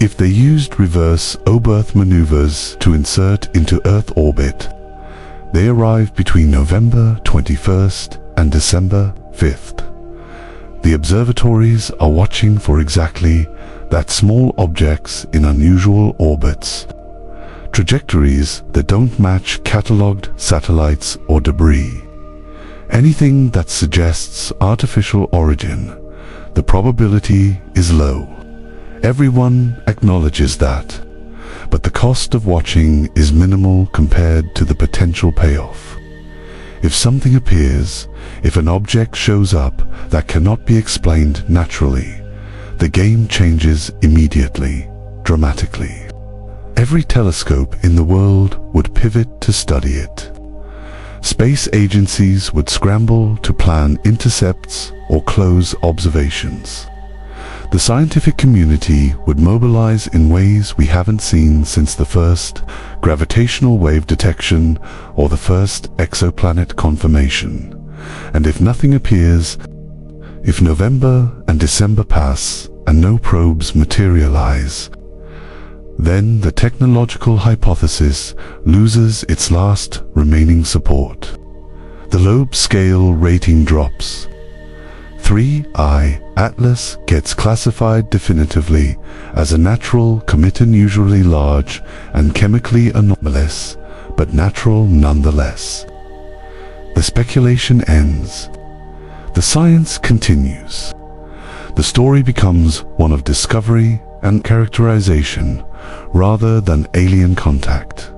if they used reverse Oberth maneuvers to insert into Earth orbit, they arrived between November 21st and December 5th. The observatories are watching for exactly that: small objects in unusual orbits, trajectories that don't match catalogued satellites or debris. Anything that suggests artificial origin, the probability is low. Everyone acknowledges that, but the cost of watching is minimal compared to the potential payoff. If something appears, if an object shows up that cannot be explained naturally, the game changes immediately, dramatically. Every telescope in the world would pivot to study it. Space agencies would scramble to plan intercepts or close observations. The scientific community would mobilize in ways we haven't seen since the first gravitational wave detection or the first exoplanet confirmation. And if nothing appears, if November and December pass and no probes materialize, then the technological hypothesis loses its last remaining support. The Loeb scale rating drops. 3I Atlas gets classified definitively as a natural comet, unusually large and chemically anomalous, but natural nonetheless. The speculation ends. The science continues. The story becomes one of discovery and characterization rather than alien contact.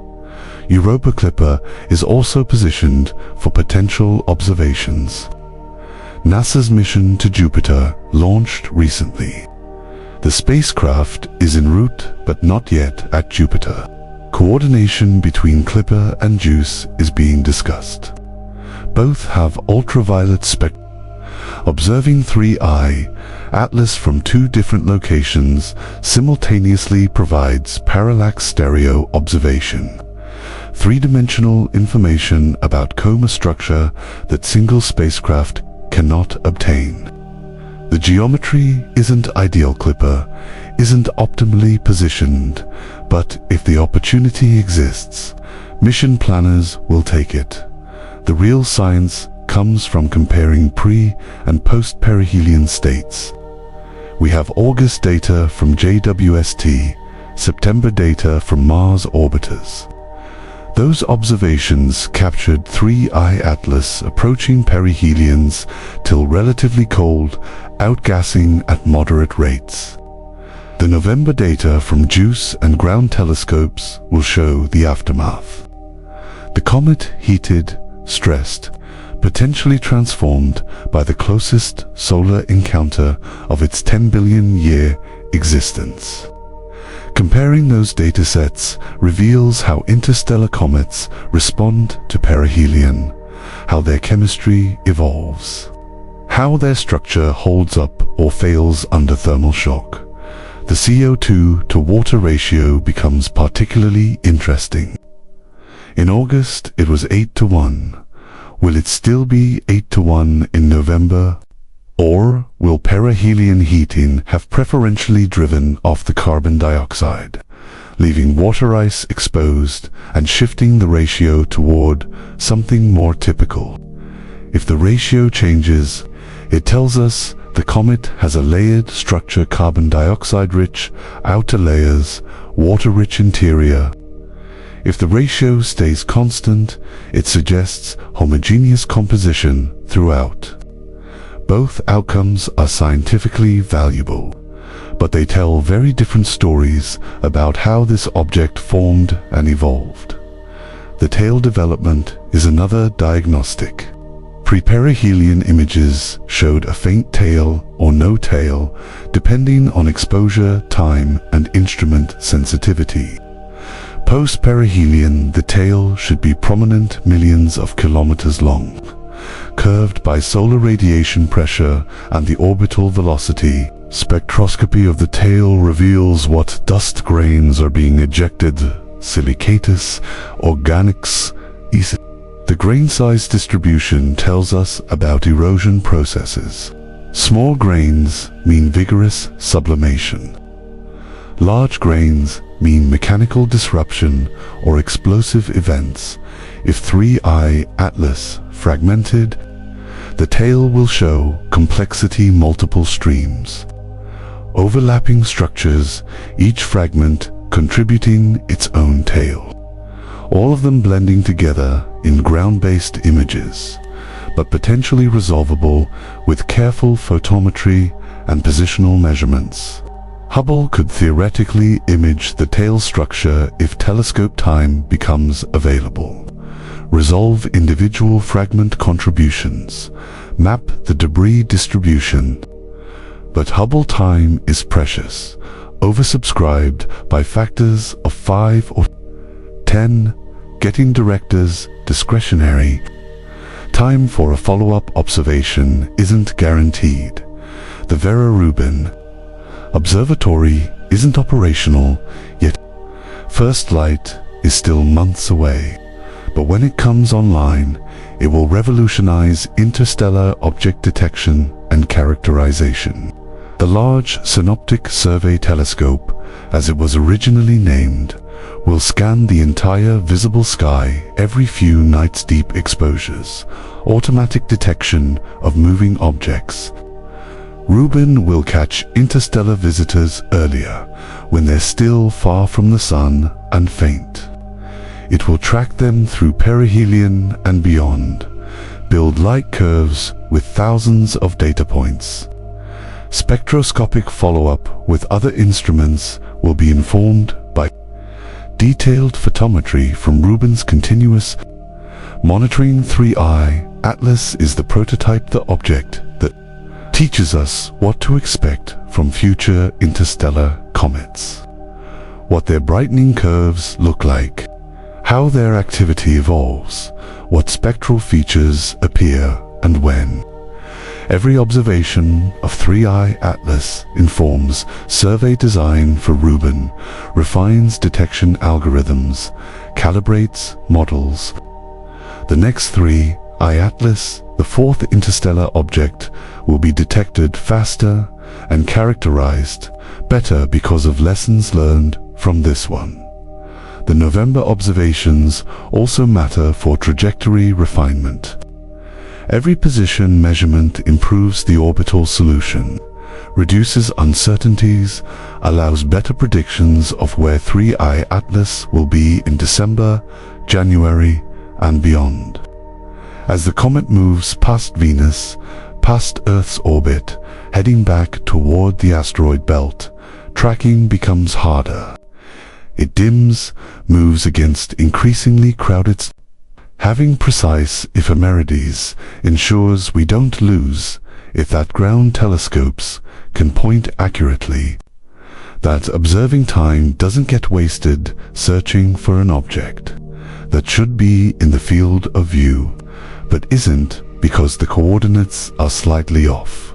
Europa Clipper is also positioned for potential observations. NASA's mission to Jupiter launched recently. The spacecraft is en route but not yet at Jupiter. Coordination between Clipper and JWST is being discussed. Both have ultraviolet spectra. Observing 3I Atlas from two different locations simultaneously provides parallax stereo observation. Three-dimensional information about coma structure that single spacecraft cannot obtain. The geometry isn't ideal. Clipper isn't optimally positioned, but if the opportunity exists, mission planners will take it. The real science comes from comparing pre- and post-perihelion states. We have August data from JWST, September data from Mars orbiters. Those observations captured 3I Atlas approaching perihelions till relatively cold, outgassing at moderate rates. The November data from JWST and ground telescopes will show the aftermath. The comet heated, stressed, potentially transformed by the closest solar encounter of its 10 billion year existence. Comparing those datasets reveals how interstellar comets respond to perihelion, how their chemistry evolves, how their structure holds up or fails under thermal shock. The CO2 to water ratio becomes particularly interesting. In August it was 8:1. Will it still be 8:1 in November? Or will perihelion heating have preferentially driven off the carbon dioxide, leaving water ice exposed and shifting the ratio toward something more typical? If the ratio changes, it tells us the comet has a layered structure: carbon dioxide-rich outer layers, water-rich interior. If the ratio stays constant, it suggests homogeneous composition throughout. Both outcomes are scientifically valuable, but they tell very different stories about how this object formed and evolved. The tail development is another diagnostic. Pre-perihelion images showed a faint tail or no tail, depending on exposure, time, and instrument sensitivity. Post-perihelion, the tail should be prominent, millions of kilometers long, curved by solar radiation pressure and the orbital velocity. Spectroscopy of the tail reveals what dust grains are being ejected, silicatus, organics, The grain size distribution tells us about erosion processes. Small grains mean vigorous sublimation. Large grains mean mechanical disruption or explosive events. If 3I Atlas fragmented, the tail will show complexity multiple streams. Overlapping structures, each fragment contributing its own tail. All of them blending together in ground-based images, but potentially resolvable with careful photometry and positional measurements. Hubble could theoretically image the tail structure if telescope time becomes available, resolve individual fragment contributions, map the debris distribution. But Hubble time is precious, oversubscribed by factors of 5 or 10, getting directors discretionary. Time for a follow-up observation isn't guaranteed. The Vera Rubin Observatory isn't operational yet. First light is still months away, but when it comes online, it will revolutionize interstellar object detection and characterization. The Large Synoptic Survey Telescope, as it was originally named, will scan the entire visible sky every few nights. Deep exposures, automatic detection of moving objects. Rubin will catch interstellar visitors earlier, when they're still far from the sun and faint. It will track them through perihelion and beyond, build light curves with thousands of data points. Spectroscopic follow-up with other instruments will be informed by detailed photometry from Rubin's continuous monitoring. 3I Atlas is the prototype, the object that teaches us what to expect from future interstellar comets, what their brightening curves look like, how their activity evolves, what spectral features appear and when. Every observation of 3I Atlas informs survey design for Rubin, refines detection algorithms, calibrates models. The next 3I Atlas, the fourth interstellar object, will be detected faster and characterized better because of lessons learned from this one. The November observations also matter for trajectory refinement. Every position measurement improves the orbital solution, reduces uncertainties, allows better predictions of where 3I Atlas will be in December, January, and beyond. As the comet moves past Venus, past Earth's orbit, heading back toward the asteroid belt, tracking becomes harder. It dims, moves against increasingly crowded stars. Having precise ephemerides ensures we don't lose if that ground telescopes can point accurately, that observing time doesn't get wasted searching for an object that should be in the field of view, but isn't because the coordinates are slightly off.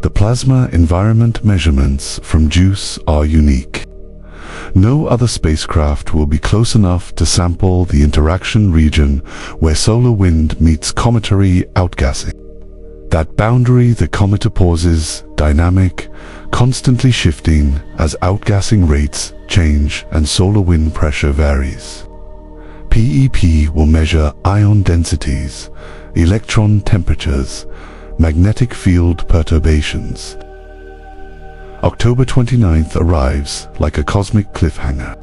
The plasma environment measurements from JWST are unique. No other spacecraft will be close enough to sample the interaction region where solar wind meets cometary outgassing. That boundary the comet opposes, dynamic, constantly shifting as outgassing rates change and solar wind pressure varies. PEP will measure ion densities, electron temperatures, magnetic field perturbations. October 29th arrives like a cosmic cliffhanger.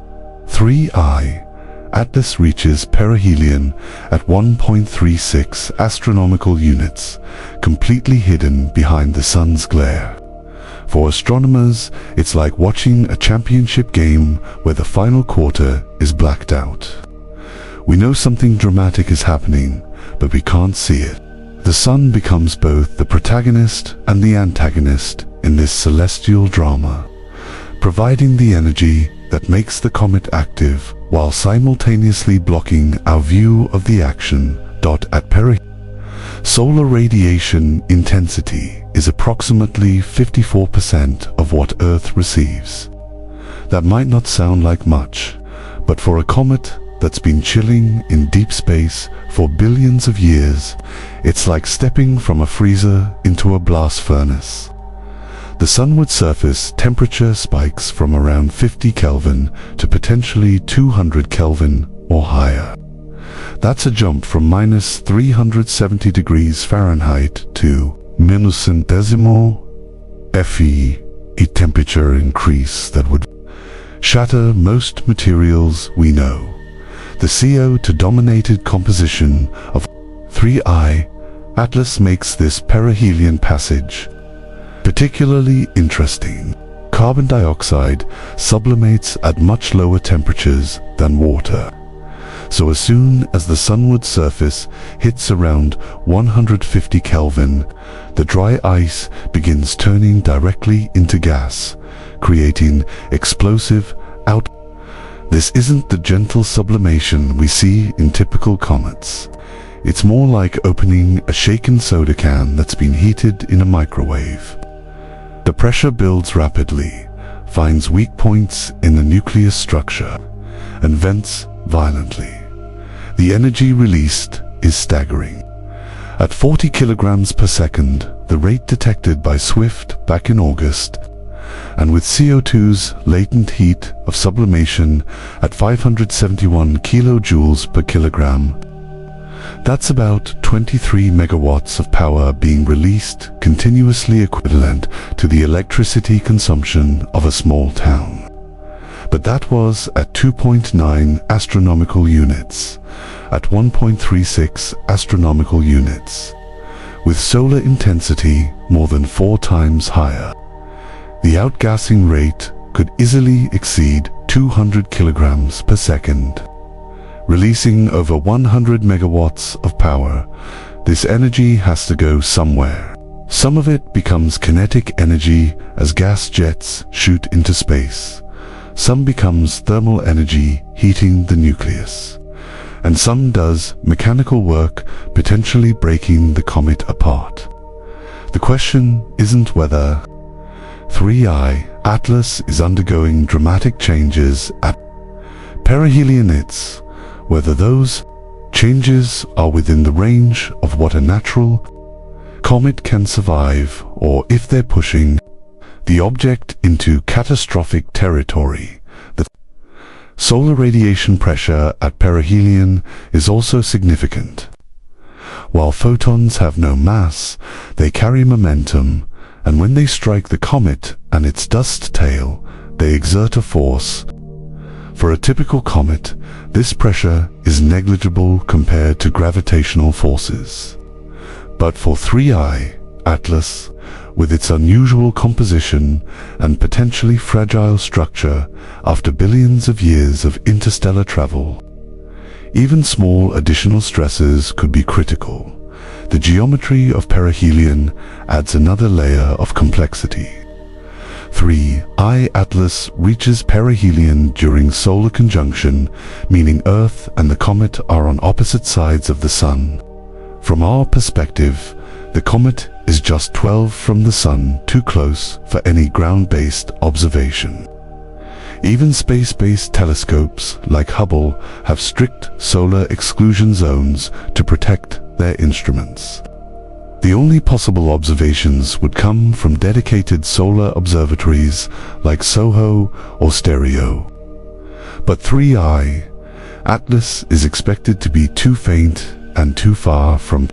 3I Atlas reaches perihelion at 1.36 astronomical units, completely hidden behind the sun's glare. For astronomers, it's like watching a championship game where the final quarter is blacked out. We know something dramatic is happening, but we can't see it. The sun becomes both the protagonist and the antagonist in this celestial drama, providing the energy that makes the comet active while simultaneously blocking our view of the action. At perihelion, solar radiation intensity is approximately 54% of what Earth receives. That might not sound like much, but for a comet that's been chilling in deep space for billions of years, it's like stepping from a freezer into a blast furnace. The sunward surface temperature spikes from around 50 Kelvin to potentially 200 Kelvin or higher. That's a jump from minus 370 degrees Fahrenheit to minus centesimal Fe, a temperature increase that would shatter most materials we know. The CO2-dominated composition of 3I Atlas makes this perihelion passage particularly interesting. Carbon dioxide sublimates at much lower temperatures than water. So as soon as the sunward surface hits around 150 Kelvin, the dry ice begins turning directly into gas, creating explosive out. This isn't the gentle sublimation we see in typical comets. It's more like opening a shaken soda can that's been heated in a microwave. The pressure builds rapidly, finds weak points in the nucleus structure, and vents violently. The energy released is staggering. At 40 kilograms per second, the rate detected by SWIFT back in August, and with CO2's latent heat of sublimation at 571 kilojoules per kilogram, that's about 23 megawatts of power being released, continuously equivalent to the electricity consumption of a small town. But that was at 2.9 astronomical units, at 1.36 astronomical units, with solar intensity more than 4 times higher. The outgassing rate could easily exceed 200 kilograms per second. Releasing over 100 megawatts of power, this energy has to go somewhere. Some of it becomes kinetic energy as gas jets shoot into space. Some becomes thermal energy heating the nucleus. And some does mechanical work, potentially breaking the comet apart. The question isn't whether 3I Atlas is undergoing dramatic changes at perihelion, it's whether those changes are within the range of what a natural comet can survive, or if they're pushing the object into catastrophic territory. The solar radiation pressure at perihelion is also significant. While photons have no mass, they carry momentum, and when they strike the comet and its dust tail, they exert a force. For a typical comet, this pressure is negligible compared to gravitational forces. But for 3I Atlas, with its unusual composition and potentially fragile structure after billions of years of interstellar travel, even small additional stresses could be critical. The geometry of perihelion adds another layer of complexity. 3I Atlas reaches perihelion during solar conjunction, meaning Earth and the comet are on opposite sides of the Sun. From our perspective, the comet is just 12 from the Sun, too close for any ground-based observation. Even space-based telescopes like Hubble have strict solar exclusion zones to protect their instruments. The only possible observations would come from dedicated solar observatories like SOHO or Stereo. But 3I Atlas is expected to be too faint and too far from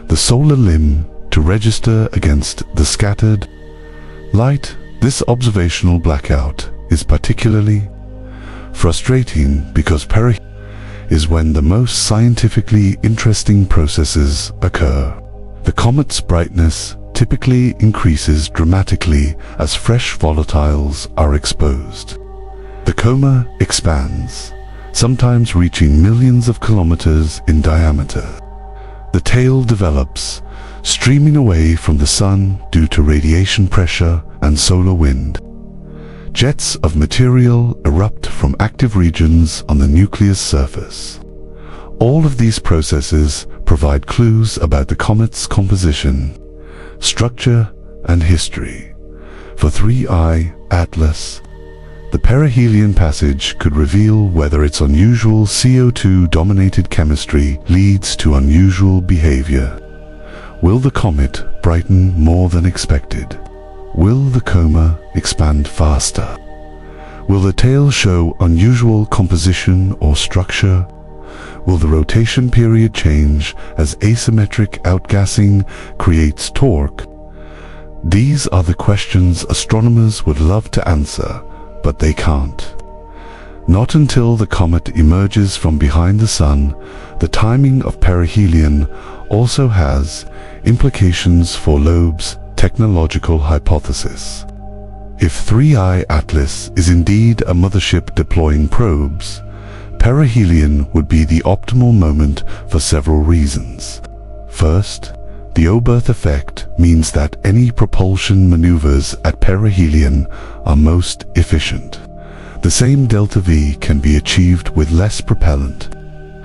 the solar limb to register against the scattered light. This observational blackout is particularly frustrating because perihelion is when the most scientifically interesting processes occur. The comet's brightness typically increases dramatically as fresh volatiles are exposed. The coma expands, sometimes reaching millions of kilometers in diameter. The tail develops, streaming away from the Sun due to radiation pressure and solar wind. Jets of material erupt from active regions on the nucleus surface. All of these processes provide clues about the comet's composition, structure, and history. For 3I Atlas, the perihelion passage could reveal whether its unusual CO2-dominated chemistry leads to unusual behavior. Will the comet brighten more than expected? Will the coma expand faster? Will the tail show unusual composition or structure? Will the rotation period change as asymmetric outgassing creates torque? These are the questions astronomers would love to answer, but they can't. Not until the comet emerges from behind the Sun. The timing of perihelion also has implications for Loeb's technological hypothesis. If 3I Atlas is indeed a mothership deploying probes, perihelion would be the optimal moment for several reasons. First, the Oberth effect means that any propulsion maneuvers at perihelion are most efficient. The same delta V can be achieved with less propellant.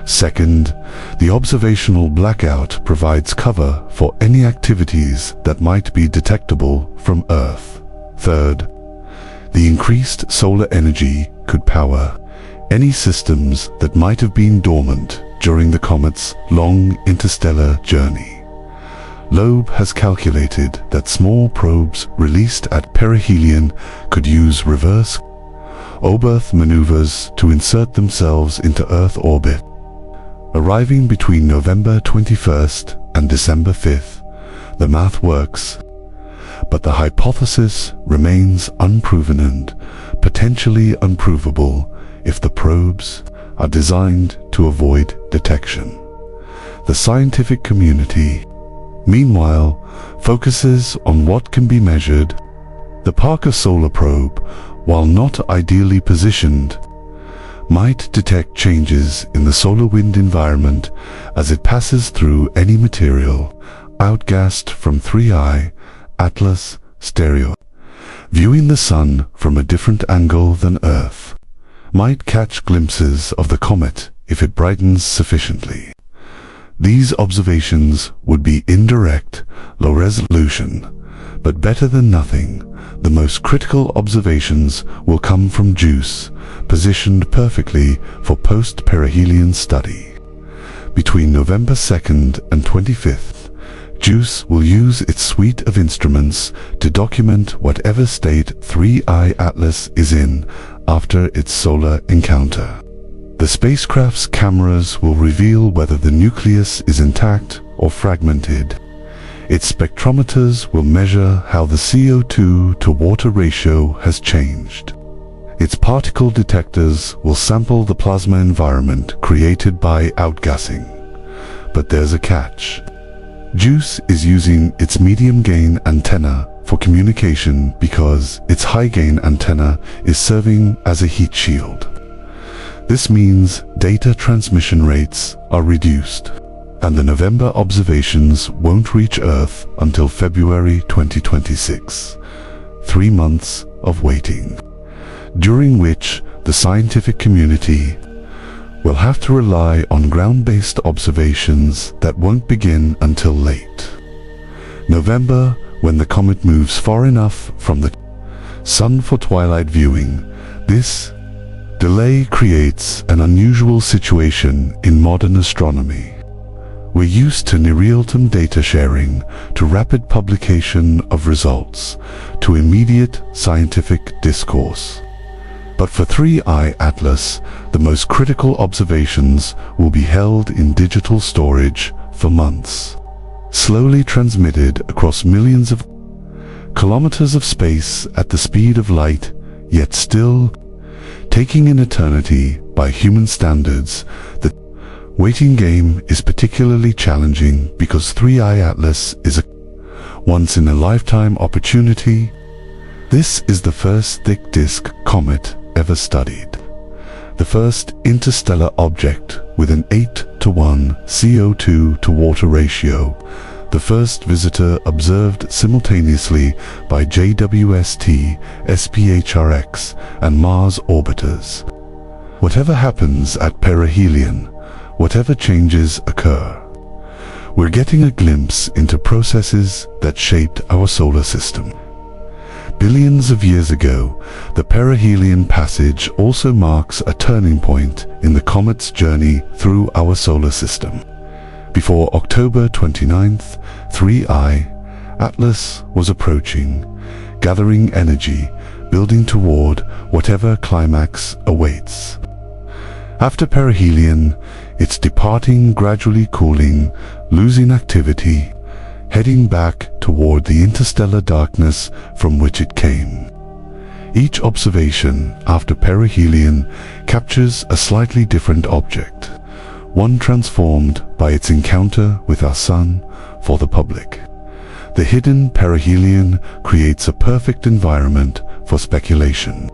Second, the observational blackout provides cover for any activities that might be detectable from Earth. Third, the increased solar energy could power any systems that might have been dormant during the comet's long interstellar journey. Loeb has calculated that small probes released at perihelion could use reverse Oberth maneuvers to insert themselves into Earth orbit. Arriving between November 21st and December 5th, the math works, but the hypothesis remains unproven and potentially unprovable if the probes are designed to avoid detection. The scientific community, meanwhile, focuses on what can be measured. The Parker Solar Probe, while not ideally positioned, might detect changes in the solar wind environment as it passes through any material outgassed from 3I Atlas stereo. Viewing the Sun from a different angle than Earth might catch glimpses of the comet if it brightens sufficiently. These observations would be indirect, low resolution, but better than nothing. The most critical observations will come from JWST, positioned perfectly for post-perihelion study. Between November 2nd and 25th, JWST will use its suite of instruments to document whatever state 3I Atlas is in after its solar encounter. The spacecraft's cameras will reveal whether the nucleus is intact or fragmented. Its spectrometers will measure how the CO2 to water ratio has changed. Its particle detectors will sample the plasma environment created by outgassing. But there's a catch. JWST is using its medium-gain antenna for communication because its high-gain antenna is serving as a heat shield. This means data transmission rates are reduced, and the November observations won't reach Earth until February 2026. 3 months of waiting, during which the scientific community will have to rely on ground-based observations that won't begin until late November, when the comet moves far enough from the Sun for twilight viewing. This delay creates an unusual situation in modern astronomy. We're used to near-real-time data sharing, to rapid publication of results, to immediate scientific discourse. But for 3I Atlas, the most critical observations will be held in digital storage for months, slowly transmitted across millions of kilometers of space at the speed of light, yet still taking an eternity by human standards. The waiting game is particularly challenging because 3I Atlas is a once-in-a-lifetime opportunity. This is the first thick disk comet ever studied, the first interstellar object with an 8:1 CO2 to water ratio, the first visitor observed simultaneously by JWST, SPHRX, and Mars orbiters. Whatever happens at perihelion, whatever changes occur, we're getting a glimpse into processes that shaped our solar system. Billions of years ago, the perihelion passage also marks a turning point in the comet's journey through our solar system. Before October 29th, 3I, Atlas was approaching, gathering energy, building toward whatever climax awaits. After perihelion, it's departing, gradually cooling, losing activity, heading back toward the interstellar darkness from which it came. Each observation after perihelion captures a slightly different object, one transformed by its encounter with our Sun for the public. The hidden perihelion creates a perfect environment for speculation.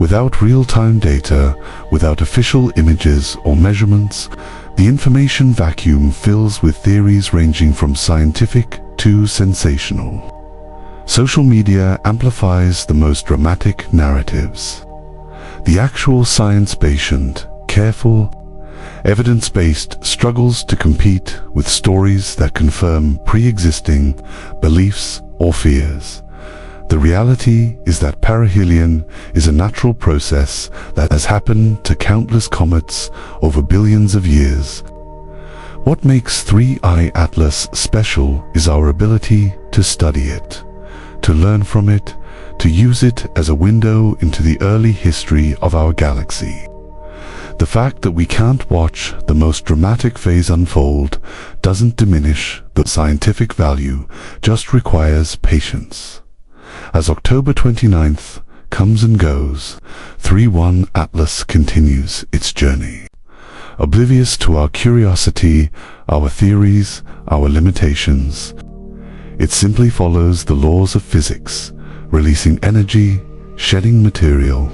Without real-time data, without official images or measurements, the information vacuum fills with theories ranging from scientific to sensational. Social media amplifies the most dramatic narratives. The actual science-patient, careful, evidence-based struggles to compete with stories that confirm pre-existing beliefs or fears. The reality is that perihelion is a natural process that has happened to countless comets over billions of years. What makes 3I Atlas special is our ability to study it, to learn from it, to use it as a window into the early history of our galaxy. The fact that we can't watch the most dramatic phase unfold doesn't diminish the scientific value, just requires patience. As October 29th comes and goes, 3I Atlas continues its journey. Oblivious to our curiosity, our theories, our limitations, it simply follows the laws of physics, releasing energy, shedding material,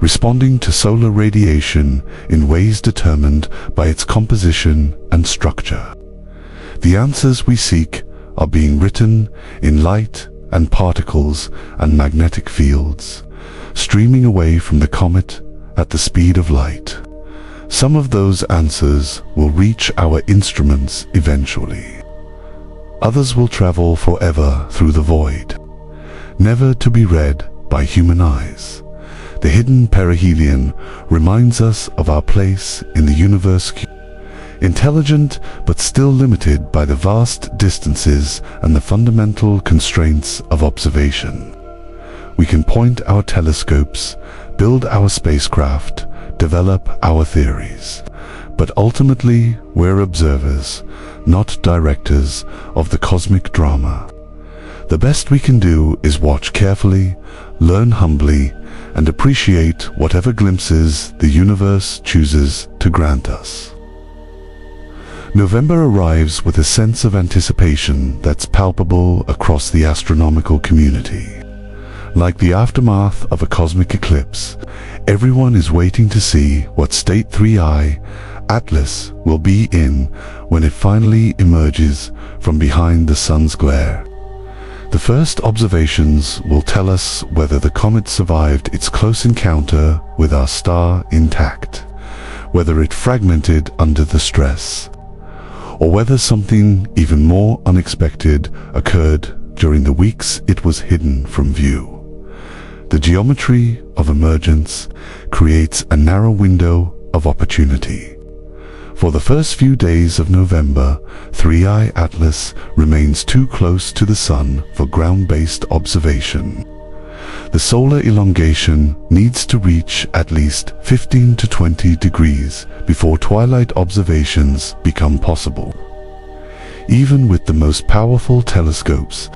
responding to solar radiation in ways determined by its composition and structure. The answers we seek are being written in light and particles and magnetic fields, streaming away from the comet at the speed of light. Some of those answers will reach our instruments eventually. Others will travel forever through the void, never to be read by human eyes. The hidden perihelion reminds us of our place in the universe, intelligent but still limited by the vast distances and the fundamental constraints of observation. We can point our telescopes, build our spacecraft, develop our theories, but ultimately we're observers, not directors of the cosmic drama. The best we can do is watch carefully, learn humbly, and appreciate whatever glimpses the universe chooses to grant us. November arrives with a sense of anticipation that's palpable across the astronomical community. Like the aftermath of a cosmic eclipse, everyone is waiting to see what state 3I Atlas will be in when it finally emerges from behind the sun's glare. The first observations will tell us whether the comet survived its close encounter with our star intact, whether it fragmented under the stress, or whether something even more unexpected occurred during the weeks it was hidden from view. The geometry of emergence creates a narrow window of opportunity. For the first few days of November, 3I Atlas remains too close to the Sun for ground-based observation. The solar elongation needs to reach at least 15 to 20 degrees before twilight observations become possible. Even with the most powerful telescopes,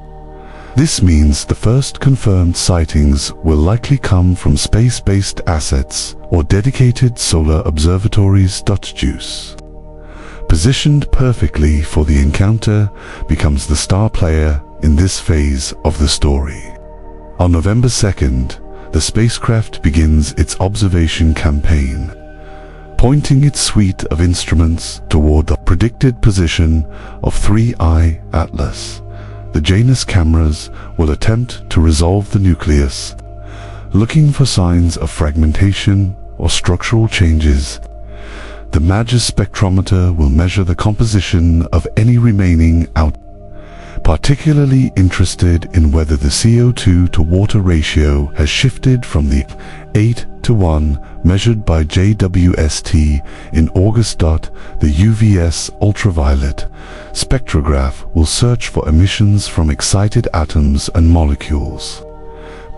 this means the first confirmed sightings will likely come from space-based assets or dedicated solar observatories. JWST, positioned perfectly for the encounter, becomes the star player in this phase of the story. On November 2nd, the spacecraft begins its observation campaign. pointing its suite of instruments toward the predicted position of 3I Atlas. The JWST cameras will attempt to resolve the nucleus, looking for signs of fragmentation or structural changes. The MAGIS spectrometer will measure the composition of any remaining particularly interested in whether the CO2 to water ratio has shifted from the 8:1 measured by JWST in August. The UVS ultraviolet spectrograph will search for emissions from excited atoms and molecules,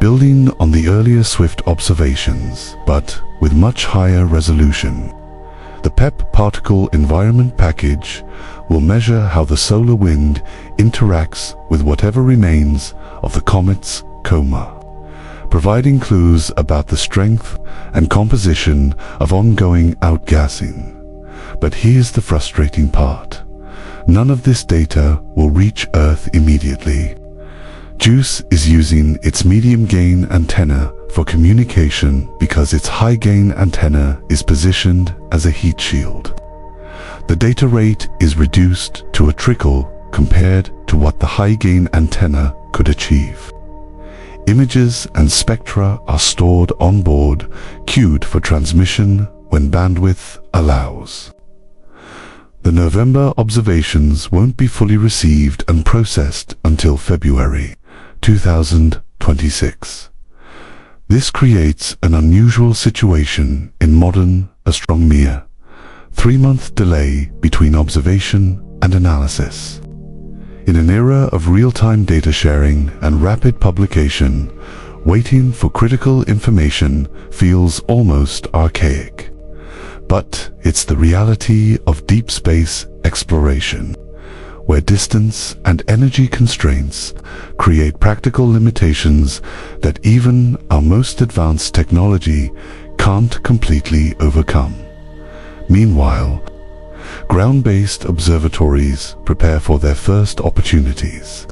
building on the earlier SWIFT observations, but with much higher resolution. The PEP particle environment package will measure how the solar wind interacts with whatever remains of the comet's coma, providing clues about the strength and composition of ongoing outgassing. But here's the frustrating part. None of this data will reach Earth immediately. JWST is using its medium-gain antenna for communication because its high-gain antenna is positioned as a heat shield. The data rate is reduced to a trickle compared to what the high-gain antenna could achieve. Images and spectra are stored on board, queued for transmission when bandwidth allows. The November observations won't be fully received and processed until February 2026. This creates an unusual situation in modern astronomy: 3-month delay between observation and analysis. In an era of real-time data sharing and rapid publication, waiting for critical information feels almost archaic. But it's the reality of deep space exploration, where distance and energy constraints create practical limitations that even our most advanced technology can't completely overcome. Meanwhile, ground-based observatories prepare for their first opportunities.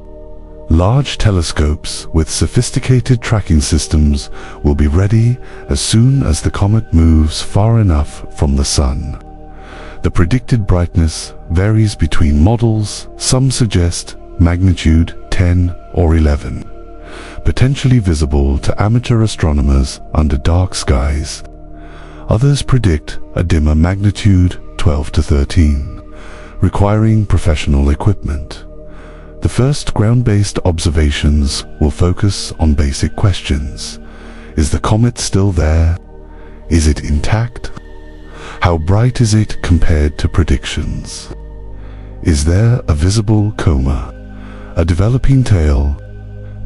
Large telescopes with sophisticated tracking systems will be ready as soon as the comet moves far enough from the Sun. The predicted brightness varies between models. Some suggest magnitude 10 or 11, potentially visible to amateur astronomers under dark skies. Others predict a dimmer magnitude 12 to 13, requiring professional equipment. The first ground-based observations will focus on basic questions. Is the comet still there? Is it intact? How bright is it compared to predictions? Is there a visible coma, a developing tail?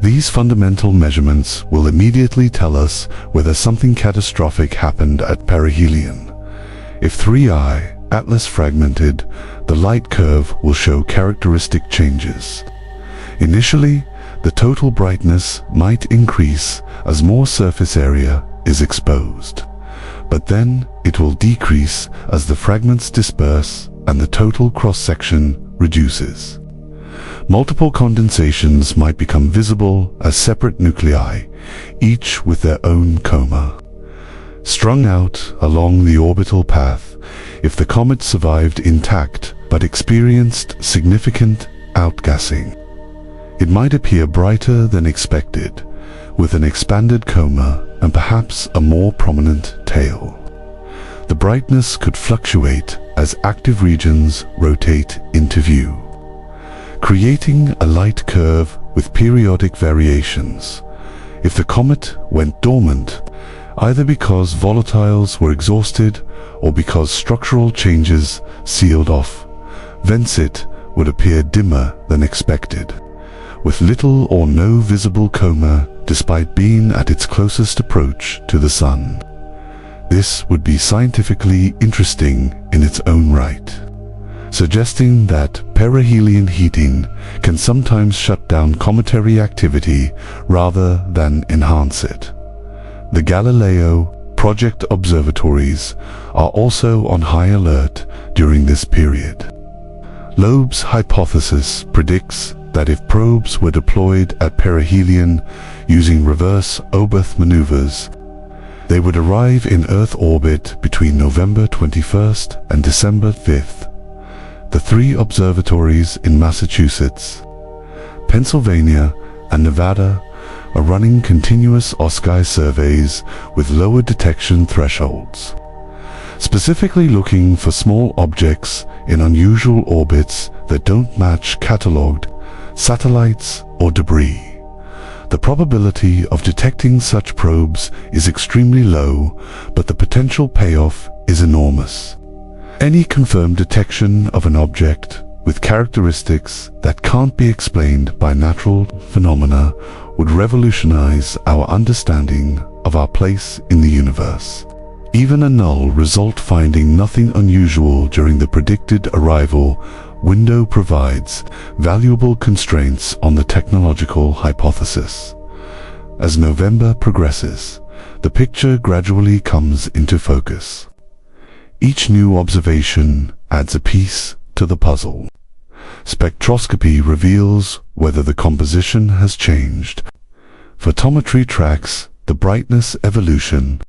These fundamental measurements will immediately tell us whether something catastrophic happened at perihelion. If 3I Atlas fragmented, the light curve will show characteristic changes. Initially, the total brightness might increase as more surface area is exposed, but then it will decrease as the fragments disperse and the total cross-section reduces. Multiple condensations might become visible as separate nuclei, each with their own coma, strung out along the orbital path. If the comet survived intact but experienced significant outgassing, it might appear brighter than expected, with an expanded coma and perhaps a more prominent tail. The brightness could fluctuate as active regions rotate into view, creating a light curve with periodic variations. If the comet went dormant, either because volatiles were exhausted or because structural changes sealed off, Vensit would appear dimmer than expected, with little or no visible coma despite being at its closest approach to the Sun. This would be scientifically interesting in its own right, suggesting that perihelion heating can sometimes shut down cometary activity rather than enhance it. The Galileo Project observatories are also on high alert during this period. Loeb's hypothesis predicts that if probes were deployed at perihelion using reverse Oberth maneuvers, They would arrive in Earth orbit between November 21st and December 5th. The three observatories in Massachusetts, Pennsylvania, and Nevada are running continuous OSCI surveys with lower detection thresholds, specifically looking for small objects in unusual orbits that don't match catalogued satellites or debris. The probability of detecting such probes is extremely low, but the potential payoff is enormous. Any confirmed detection of an object with characteristics that can't be explained by natural phenomena would revolutionize our understanding of our place in the universe. Even a null result finding nothing unusual during the predicted arrival window provides valuable constraints on the technological hypothesis. As November progresses, the picture gradually comes into focus. Each new observation adds a piece to the puzzle. Spectroscopy reveals whether the composition has changed. Photometry tracks the brightness evolution.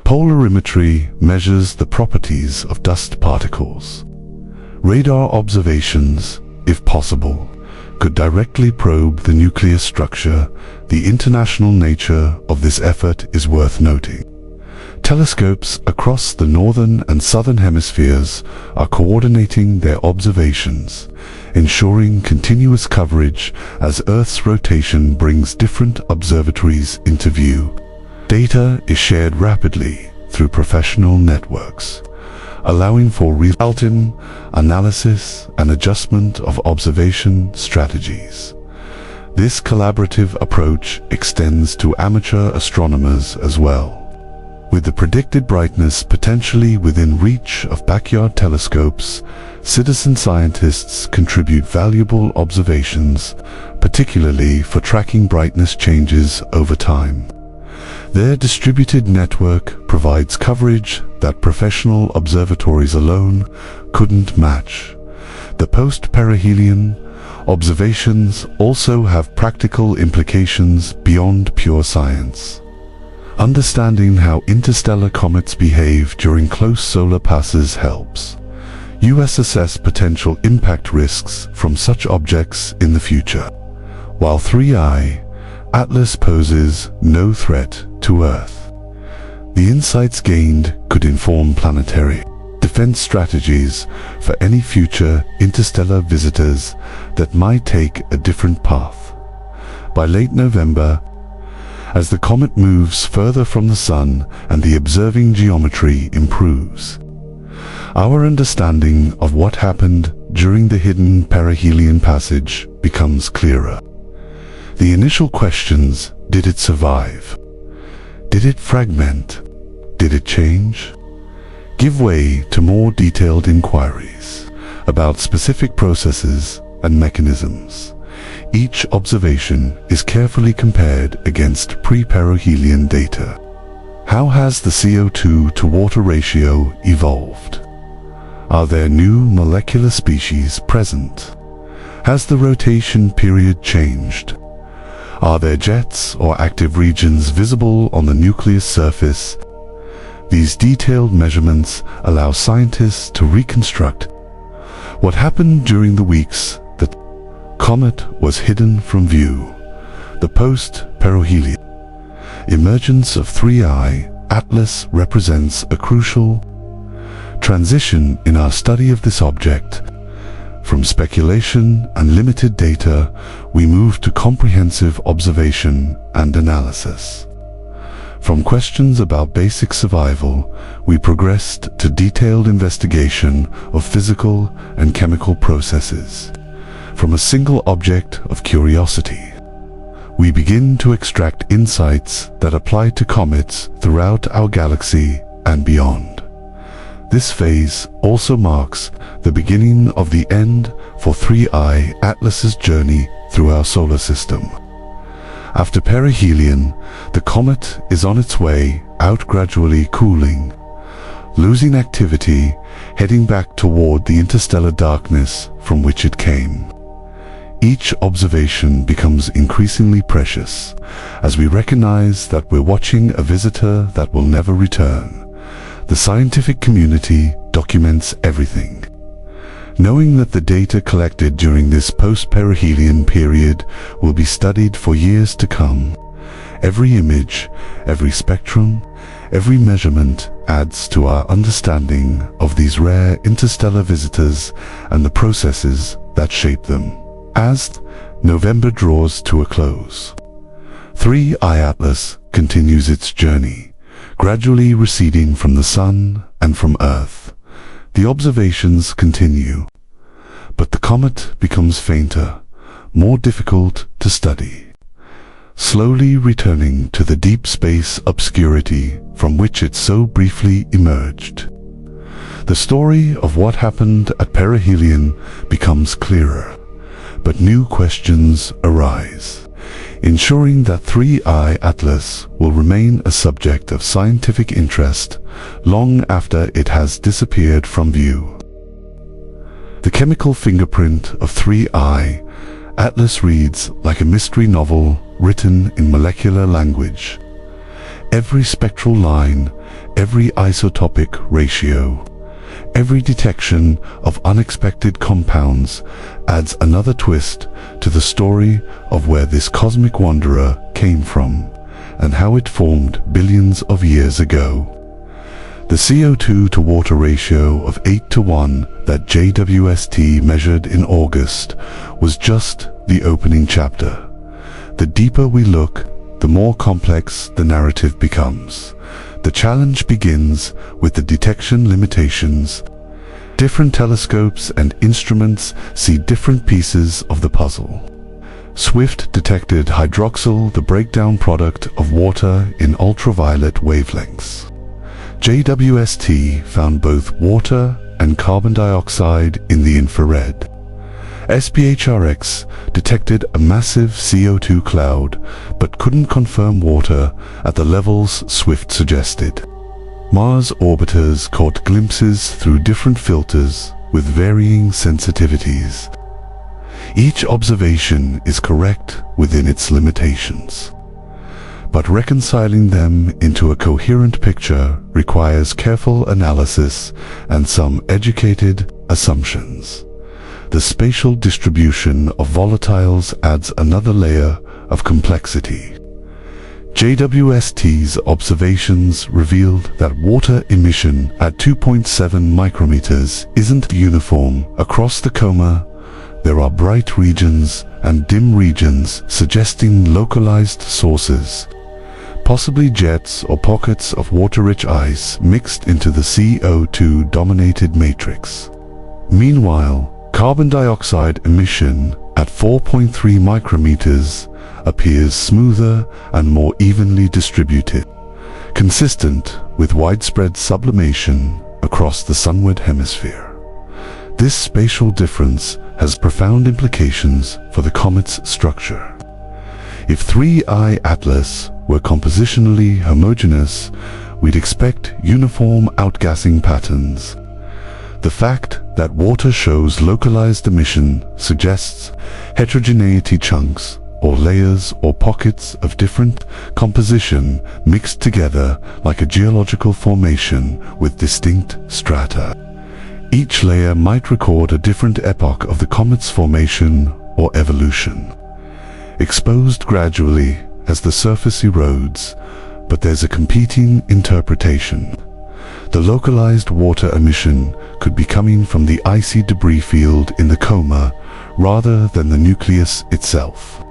Polarimetry measures the properties of dust particles. Radar observations, if possible, could directly probe the nuclear structure. The international nature of this effort is worth noting. Telescopes across the northern and southern hemispheres are coordinating their observations, ensuring continuous coverage as Earth's rotation brings different observatories into view. Data is shared rapidly through professional networks, allowing for real-time analysis and adjustment of observation strategies. This collaborative approach extends to amateur astronomers as well. With the predicted brightness potentially within reach of backyard telescopes, citizen scientists contribute valuable observations, particularly for tracking brightness changes over time. Their distributed network provides coverage that professional observatories alone couldn't match. The post-perihelion observations also have practical implications beyond pure science. Understanding how interstellar comets behave during close solar passes helps US assess potential impact risks from such objects in the future. While 3I Atlas poses no threat to Earth, the insights gained could inform planetary defense strategies for any future interstellar visitors that might take a different path. By late November, as the comet moves further from the Sun and the observing geometry improves, our understanding of what happened during the hidden perihelion passage becomes clearer. The initial questions: did it survive? Did it fragment? Did it change? Give way to more detailed inquiries about specific processes and mechanisms. Each observation is carefully compared against pre-perihelion data. How has the CO2 to water ratio evolved? Are there new molecular species present? Has the rotation period changed? Are there jets or active regions visible on the nucleus surface? These detailed measurements allow scientists to reconstruct what happened during the weeks that comet was hidden from view. The post-perihelion emergence of 3I Atlas represents a crucial transition in our study of this object. From speculation and limited data, we move to comprehensive observation and analysis. From questions about basic survival, we progressed to detailed investigation of physical and chemical processes. From a single object of curiosity, we begin to extract insights that apply to comets throughout our galaxy and beyond. This phase also marks the beginning of the end for 3I Atlas's journey through our solar system. After perihelion, the comet is on its way out, gradually cooling, losing activity, heading back toward the interstellar darkness from which it came. Each observation becomes increasingly precious, as we recognize that we're watching a visitor that will never return. The scientific community documents everything, knowing that the data collected during this post-perihelion period will be studied for years to come. Every image, every spectrum, every measurement adds to our understanding of these rare interstellar visitors and the processes that shape them. As November draws to a close, 3I Atlas continues its journey, gradually receding from the Sun and from Earth. The observations continue, but the comet becomes fainter, more difficult to study, slowly returning to the deep space obscurity from which it so briefly emerged. The story of what happened at perihelion becomes clearer, but new questions arise, ensuring that 3I Atlas will remain a subject of scientific interest long after it has disappeared from view. The chemical fingerprint of 3I Atlas reads like a mystery novel written in molecular language. Every spectral line, every isotopic ratio, every detection of unexpected compounds adds another twist to the story of where this cosmic wanderer came from and how it formed billions of years ago. The CO2 to water ratio of 8:1 that JWST measured in August was just the opening chapter. The deeper we look, the more complex the narrative becomes. The challenge begins with the detection limitations. Different telescopes and instruments see different pieces of the puzzle. SWIFT detected hydroxyl, the breakdown product of water, in ultraviolet wavelengths. JWST found both water and carbon dioxide in the infrared. SPHRX detected a massive CO2 cloud, but couldn't confirm water at the levels SWIFT suggested. Mars orbiters caught glimpses through different filters with varying sensitivities. Each observation is correct within its limitations, but reconciling them into a coherent picture requires careful analysis and some educated assumptions. The spatial distribution of volatiles adds another layer of complexity. JWST's observations revealed that water emission at 2.7 micrometers isn't uniform across the coma. There are bright regions and dim regions suggesting localized sources, possibly jets or pockets of water-rich ice mixed into the CO2-dominated matrix. Meanwhile, carbon dioxide emission at 4.3 micrometers appears smoother and more evenly distributed, consistent with widespread sublimation across the sunward hemisphere. This spatial difference has profound implications for the comet's structure. If 3I Atlas were compositionally homogeneous, we'd expect uniform outgassing patterns. The fact that water shows localized emission suggests heterogeneity, chunks or layers or pockets of different composition mixed together like a geological formation with distinct strata. Each layer might record a different epoch of the comet's formation or evolution, exposed gradually as the surface erodes, but there's a competing interpretation. The localized water emission could be coming from the icy debris field in the coma rather than the nucleus itself.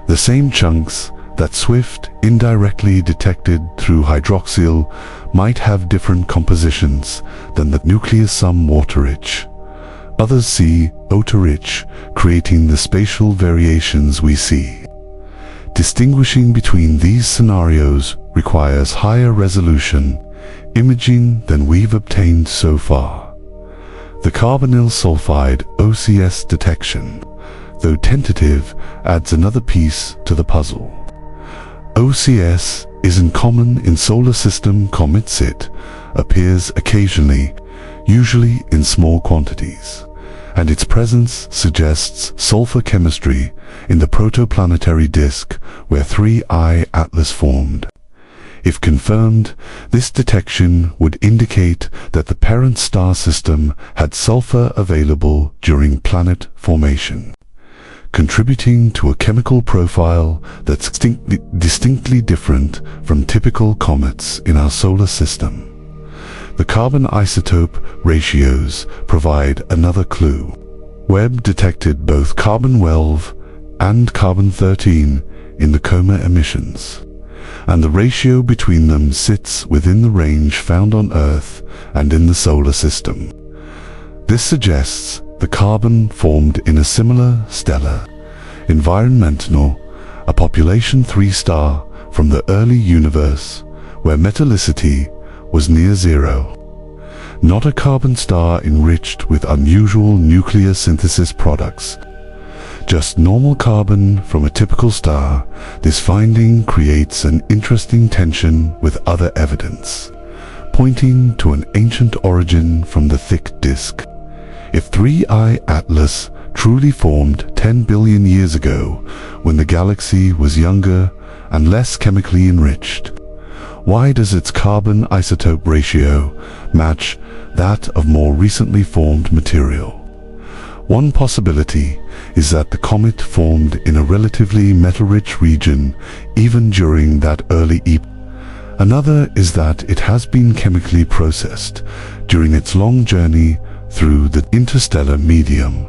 The same chunks that SWIFT indirectly detected through hydroxyl might have different compositions than the nucleus, some water-rich. Others see water-rich, creating the spatial variations we see. Distinguishing between these scenarios requires higher resolution imaging than we've obtained so far. The carbonyl sulfide OCS detection, though tentative, adds another piece to the puzzle. OCS isn't common in solar system comets. It appears occasionally, usually in small quantities, and its presence suggests sulfur chemistry in the protoplanetary disk where 3I Atlas formed. If confirmed, this detection would indicate that the parent star system had sulfur available during planet formation, contributing to a chemical profile that's distinctly different from typical comets in our solar system. The carbon isotope ratios provide another clue. Webb detected both carbon-12 and carbon-13 in the comet emissions, and the ratio between them sits within the range found on Earth and in the solar system. This suggests the carbon formed in a similar stellar environment, a population 3 star from the early universe where metallicity was near zero. Not a carbon star enriched with unusual nuclear synthesis products, just normal carbon from a typical star. This finding creates an interesting tension with other evidence, pointing to an ancient origin from the thick disk. If 3I Atlas truly formed 10 billion years ago, when the galaxy was younger and less chemically enriched, why does its carbon isotope ratio match that of more recently formed material? One possibility is that the comet formed in a relatively metal-rich region even during that early epoch. Another is that it has been chemically processed during its long journey through the interstellar medium.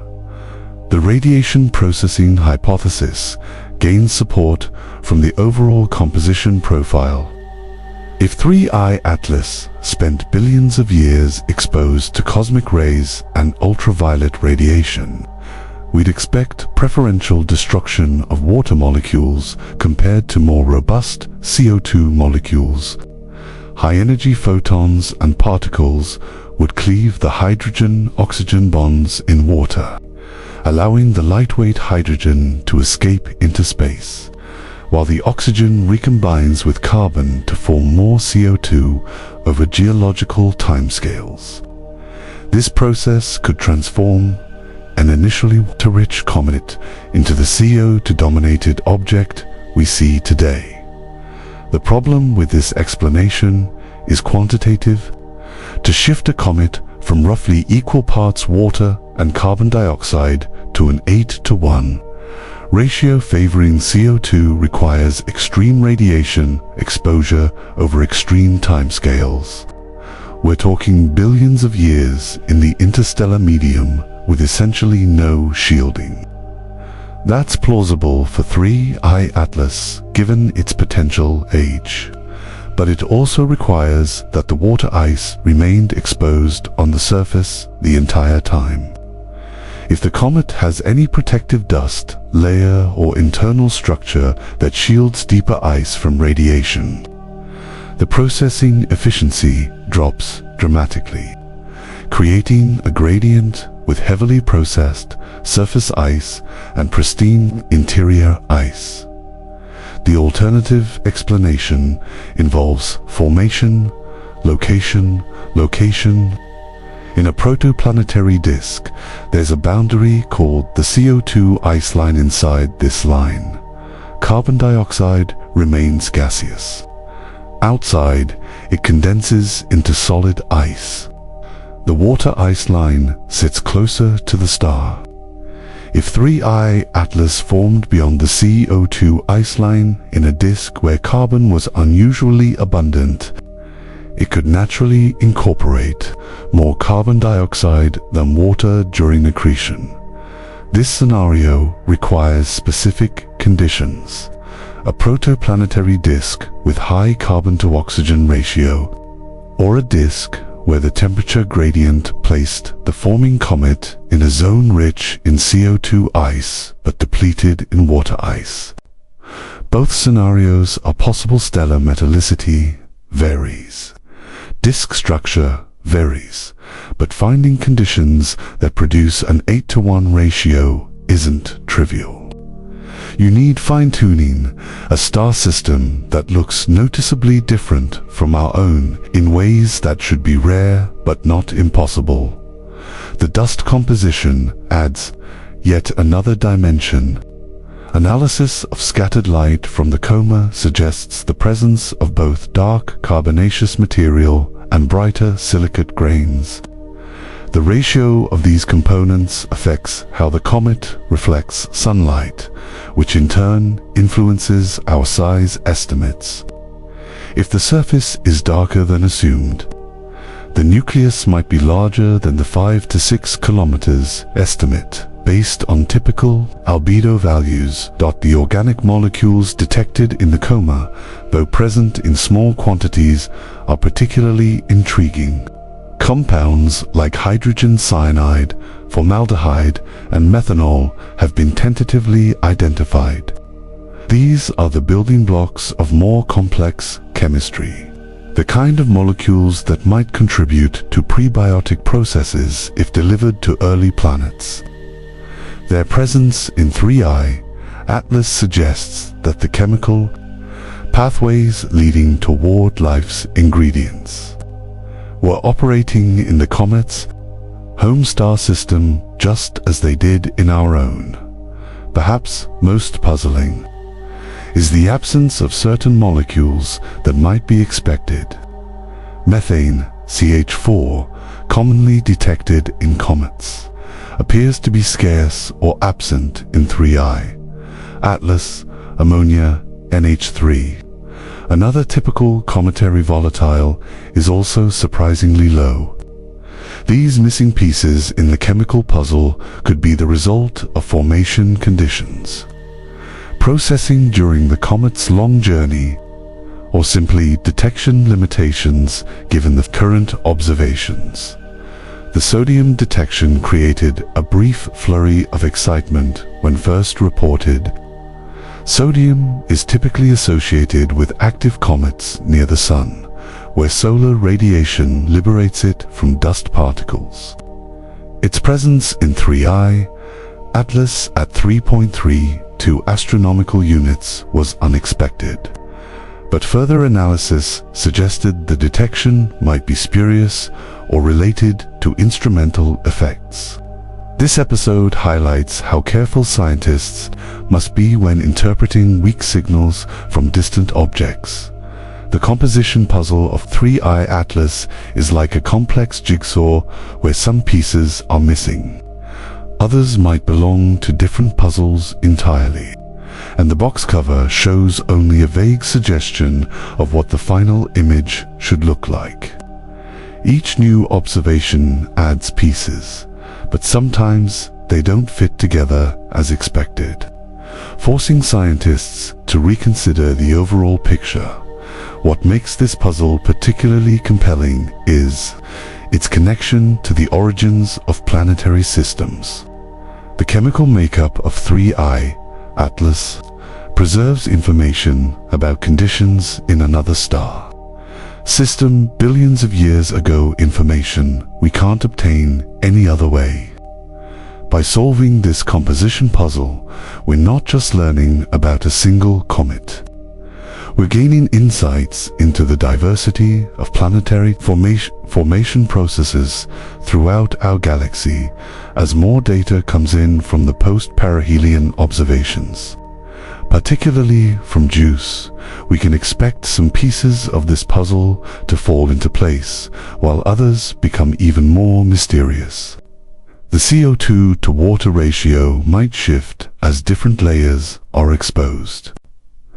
The radiation processing hypothesis gains support from the overall composition profile. If 3I Atlas spent billions of years exposed to cosmic rays and ultraviolet radiation, we'd expect preferential destruction of water molecules compared to more robust CO2 molecules. High-energy photons and particles would cleave the hydrogen-oxygen bonds in water, allowing the lightweight hydrogen to escape into space, while the oxygen recombines with carbon to form more CO2 over geological timescales. This process could transform an initially water-rich comet into the CO2-dominated object we see today. The problem with this explanation is quantitative. To shift a comet from roughly equal parts water and carbon dioxide to an 8-to-1 ratio favoring CO2 requires extreme radiation exposure over extreme timescales. We're talking billions of years in the interstellar medium with essentially no shielding. That's plausible for 3I Atlas given its potential age, but it also requires that the water ice remained exposed on the surface the entire time. If the comet has any protective dust layer or internal structure that shields deeper ice from radiation, the processing efficiency drops dramatically, creating a gradient with heavily processed surface ice and pristine interior ice. The alternative explanation involves formation, location. In a protoplanetary disk, there's a boundary called the CO2 ice line. Inside this line, carbon dioxide remains gaseous. Outside, it condenses into solid ice. The water ice line sits closer to the star. If 3I Atlas formed beyond the CO2 ice line in a disk where carbon was unusually abundant, it could naturally incorporate more carbon dioxide than water during accretion. This scenario requires specific conditions: a protoplanetary disk with high carbon-to-oxygen ratio, or a disk where the temperature gradient placed the forming comet in a zone rich in CO2 ice but depleted in water ice. Both scenarios are possible. Stellar metallicity varies. Disk structure varies, but finding conditions that produce an 8-to-1 ratio isn't trivial. You need fine-tuning, a star system that looks noticeably different from our own in ways that should be rare but not impossible. The dust composition adds yet another dimension. Analysis of scattered light from the coma suggests the presence of both dark carbonaceous material and brighter silicate grains. The ratio of these components affects how the comet reflects sunlight, which in turn influences our size estimates. If the surface is darker than assumed, the nucleus might be larger than the 5 to 6 kilometers estimate based on typical albedo values. The organic molecules detected in the coma, though present in small quantities, are particularly intriguing. Compounds like hydrogen cyanide, formaldehyde, and methanol have been tentatively identified. These are the building blocks of more complex chemistry, the kind of molecules that might contribute to prebiotic processes if delivered to early planets. Their presence in 3I Atlas suggests that the chemical pathways leading toward life's ingredients were operating in the comet's home star system just as they did in our own. Perhaps most puzzling is the absence of certain molecules that might be expected. Methane, CH4, commonly detected in comets, appears to be scarce or absent in 3I Atlas. Ammonia, NH3, another typical cometary volatile, is also surprisingly low. These missing pieces in the chemical puzzle could be the result of formation conditions, processing during the comet's long journey, or simply detection limitations given the current observations. The sodium detection created a brief flurry of excitement when first reported. Sodium is typically associated with active comets near the Sun, where solar radiation liberates it from dust particles. Its presence in 3I Atlas at 3.32 astronomical units was unexpected, but further analysis suggested the detection might be spurious or related to instrumental effects. This episode highlights how careful scientists must be when interpreting weak signals from distant objects. The composition puzzle of 3I Atlas is like a complex jigsaw where some pieces are missing. Others might belong to different puzzles entirely, and the box cover shows only a vague suggestion of what the final image should look like. Each new observation adds pieces, but sometimes they don't fit together as expected, forcing scientists to reconsider the overall picture. What makes this puzzle particularly compelling is its connection to the origins of planetary systems. The chemical makeup of 3I Atlas preserves information about conditions in another star system billions of years ago, information we can't obtain any other way. By solving this composition puzzle, we're not just learning about a single comet. We're gaining insights into the diversity of planetary formation processes throughout our galaxy as more data comes in from the post-perihelion observations. Particularly from JWST, we can expect some pieces of this puzzle to fall into place, while others become even more mysterious. The CO2 to water ratio might shift as different layers are exposed.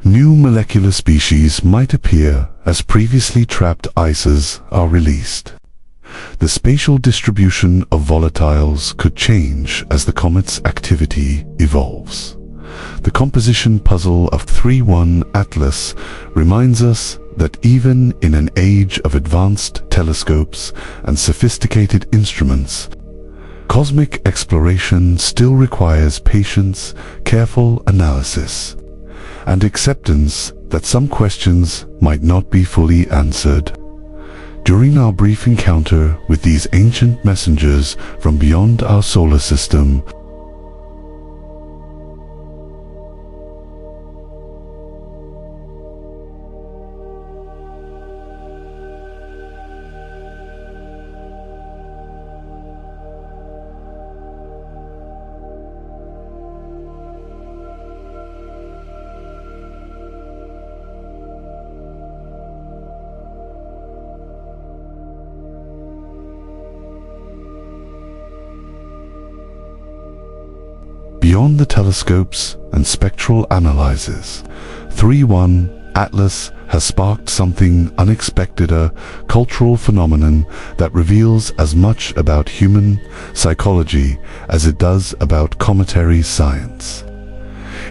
New molecular species might appear as previously trapped ices are released. The spatial distribution of volatiles could change as the comet's activity evolves. The composition puzzle of 3I Atlas reminds us that even in an age of advanced telescopes and sophisticated instruments, cosmic exploration still requires patience, careful analysis, and acceptance that some questions might not be fully answered. During our brief encounter with these ancient messengers from beyond our solar system, Beyond the telescopes and spectral analyses, 3.1 Atlas has sparked something unexpected, a cultural phenomenon that reveals as much about human psychology as it does about cometary science.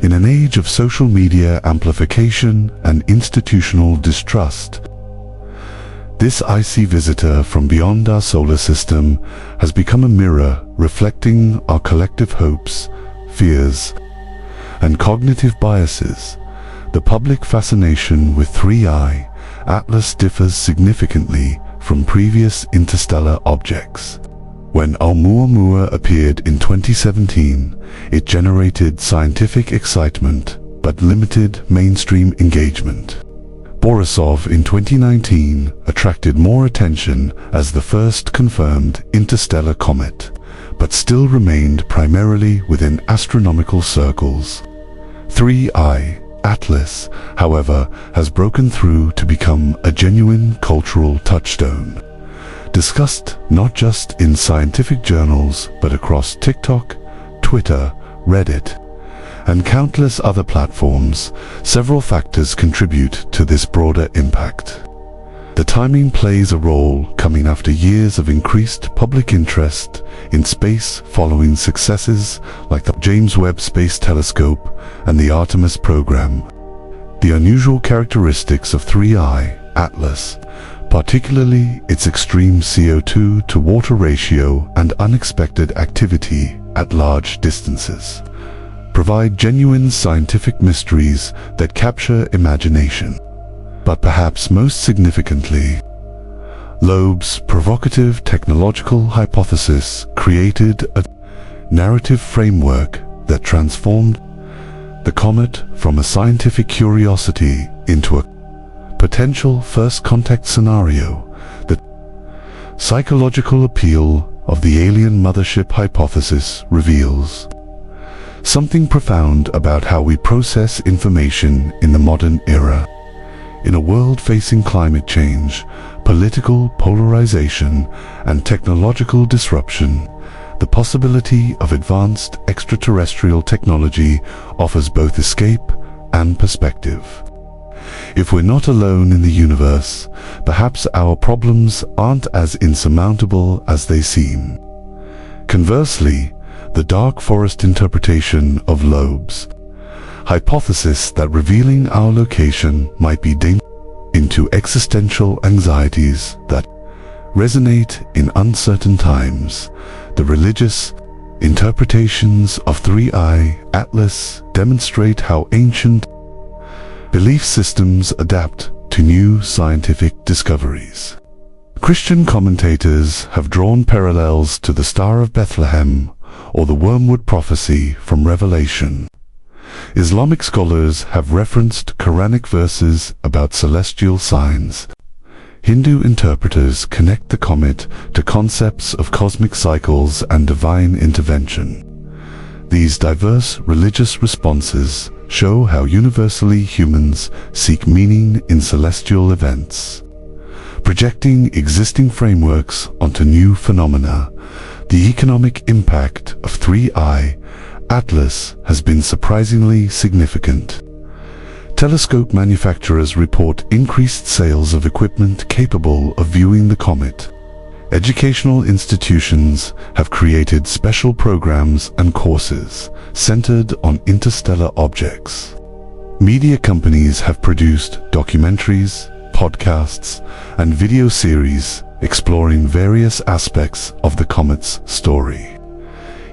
In an age of social media amplification and institutional distrust, this icy visitor from beyond our solar system has become a mirror reflecting our collective hopes, fears, and cognitive biases. The public fascination with 3I Atlas differs significantly from previous interstellar objects. When Oumuamua appeared in 2017, it generated scientific excitement but limited mainstream engagement. Borisov in 2019 attracted more attention as the first confirmed interstellar comet, but still remained primarily within astronomical circles. 3I Atlas, however, has broken through to become a genuine cultural touchstone, discussed not just in scientific journals but across TikTok, Twitter, Reddit, and countless other platforms. Several factors contribute to this broader impact. The timing plays a role, coming after years of increased public interest in space following successes like the James Webb Space Telescope and the Artemis program. The unusual characteristics of 3I Atlas, particularly its extreme CO2 to water ratio and unexpected activity at large distances, provide genuine scientific mysteries that capture imagination. But perhaps most significantly, Loeb's provocative technological hypothesis created a narrative framework that transformed the comet from a scientific curiosity into a potential first contact scenario. The psychological appeal of the alien mothership hypothesis reveals something profound about how we process information in the modern era. In a world facing climate change, political polarization, and technological disruption, the possibility of advanced extraterrestrial technology offers both escape and perspective. If we're not alone in the universe, perhaps our problems aren't as insurmountable as they seem. Conversely, the dark forest interpretation of Loeb's hypothesis that revealing our location might be dangerous into existential anxieties that resonate in uncertain times. The religious interpretations of 3I Atlas demonstrate how ancient belief systems adapt to new scientific discoveries. Christian commentators have drawn parallels to the Star of Bethlehem or the Wormwood prophecy from Revelation. Islamic scholars have referenced Quranic verses about celestial signs. Hindu interpreters connect the comet to concepts of cosmic cycles and divine intervention. These diverse religious responses show how universally humans seek meaning in celestial events. Projecting existing frameworks onto new phenomena, the economic impact of 3I Atlas has been surprisingly significant. Telescope manufacturers report increased sales of equipment capable of viewing the comet. Educational institutions have created special programs and courses centered on interstellar objects. Media companies have produced documentaries, podcasts, and video series exploring various aspects of the comet's story.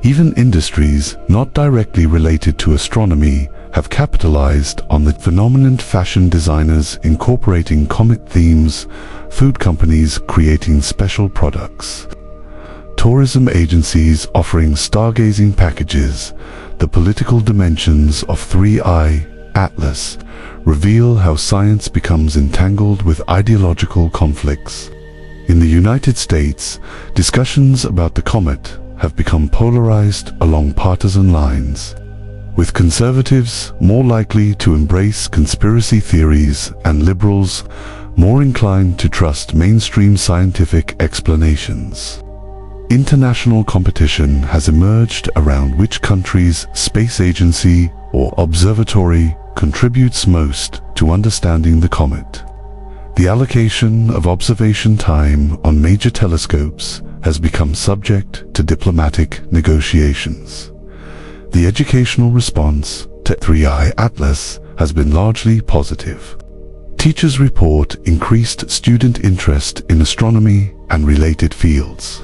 Even industries not directly related to astronomy have capitalized on the phenomenon. Fashion designers incorporating comet themes, food companies creating special products, tourism agencies offering stargazing packages. The political dimensions of 3I Atlas reveal how science becomes entangled with ideological conflicts. In the United States, discussions about the comet have become polarized along partisan lines, with conservatives more likely to embrace conspiracy theories and liberals more inclined to trust mainstream scientific explanations. International competition has emerged around which country's space agency or observatory contributes most to understanding the comet. The allocation of observation time on major telescopes has become subject to diplomatic negotiations. The educational response to 3i Atlas has been largely positive. Teachers report increased student interest in astronomy and related fields.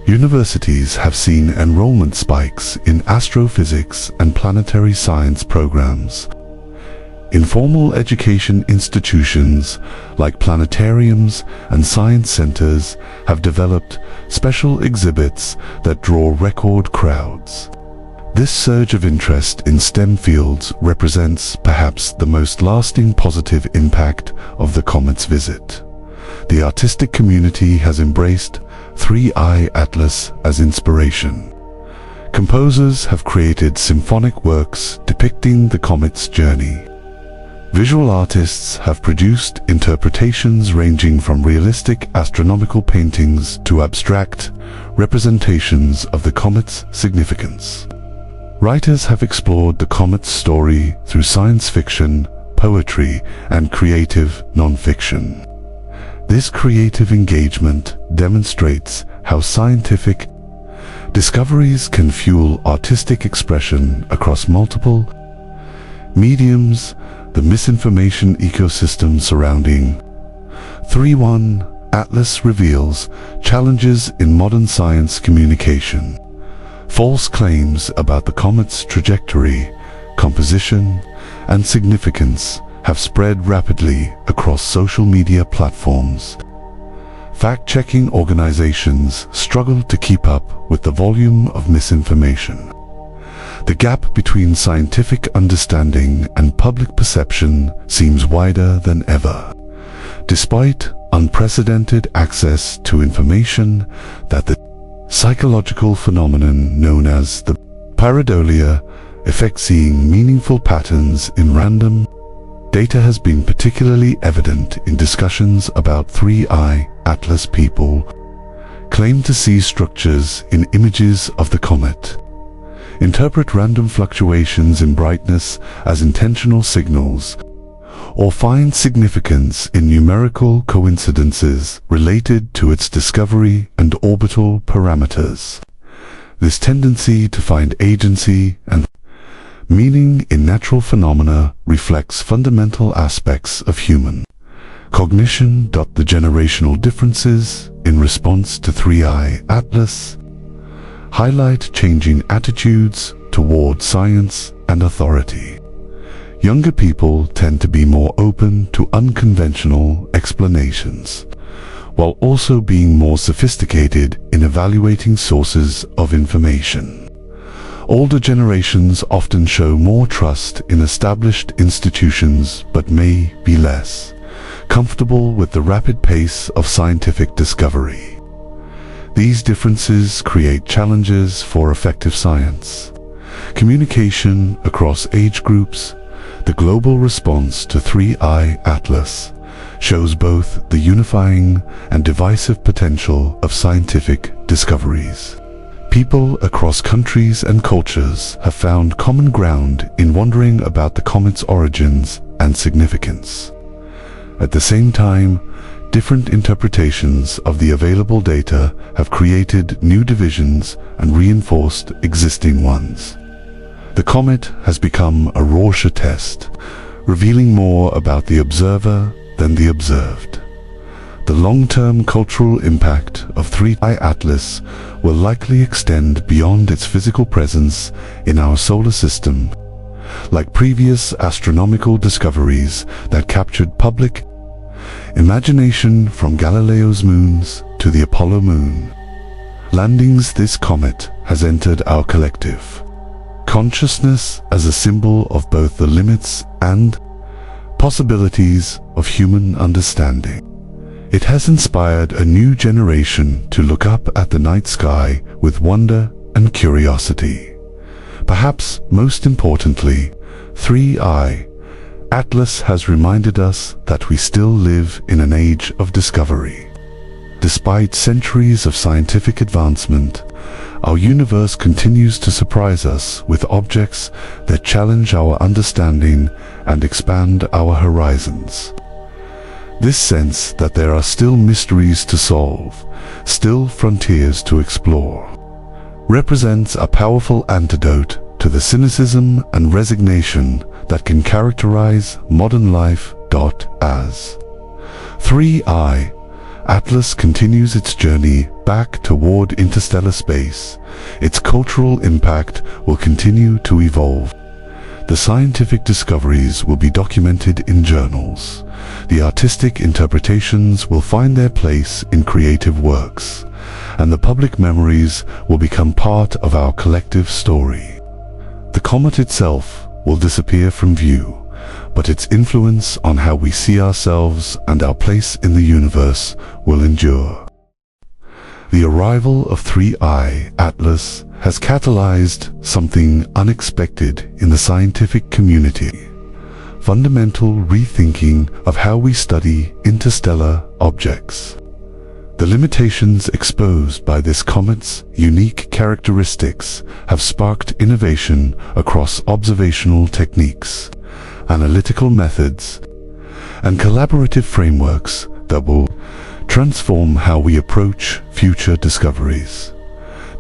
Universities have seen enrollment spikes in astrophysics and planetary science programs. Informal education institutions like planetariums and science centers have developed special exhibits that draw record crowds. This surge of interest in STEM fields represents perhaps the most lasting positive impact of the comet's visit. The artistic community has embraced 3i Atlas as inspiration. Composers have created symphonic works depicting the comet's journey. Visual artists have produced interpretations ranging from realistic astronomical paintings to abstract representations of the comet's significance. Writers have explored the comet's story through science fiction, poetry, and creative non-fiction. This creative engagement demonstrates how scientific discoveries can fuel artistic expression across multiple mediums. The misinformation ecosystem surrounding 3i Atlas reveals challenges in modern science communication. False claims about the comet's trajectory, composition, and significance have spread rapidly across social media platforms. Fact-checking organizations struggle to keep up with the volume of misinformation. The gap between scientific understanding and public perception seems wider than ever. Despite unprecedented access to information, that the psychological phenomenon known as the pareidolia effect, seeing meaningful patterns in random data, has been particularly evident in discussions about 3i Atlas. People claim to see structures in images of the comet, interpret random fluctuations in brightness as intentional signals, or find significance in numerical coincidences related to its discovery and orbital parameters. This tendency to find agency and meaning in natural phenomena reflects fundamental aspects of human cognition. The generational differences in response to 3i Atlas highlight changing attitudes toward science and authority. Younger people tend to be more open to unconventional explanations, while also being more sophisticated in evaluating sources of information. Older generations often show more trust in established institutions but may be less comfortable with the rapid pace of scientific discovery. These differences create challenges for effective science communication across age groups. The global response to 3i Atlas shows both the unifying and divisive potential of scientific discoveries. People across countries and cultures have found common ground in wondering about the comet's origins and significance. At the same time, different interpretations of the available data have created new divisions and reinforced existing ones. The comet has become a Rorschach test, revealing more about the observer than the observed. The long-term cultural impact of 3i Atlas will likely extend beyond its physical presence in our solar system. Like previous astronomical discoveries that captured public imagination, from Galileo's moons to the Apollo moon landings, this comet has entered our collective consciousness as a symbol of both the limits and possibilities of human understanding. It has inspired a new generation to look up at the night sky with wonder and curiosity. Perhaps most importantly, 3i Atlas has reminded us that we still live in an age of discovery. despite centuries of scientific advancement, our universe continues to surprise us with objects that challenge our understanding and expand our horizons. This sense that there are still mysteries to solve, still frontiers to explore, represents a powerful antidote to the cynicism and resignation that can characterize modern life. As 3I Atlas continues its journey back toward interstellar space, its cultural impact will continue to evolve. The scientific discoveries will be documented in journals. The artistic interpretations will find their place in creative works, and the public memories will become part of our collective story. The comet itself will disappear from view, but its influence on how we see ourselves and our place in the universe will endure. The arrival of 3I Atlas has catalyzed something unexpected in the scientific community: fundamental rethinking of how we study interstellar objects. The limitations exposed by this comet's unique characteristics have sparked innovation across observational techniques, analytical methods, and collaborative frameworks that will transform how we approach future discoveries.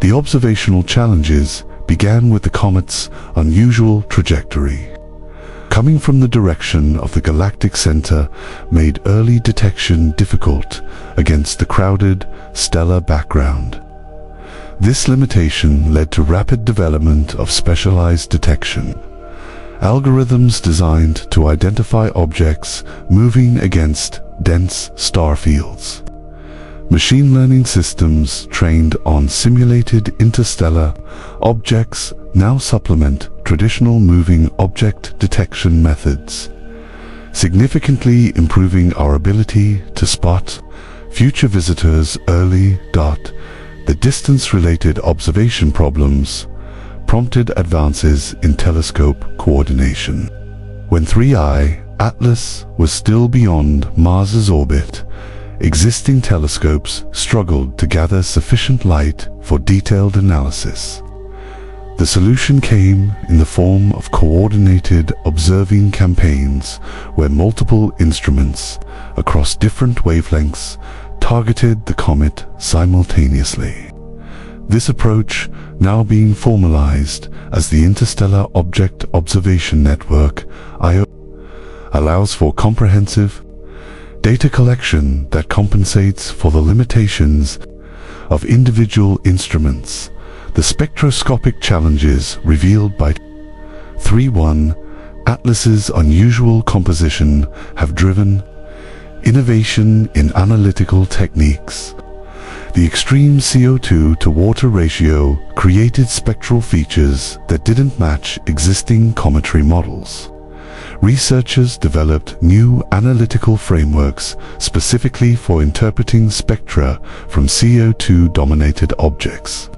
The observational challenges began with the comet's unusual trajectory. Coming from the direction of the galactic center made early detection difficult against the crowded stellar background. This limitation led to rapid development of specialized detection, algorithms designed to identify objects moving against dense star fields. Machine learning systems trained on simulated interstellar objects now supplement traditional moving object detection methods, significantly improving our ability to spot future visitors early. The distance-related observation problems prompted advances in telescope coordination. When 3I Atlas was still beyond Mars's orbit, existing telescopes struggled to gather sufficient light for detailed analysis. The solution came in the form of coordinated observing campaigns where multiple instruments across different wavelengths targeted the comet simultaneously. This approach, now being formalized as the Interstellar Object Observation Network (IO), allows for comprehensive data collection that compensates for the limitations of individual instruments. The spectroscopic challenges revealed by 3I Atlas's unusual composition have driven innovation in analytical techniques. The extreme CO2 to water ratio created spectral features that didn't match existing cometry models. Researchers developed new analytical frameworks specifically for interpreting spectra from CO2-dominated objects,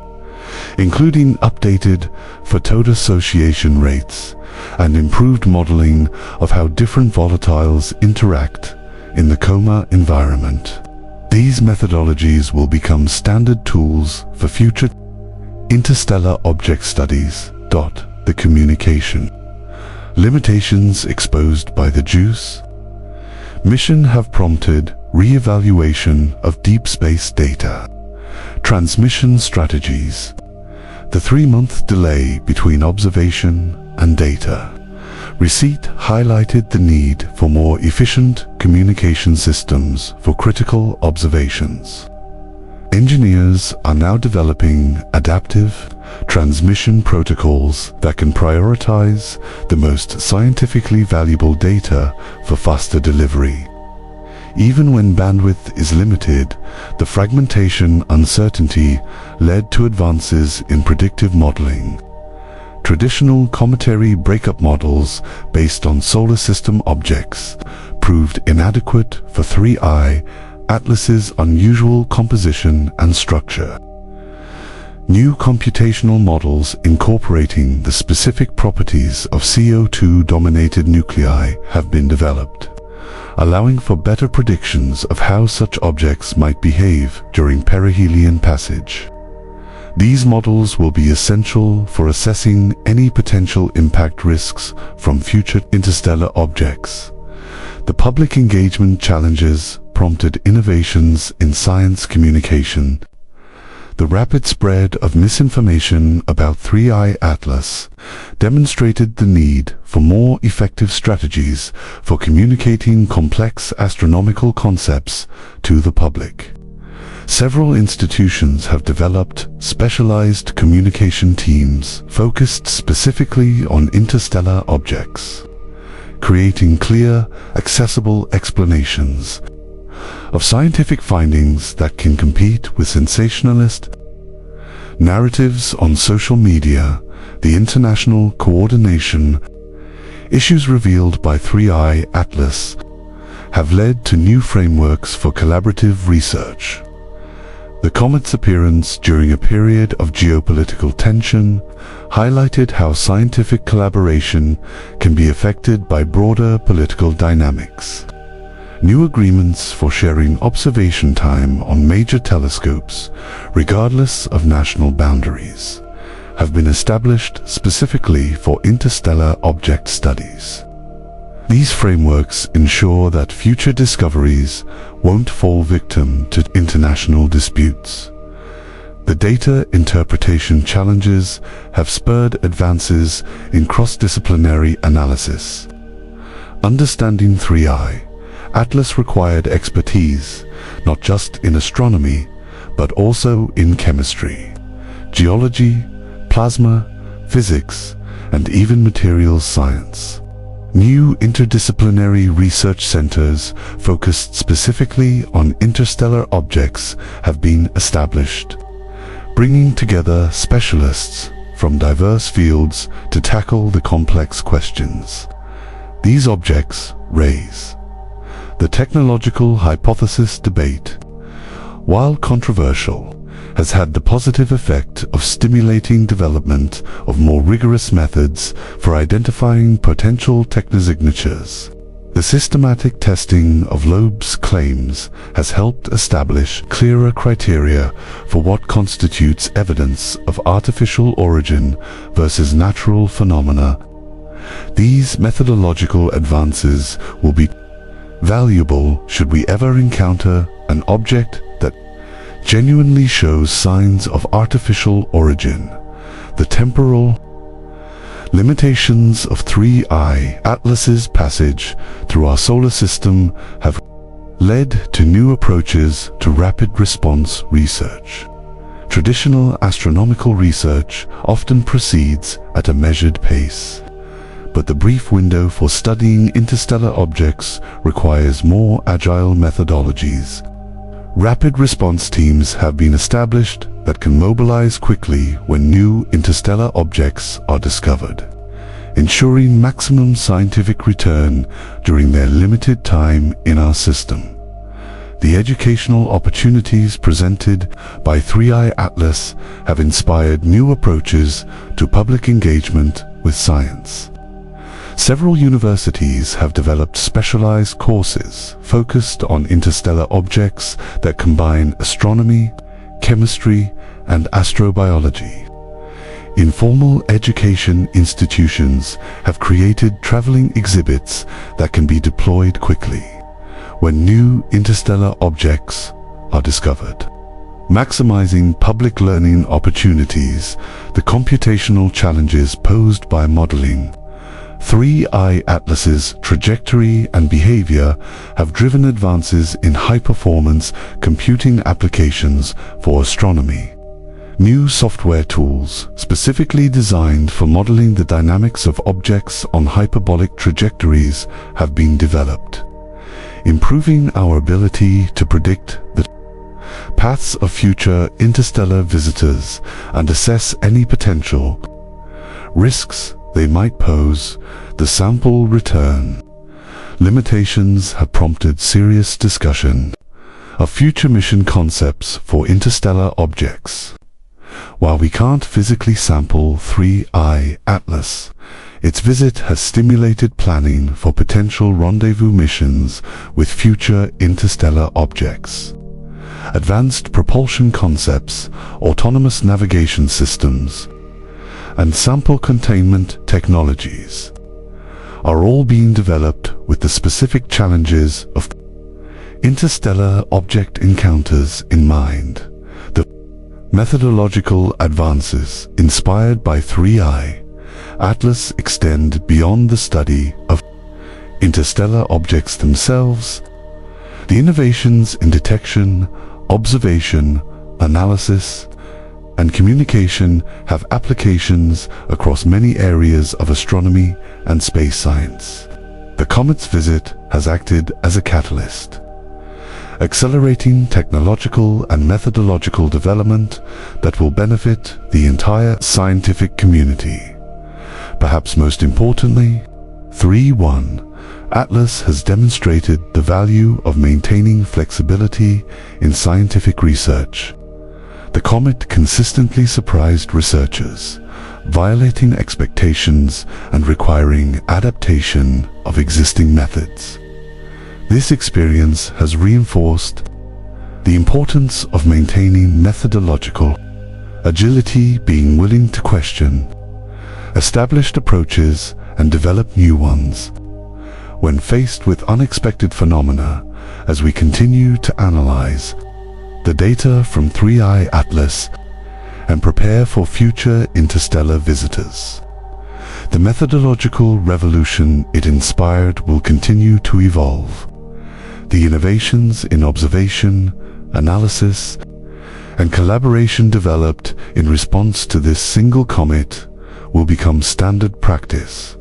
including updated photodissociation rates and improved modeling of how different volatiles interact in the coma environment. These methodologies will become standard tools for future interstellar object studies. The communication limitations exposed by the JWST mission have prompted re-evaluation of deep space data transmission strategies. The 3-month delay between observation and data receipt highlighted the need for more efficient communication systems for critical observations. Engineers are now developing adaptive transmission protocols that can prioritize the most scientifically valuable data for faster delivery. Even when bandwidth is limited, the fragmentation uncertainty led to advances in predictive modeling. Traditional cometary breakup models based on solar system objects proved inadequate for 3I Atlas's unusual composition and structure. New computational models incorporating the specific properties of CO2-dominated nuclei have been developed. allowing for better predictions of how such objects might behave during perihelion passage. These models will be essential for assessing any potential impact risks from future interstellar objects. The public engagement challenges prompted innovations in science communication. The rapid spread of misinformation about 3I Atlas demonstrated the need for more effective strategies for communicating complex astronomical concepts to the public. Several institutions have developed specialized communication teams focused specifically on interstellar objects, creating clear, accessible explanations of scientific findings that can compete with sensationalist narratives on social media. The international coordination issues revealed by 3I Atlas have led to new frameworks for collaborative research. The comet's appearance during a period of geopolitical tension highlighted how scientific collaboration can be affected by broader political dynamics. New agreements for sharing observation time on major telescopes, regardless of national boundaries, have been established specifically for interstellar object studies. These frameworks ensure that future discoveries won't fall victim to international disputes. The data interpretation challenges have spurred advances in cross-disciplinary analysis. Understanding 3I Atlas required expertise, not just in astronomy, but also in chemistry, geology, plasma, physics, and even materials science. New interdisciplinary research centers focused specifically on interstellar objects have been established, bringing together specialists from diverse fields to tackle the complex questions these objects raise. The technological hypothesis debate, while controversial, has had the positive effect of stimulating development of more rigorous methods for identifying potential technosignatures. The systematic testing of Loeb's claims has helped establish clearer criteria for what constitutes evidence of artificial origin versus natural phenomena. These methodological advances will be valuable should we ever encounter an object that genuinely shows signs of artificial origin. The temporal limitations of 3I Atlas's passage through our solar system have led to new approaches to rapid response research. Traditional astronomical research often proceeds at a measured pace, but the brief window for studying interstellar objects requires more agile methodologies. Rapid response teams have been established that can mobilize quickly when new interstellar objects are discovered, ensuring maximum scientific return during their limited time in our system. The educational opportunities presented by 3I Atlas have inspired new approaches to public engagement with science. Several universities have developed specialized courses focused on interstellar objects that combine astronomy, chemistry, and astrobiology. Informal education institutions have created traveling exhibits that can be deployed quickly when new interstellar objects are discovered. Maximizing public learning opportunities, the computational challenges posed by modeling 3I Atlas's trajectory and behavior have driven advances in high-performance computing applications for astronomy. New software tools, specifically designed for modeling the dynamics of objects on hyperbolic trajectories, have been developed, improving our ability to predict the paths of future interstellar visitors and assess any potential risks they might pose. The sample return limitations have prompted serious discussion of future mission concepts for interstellar objects. While we can't physically sample 3I Atlas, Its visit has stimulated planning for potential rendezvous missions with future interstellar objects. Advanced propulsion concepts, autonomous navigation systems, and sample containment technologies are all being developed with the specific challenges of interstellar object encounters in mind. The methodological advances inspired by 3I Atlas extend beyond the study of interstellar objects themselves. The innovations in detection, observation, analysis, and communication have applications across many areas of astronomy and space science. The comet's visit has acted as a catalyst, accelerating technological and methodological development that will benefit the entire scientific community. Perhaps most importantly, 3.1 Atlas has demonstrated the value of maintaining flexibility in scientific research. The comet consistently surprised researchers, violating expectations and requiring adaptation of existing methods. This experience has reinforced the importance of maintaining methodological agility, being willing to question established approaches and develop new ones when faced with unexpected phenomena. As we continue to analyze the data from 3I Atlas and prepare for future interstellar visitors, the methodological revolution it inspired will continue to evolve. The innovations in observation, analysis, and collaboration developed in response to this single comet will become standard practice,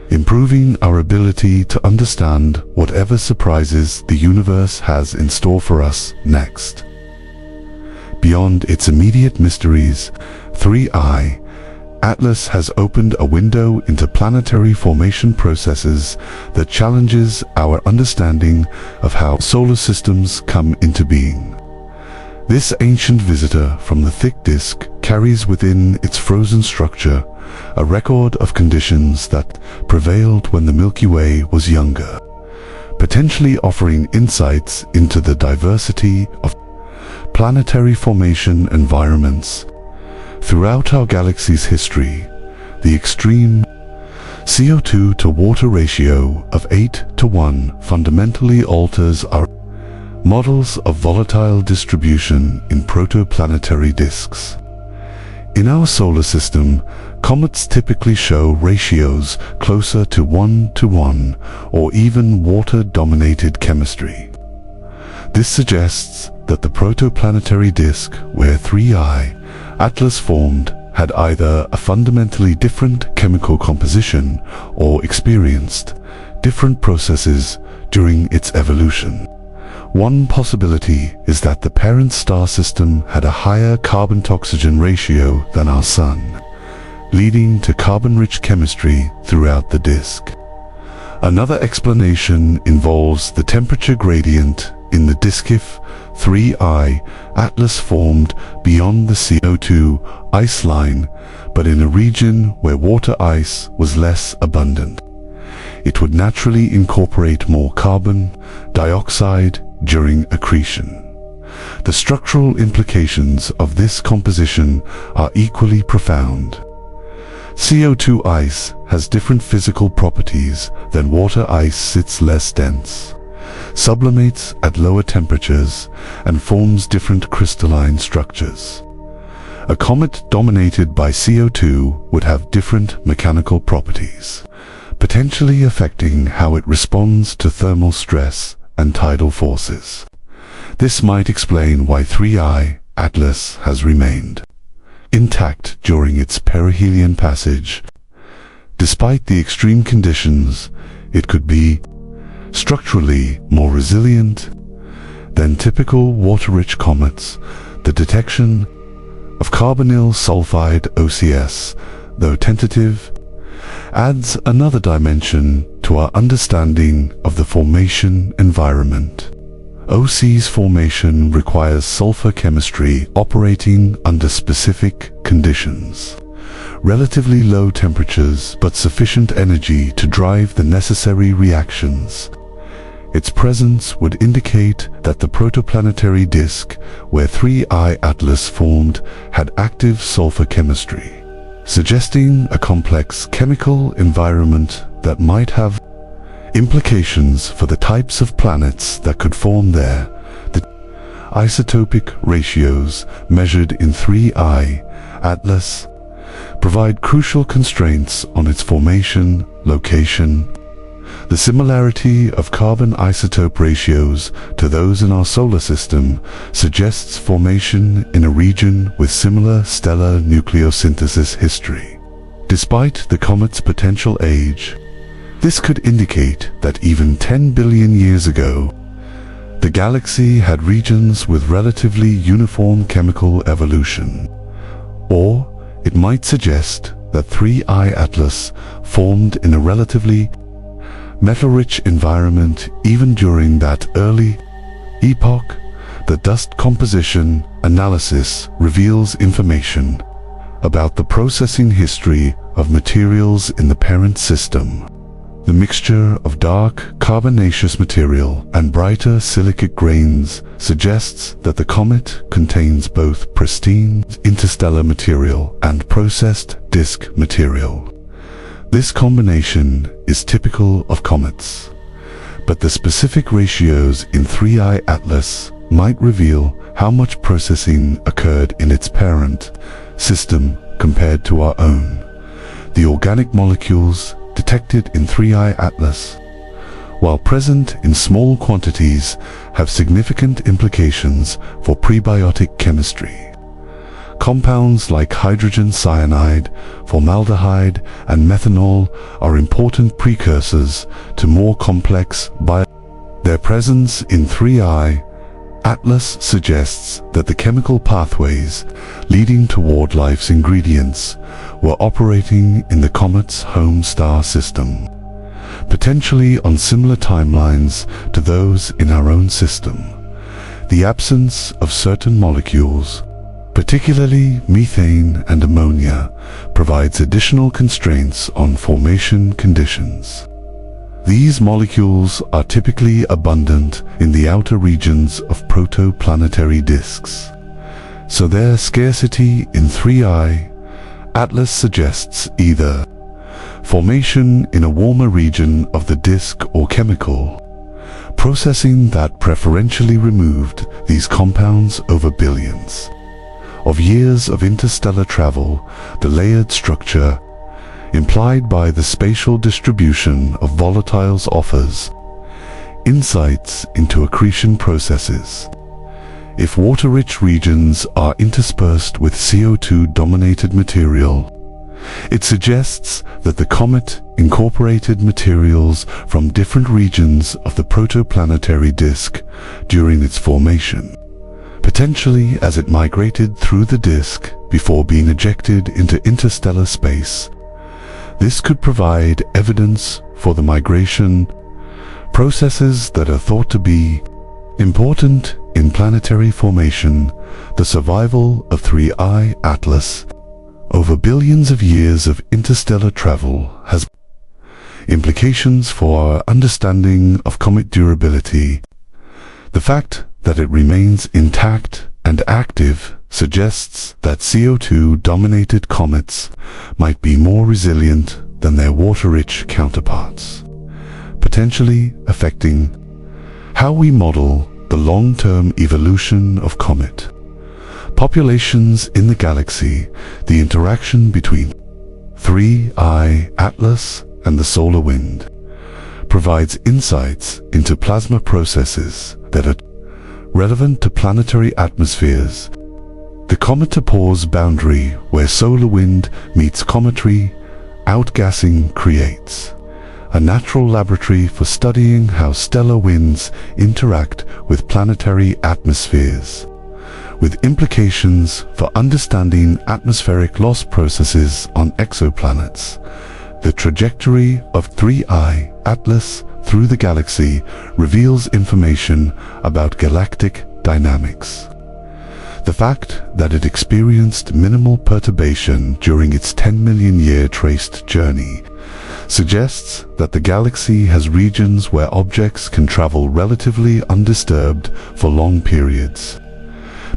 improving our ability to understand whatever surprises the universe has in store for us next. Beyond its immediate mysteries, 3I Atlas has opened a window into planetary formation processes that challenges our understanding of how solar systems come into being. This ancient visitor from the thick disk carries within its frozen structure a record of conditions that prevailed when the Milky Way was younger, potentially offering insights into the diversity of planetary formation environments. Throughout our galaxy's history, the extreme CO2 to water ratio of 8:1 fundamentally alters our models of volatile distribution in protoplanetary disks. In our solar system, comets typically show ratios closer to 1:1 or even water-dominated chemistry. This suggests that the protoplanetary disk where 3I Atlas formed had either a fundamentally different chemical composition or experienced different processes during its evolution. One possibility is that the parent star system had a higher carbon-to-oxygen ratio than our Sun, leading to carbon-rich chemistry throughout the disk. Another explanation involves the temperature gradient in the disk. If 3I Atlas formed beyond the CO2 ice line, but in a region where water ice was less abundant, it would naturally incorporate more carbon dioxide during accretion. The structural implications of this composition are equally profound. CO2 ice has different physical properties than water ice. It's less dense, sublimates at lower temperatures, and forms different crystalline structures. A comet dominated by CO2 would have different mechanical properties, potentially affecting how it responds to thermal stress and tidal forces. This might explain why 3I Atlas has remained intact during its perihelion passage. Despite the extreme conditions, it could be structurally more resilient than typical water-rich comets. The detection of carbonyl sulfide OCS, though tentative, adds another dimension to our understanding of the formation environment. OC's formation requires sulfur chemistry operating under specific conditions. relatively low temperatures but sufficient energy to drive the necessary reactions. Its presence would indicate that the protoplanetary disk where 3I Atlas formed had active sulfur chemistry, suggesting a complex chemical environment that might have implications for the types of planets that could form there. The isotopic ratios measured in 3I Atlas provide crucial constraints on its formation, location. The similarity of carbon isotope ratios to those in our solar system suggests formation in a region with similar stellar nucleosynthesis history. Despite the comet's potential age, this could indicate that even 10 billion years ago, the galaxy had regions with relatively uniform chemical evolution. Or it might suggest that 3I Atlas formed in a relatively metal-rich environment even during that early epoch. The dust composition analysis reveals information about the processing history of materials in the parent system. The mixture of dark carbonaceous material and brighter silicic grains suggests that the comet contains both pristine interstellar material and processed disk material. This combination is typical of comets, but the specific ratios in 3I Atlas might reveal how much processing occurred in its parent system compared to our own. The organic molecules detected in 3I Atlas, while present in small quantities, have significant implications for prebiotic chemistry. Compounds like hydrogen cyanide, formaldehyde, and methanol are important precursors to more complex Their presence in 3I Atlas suggests that the chemical pathways leading toward life's ingredients were operating in the comet's home star system, potentially on similar timelines to those in our own system. The absence of certain molecules, particularly methane and ammonia, provides additional constraints on formation conditions. These molecules are typically abundant in the outer regions of protoplanetary disks, so their scarcity in 3I Atlas suggests either formation in a warmer region of the disk or chemical processing that preferentially removed these compounds over billions of years of interstellar travel. The layered structure implied by the spatial distribution of volatiles offers insights into accretion processes. If water-rich regions are interspersed with CO2-dominated material, it suggests that the comet incorporated materials from different regions of the protoplanetary disk during its formation, potentially as it migrated through the disk before being ejected into interstellar space. This could provide evidence for the migration processes that are thought to be important in planetary formation. The survival of 3I Atlas over billions of years of interstellar travel has implications for our understanding of comet durability. The fact that it remains intact and active suggests that CO2-dominated comets might be more resilient than their water-rich counterparts, potentially affecting how we model the long-term evolution of comet populations in the galaxy. The interaction between 3I Atlas and the solar wind provides insights into plasma processes that are relevant to planetary atmospheres. The cometopause boundary, where solar wind meets cometary outgassing, creates a natural laboratory for studying how stellar winds interact with planetary atmospheres, with implications for understanding atmospheric loss processes on exoplanets. The trajectory of 3I Atlas through the galaxy reveals information about galactic dynamics. The fact that it experienced minimal perturbation during its 10 million year traced journey suggests that the galaxy has regions where objects can travel relatively undisturbed for long periods,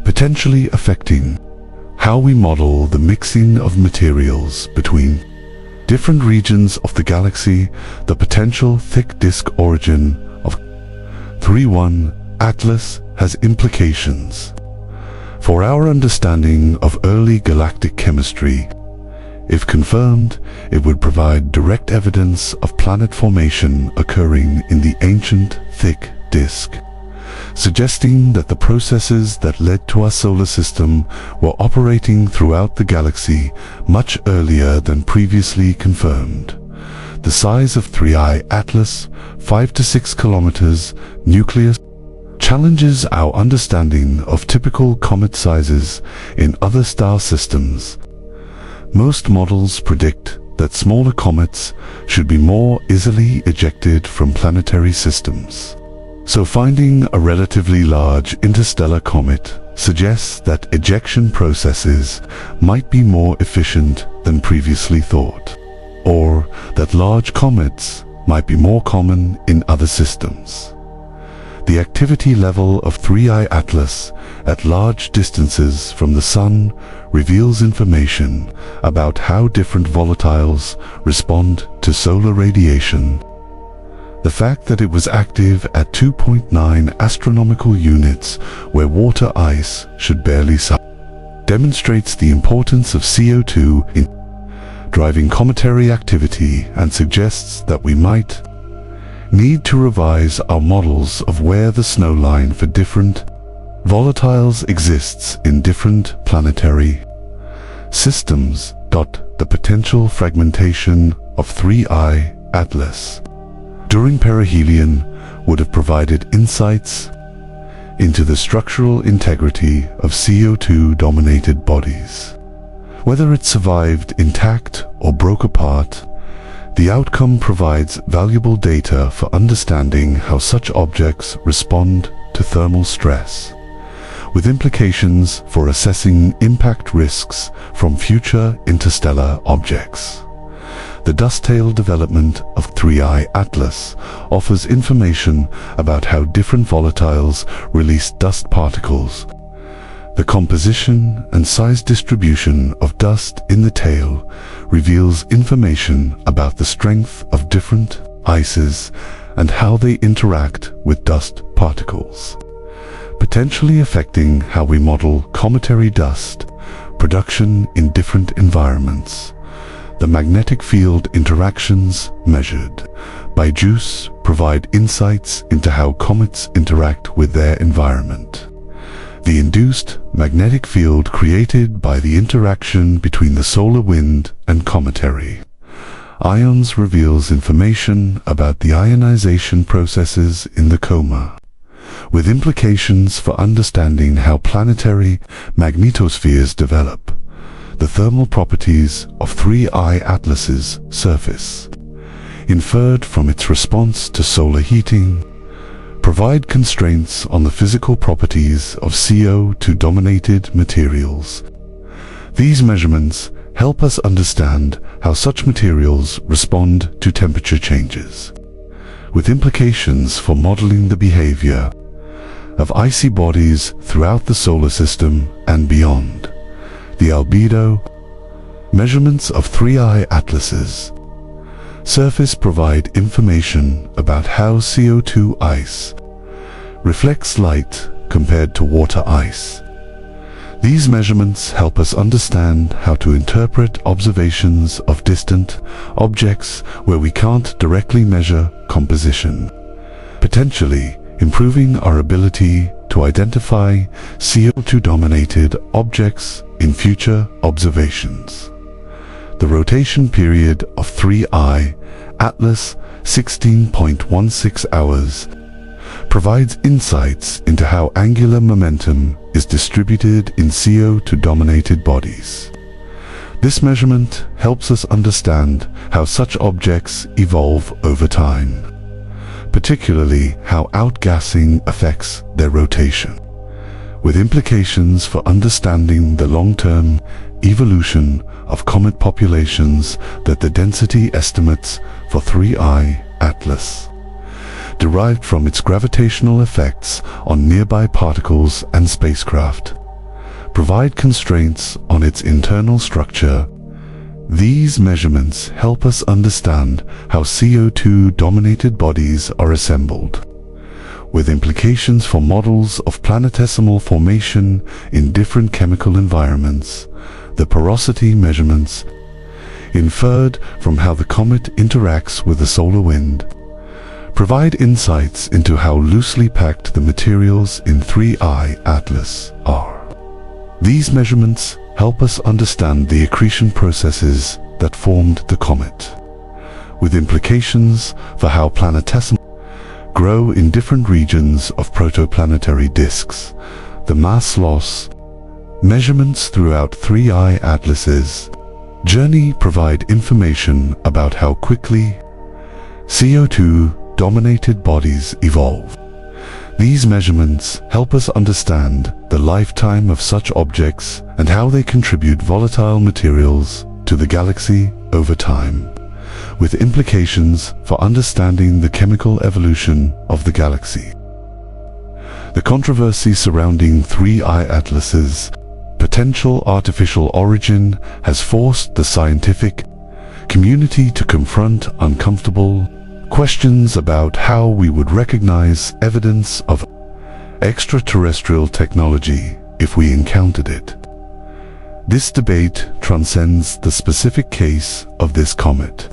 potentially affecting how we model the mixing of materials between different regions of the galaxy. The potential thick disk origin of 3.1 Atlas has implications for our understanding of early galactic chemistry. If confirmed, it would provide direct evidence of planet formation occurring in the ancient thick disk, suggesting that the processes that led to our solar system were operating throughout the galaxy much earlier than previously confirmed. The size of 3I Atlas, 5 to 6 kilometers, nucleus, challenges our understanding of typical comet sizes in other star systems. Most models predict that smaller comets should be more easily ejected from planetary systems. So finding a relatively large interstellar comet suggests that ejection processes might be more efficient than previously thought, or that large comets might be more common in other systems. The activity level of 3I Atlas at large distances from the Sun reveals information about how different volatiles respond to solar radiation. The fact that it was active at 2.9 astronomical units, where water ice should barely demonstrates the importance of CO2 in driving cometary activity and suggests that we might need to revise our models of where the snowline for different volatiles exists in different planetary systems. The potential fragmentation of 3I Atlas during perihelion would have provided insights into the structural integrity of CO2-dominated bodies. Whether it survived intact or broke apart, the outcome provides valuable data for understanding how such objects respond to thermal stress, with implications for assessing impact risks from future interstellar objects. The dust-tail development of 3I Atlas offers information about how different volatiles release dust particles. The composition and size distribution of dust in the tail reveals information about the strength of different ices and how they interact with dust particles, potentially affecting how we model cometary dust production in different environments. The magnetic field interactions measured by JWST provide insights into how comets interact with their environment. The induced magnetic field created by the interaction between the solar wind and cometary ions reveals information about the ionization processes in the coma, with implications for understanding how planetary magnetospheres develop. The thermal properties of 3I Atlas's surface, inferred from its response to solar heating, provide constraints on the physical properties of CO2-dominated materials. These measurements help us understand how such materials respond to temperature changes, with implications for modeling the behavior of icy bodies throughout the solar system and beyond. The albedo measurements of 3I Atlas's surface provide information about how CO2 ice reflects light compared to water ice. These measurements help us understand how to interpret observations of distant objects where we can't directly measure composition, potentially improving our ability to identify CO2-dominated objects in future observations. The rotation period of 3I Atlas, 16.16 hours, provides insights into how angular momentum is distributed in CO2-dominated bodies. This measurement helps us understand how such objects evolve over time, particularly how outgassing affects their rotation. with implications for understanding the long-term evolution of comet populations that the density estimates for 3I Atlas, derived from its gravitational effects on nearby particles and spacecraft, provide constraints on its internal structure. These measurements help us understand how CO2-dominated bodies are assembled, with implications for models of planetesimal formation in different chemical environments. The porosity measurements, inferred from how the comet interacts with the solar wind, provide insights into how loosely packed the materials in 3I Atlas are. These measurements help us understand the accretion processes that formed the comet, with implications for how planetesimals grow in different regions of protoplanetary disks. The mass loss measurements throughout 3I Atlas's journey provide information about how quickly CO2-dominated bodies evolve. These measurements help us understand the lifetime of such objects and how they contribute volatile materials to the galaxy over time, with implications for understanding the chemical evolution of the galaxy. The controversy surrounding 3I Atlas's potential artificial origin has forced the scientific community to confront uncomfortable questions about how we would recognize evidence of extraterrestrial technology if we encountered it. This debate transcends the specific case of this comet,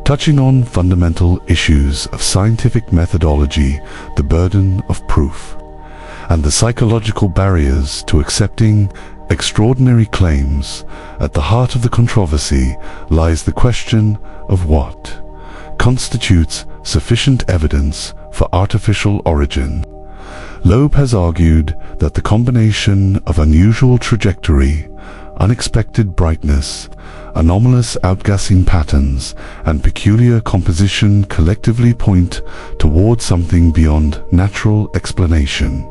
touching on fundamental issues of scientific methodology, the burden of proof, and the psychological barriers to accepting extraordinary claims. At the heart of the controversy lies the question of what constitutes sufficient evidence for artificial origin. Loeb has argued that the combination of unusual trajectory, unexpected brightness, anomalous outgassing patterns, and peculiar composition collectively point toward something beyond natural explanation.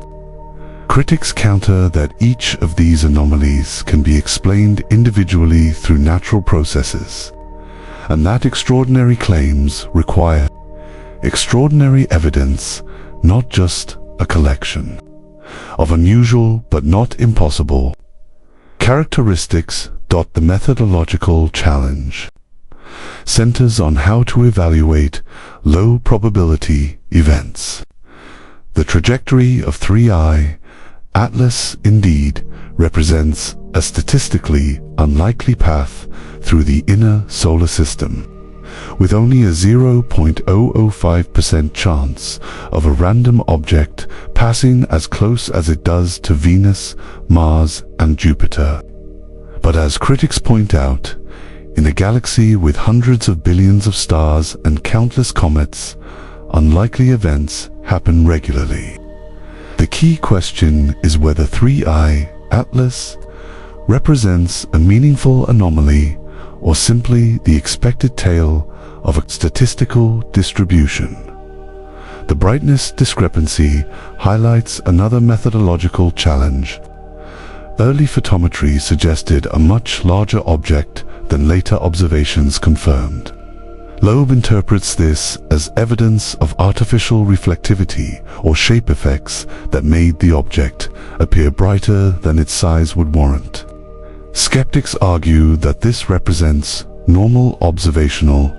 Critics counter that each of these anomalies can be explained individually through natural processes, and that extraordinary claims require extraordinary evidence, not just a collection of unusual but not impossible characteristics. The methodological challenge centers on how to evaluate low probability events. The trajectory of 3I Atlas indeed represents a statistically unlikely path through the inner solar system, with only a 0.005% chance of a random object passing as close as it does to Venus, Mars, and Jupiter. But as critics point out, in a galaxy with hundreds of billions of stars and countless comets, unlikely events happen regularly. The key question is whether 3I Atlas represents a meaningful anomaly or simply the expected tail of a statistical distribution. The brightness discrepancy highlights another methodological challenge. Early photometry suggested a much larger object than later observations confirmed. Loeb interprets this as evidence of artificial reflectivity or shape effects that made the object appear brighter than its size would warrant. Skeptics argue that this represents normal observational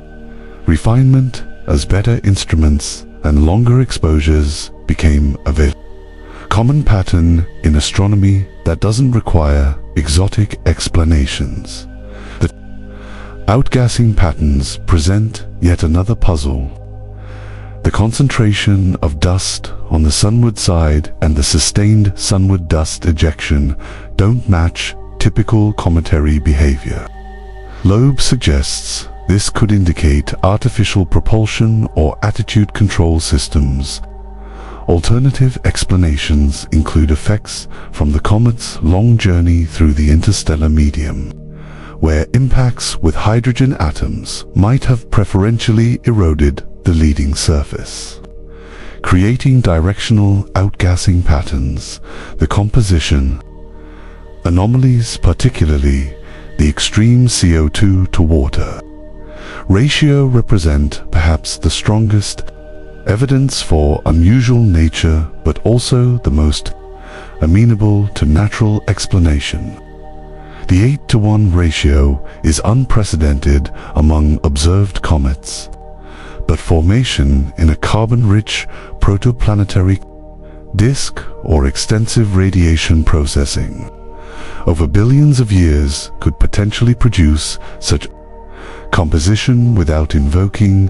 refinement as better instruments and longer exposures became available. Common pattern in astronomy that doesn't require exotic explanations. The outgassing patterns present yet another puzzle. The concentration of dust on the sunward side and the sustained sunward dust ejection don't match typical cometary behavior. Loeb suggests this could indicate artificial propulsion or attitude control systems. Alternative explanations include effects from the comet's long journey through the interstellar medium, where impacts with hydrogen atoms might have preferentially eroded the leading surface. creating directional outgassing patterns. The composition anomalies, particularly the extreme CO2 to water ratio, represent perhaps the strongest evidence for unusual nature, but also the most amenable to natural explanation. The 8:1 ratio is unprecedented among observed comets, but formation in a carbon-rich protoplanetary disk or extensive radiation processing over billions of years could potentially produce such composition without invoking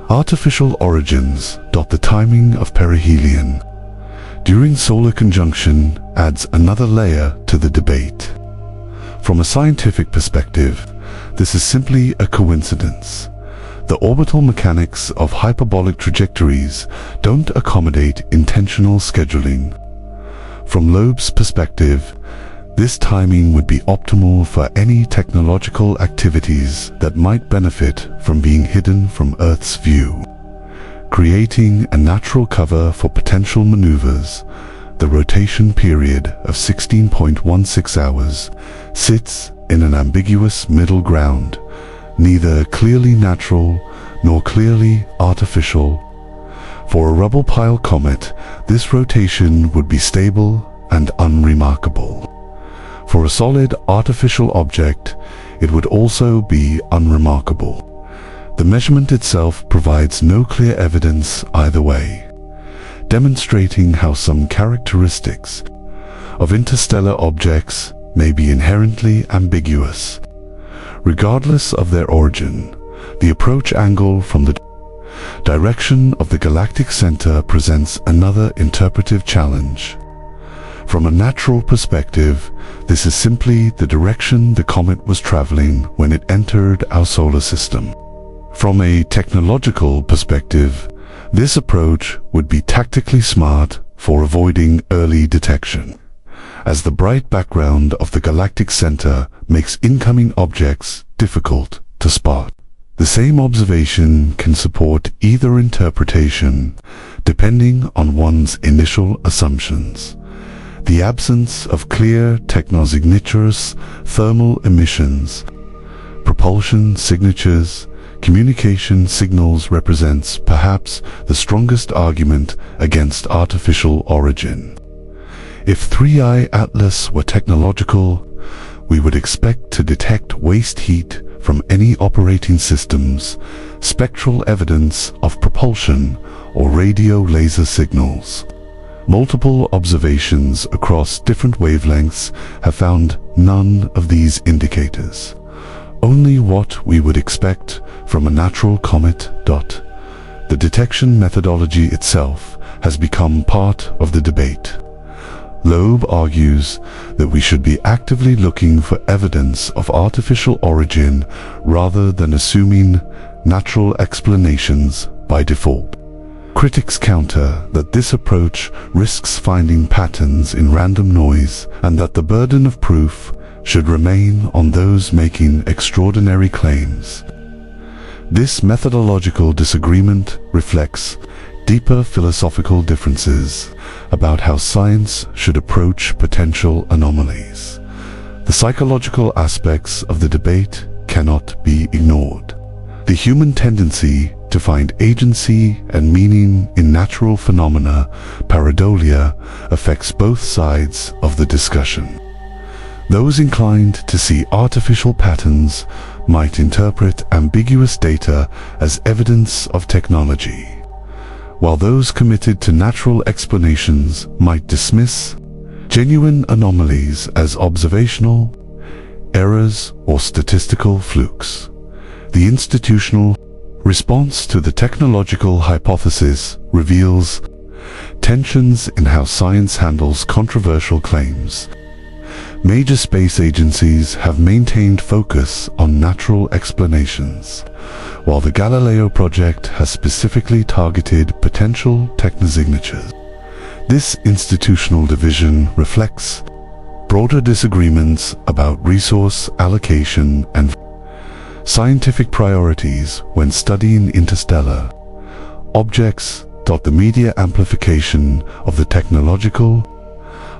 artificial origins. The timing of perihelion during solar conjunction adds another layer to the debate. From a scientific perspective, this is simply a coincidence. The orbital mechanics of hyperbolic trajectories don't accommodate intentional scheduling. From Loeb's perspective, this timing would be optimal for any technological activities that might benefit from being hidden from Earth's view, creating a natural cover for potential maneuvers. The rotation period of 16.16 hours sits in an ambiguous middle ground, neither clearly natural nor clearly artificial. For a rubble pile comet, this rotation would be stable and unremarkable. For a solid artificial object, it would also be unremarkable. The measurement itself provides no clear evidence either way, demonstrating how some characteristics of interstellar objects may be inherently ambiguous. Regardless of their origin, the approach angle from the direction of the galactic center presents another interpretive challenge. From a natural perspective, this is simply the direction the comet was traveling when it entered our solar system. From a technological perspective, this approach would be tactically smart for avoiding early detection, as the bright background of the galactic center makes incoming objects difficult to spot. The same observation can support either interpretation, depending on one's initial assumptions. The absence of clear technosignatures, thermal emissions, propulsion signatures, communication signals represents perhaps the strongest argument against artificial origin. If 3I Atlas were technological, we would expect to detect waste heat from any operating systems, spectral evidence of propulsion, or radio laser signals. Multiple observations across different wavelengths have found none of these indicators. Only what we would expect from a natural comet. The detection methodology itself has become part of the debate. Loeb argues that we should be actively looking for evidence of artificial origin rather than assuming natural explanations by default. Critics counter that this approach risks finding patterns in random noise and that the burden of proof should remain on those making extraordinary claims. This methodological disagreement reflects deeper philosophical differences about how science should approach potential anomalies. The psychological aspects of the debate cannot be ignored. The human tendency to find agency and meaning in natural phenomena, pareidolia, affects both sides of the discussion. Those inclined to see artificial patterns might interpret ambiguous data as evidence of technology, while those committed to natural explanations might dismiss genuine anomalies as observational errors or statistical flukes. The institutional response to the technological hypothesis reveals tensions in how science handles controversial claims. Major space agencies have maintained focus on natural explanations, while the Galileo project has specifically targeted potential technosignatures. This institutional division reflects broader disagreements about resource allocation and scientific priorities when studying interstellar objects. The media amplification of the technological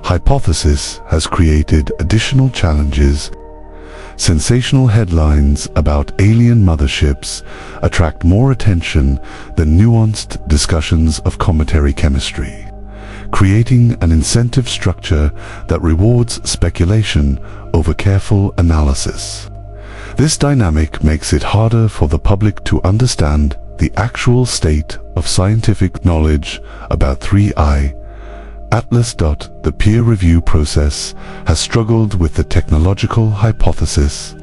hypothesis has created additional challenges. Sensational headlines about alien motherships attract more attention than nuanced discussions of cometary chemistry, creating an incentive structure that rewards speculation over careful analysis. This dynamic makes it harder for the public to understand the actual state of scientific knowledge about 3I Atlas. The peer review process has struggled with the technological hypothesis.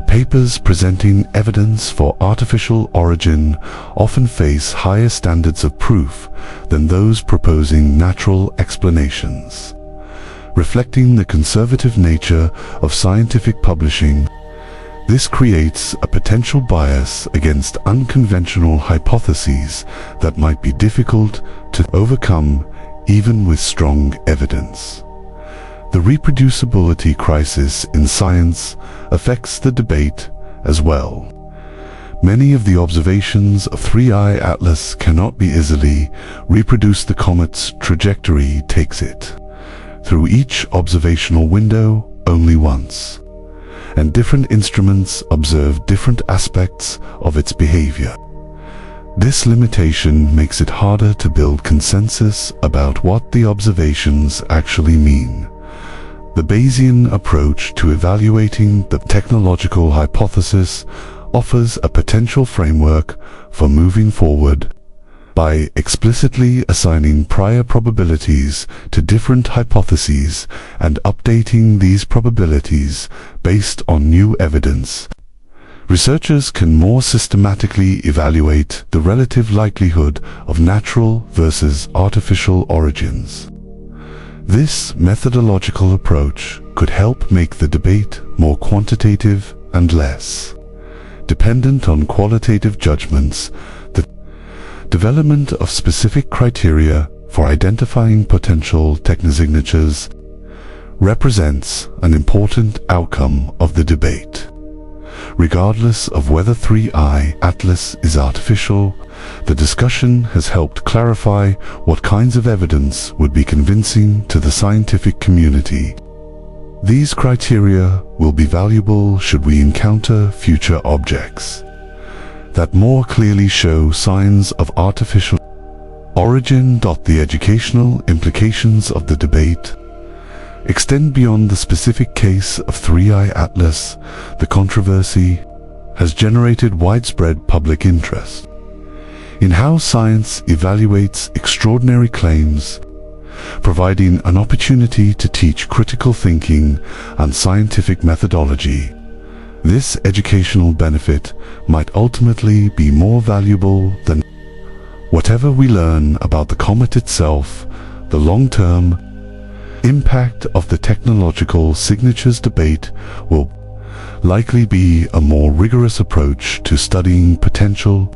Papers presenting evidence for artificial origin often face higher standards of proof than those proposing natural explanations. Reflecting the conservative nature of scientific publishing, this creates a potential bias against unconventional hypotheses that might be difficult to overcome even with strong evidence. The reproducibility crisis in science affects the debate as well. Many of the observations of 3I Atlas cannot be easily reproduced. The comet's trajectory takes it through each observational window only once, and different instruments observe different aspects of its behavior. This limitation makes it harder to build consensus about what the observations actually mean. The Bayesian approach to evaluating the technological hypothesis offers a potential framework for moving forward. By explicitly assigning prior probabilities to different hypotheses and updating these probabilities based on new evidence, researchers can more systematically evaluate the relative likelihood of natural versus artificial origins. This methodological approach could help make the debate more quantitative and less dependent on qualitative judgments. The development of specific criteria for identifying potential technosignatures represents an important outcome of the debate. Regardless of whether 3I Atlas is artificial, the discussion has helped clarify what kinds of evidence would be convincing to the scientific community. These criteria will be valuable should we encounter future objects that more clearly show signs of artificial origin. The educational implications of the debate extend beyond the specific case of 3I Atlas. The controversy has generated widespread public interest in how science evaluates extraordinary claims, providing an opportunity to teach critical thinking and scientific methodology. This educational benefit might ultimately be more valuable than whatever we learn about the comet itself. The long-term impact of the technological signatures debate will likely be a more rigorous approach to studying potential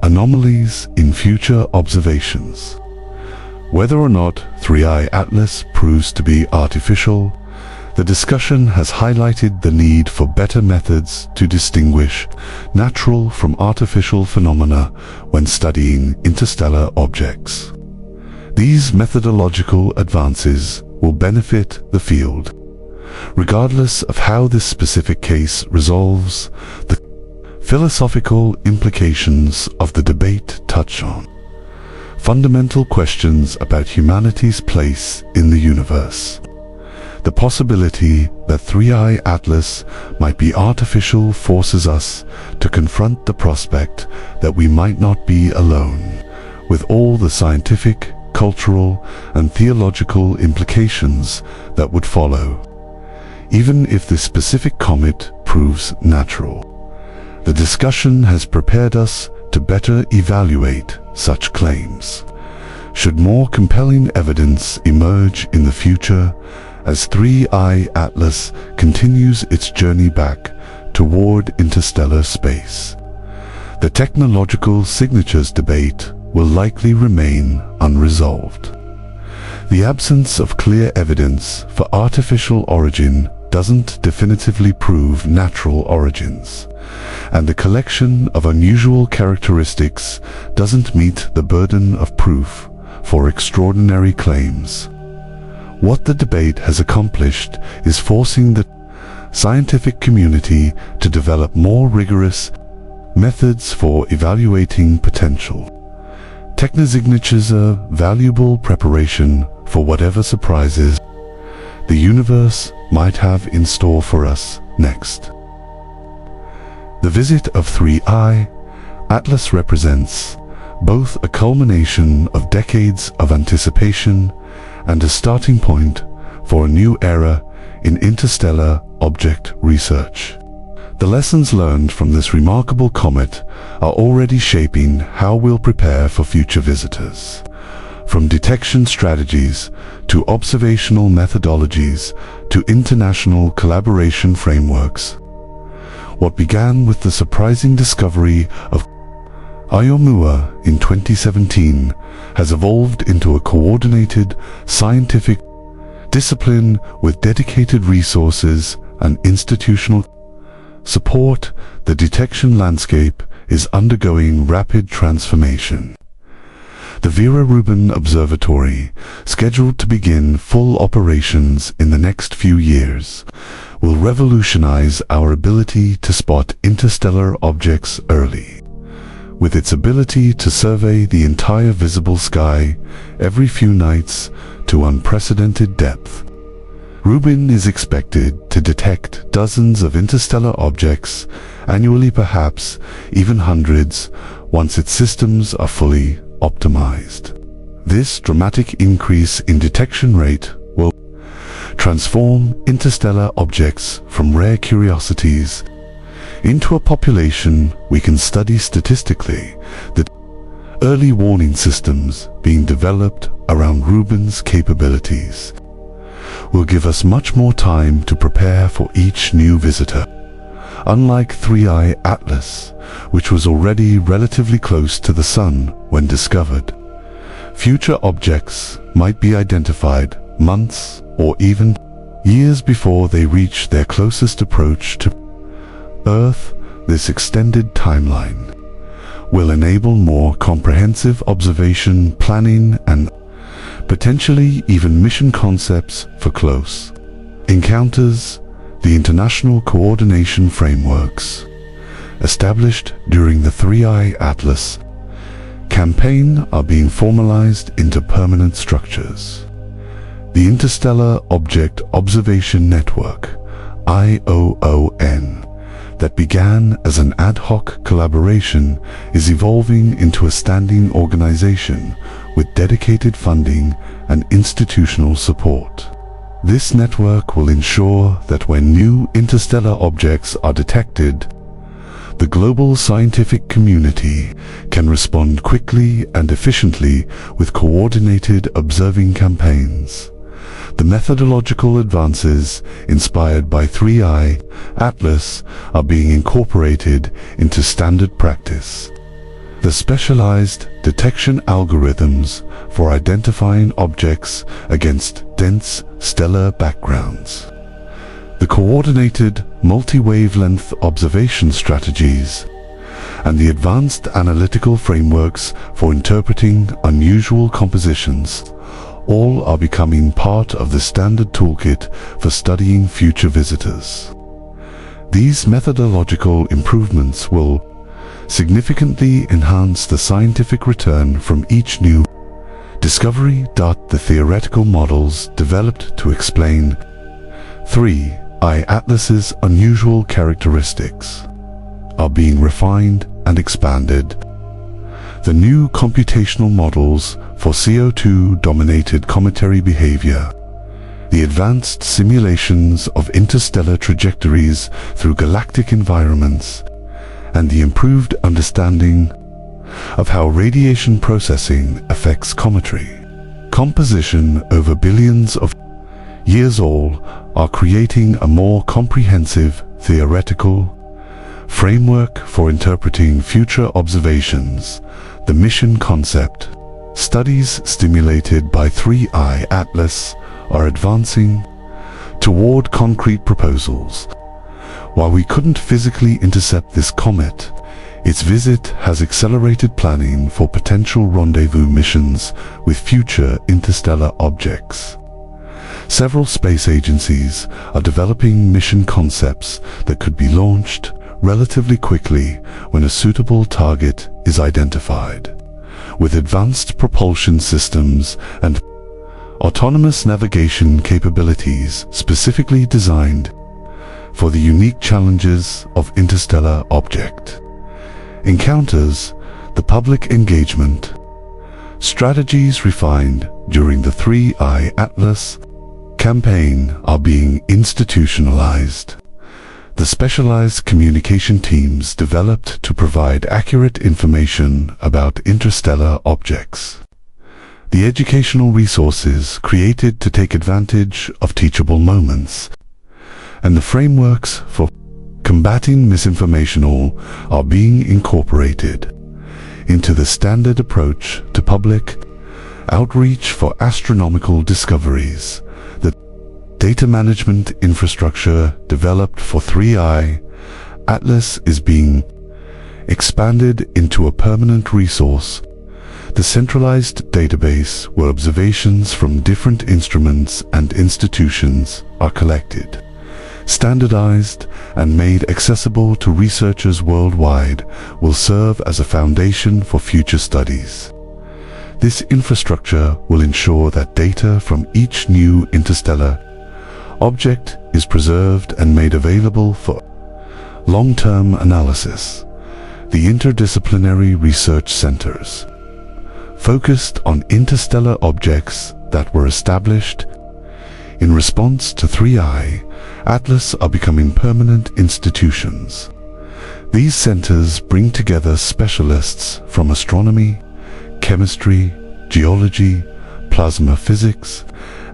anomalies in future observations. Whether or not 3I Atlas proves to be artificial, the discussion has highlighted the need for better methods to distinguish natural from artificial phenomena when studying interstellar objects. These methodological advances will benefit the field, regardless of how this specific case resolves. The philosophical implications of the debate touch on fundamental questions about humanity's place in the universe. The possibility that 3I Atlas might be artificial forces us to confront the prospect that we might not be alone, with all the scientific, cultural, and theological implications that would follow. Even if this specific comet proves natural, the discussion has prepared us to better evaluate such claims. Should more compelling evidence emerge in the future as 3I Atlas continues its journey back toward interstellar space, the technological signatures debate will likely remain unresolved. The absence of clear evidence for artificial origin doesn't definitively prove natural origins, and the collection of unusual characteristics doesn't meet the burden of proof for extraordinary claims. What the debate has accomplished is forcing the scientific community to develop more rigorous methods for evaluating potential technosignatures, a valuable preparation for whatever surprises the universe might have in store for us next. The visit of 3I Atlas represents both a culmination of decades of anticipation and a starting point for a new era in interstellar object research. The lessons learned from this remarkable comet are already shaping how we'll prepare for future visitors. From detection strategies to observational methodologies to international collaboration frameworks. What began with the surprising discovery of Oumuamua in 2017 has evolved into a coordinated scientific discipline with dedicated resources and institutional support. The detection landscape is undergoing rapid transformation. The Vera Rubin Observatory, scheduled to begin full operations in the next few years, will revolutionize our ability to spot interstellar objects early. With its ability to survey the entire visible sky every few nights to unprecedented depth, Rubin is expected to detect dozens of interstellar objects annually, perhaps even hundreds, once its systems are fully optimized. This dramatic increase in detection rate will transform interstellar objects from rare curiosities into a population we can study statistically. The early warning systems being developed around Rubin's capabilities will give us much more time to prepare for each new visitor. Unlike 3I Atlas, which was already relatively close to the Sun when discovered, future objects might be identified months or even years before they reach their closest approach to Earth. This extended timeline will enable more comprehensive observation planning and potentially even mission concepts for close encounters. The international coordination frameworks established during the 3I Atlas campaign are being formalized into permanent structures. The Interstellar Object Observation Network, IOON, that began as an ad hoc collaboration is evolving into a standing organization with dedicated funding and institutional support. This network will ensure that when new interstellar objects are detected, the global scientific community can respond quickly and efficiently with coordinated observing campaigns. The methodological advances inspired by 3I Atlas are being incorporated into standard practice. The specialized detection algorithms for identifying objects against dense stellar backgrounds. The coordinated multi-wavelength observation strategies and the advanced analytical frameworks for interpreting unusual compositions all are becoming part of the standard toolkit for studying future visitors. These methodological improvements will significantly enhance the scientific return from each new discovery. The theoretical models developed to explain 3I Atlas's unusual characteristics are being refined and expanded. The new computational models for CO2-dominated cometary behavior, the advanced simulations of interstellar trajectories through galactic environments, and the improved understanding of how radiation processing affects cometary composition over billions of years all are creating a more comprehensive theoretical framework for interpreting future observations. The mission concept studies stimulated by 3I Atlas are advancing toward concrete proposals. While we couldn't physically intercept this comet, its visit has accelerated planning for potential rendezvous missions with future interstellar objects. Several space agencies are developing mission concepts that could be launched relatively quickly when a suitable target is identified. With advanced propulsion systems and autonomous navigation capabilities specifically designed for the unique challenges of interstellar object encounters, the public engagement strategies refined during the 3I Atlas campaign are being institutionalized. The specialized communication teams developed to provide accurate information about interstellar objects. The educational resources created to take advantage of teachable moments, and the frameworks for combating misinformation all are being incorporated into the standard approach to public outreach for astronomical discoveries. The data management infrastructure developed for 3I Atlas is being expanded into a permanent resource, the centralized database where observations from different instruments and institutions are collected, standardized, and made accessible to researchers worldwide, will serve as a foundation for future studies. This infrastructure will ensure that data from each new interstellar object is preserved and made available for long-term analysis. The interdisciplinary research centers focused on interstellar objects that were established in response to 3I Atlas are becoming permanent institutions. These centers bring together specialists from astronomy, chemistry, geology, plasma physics,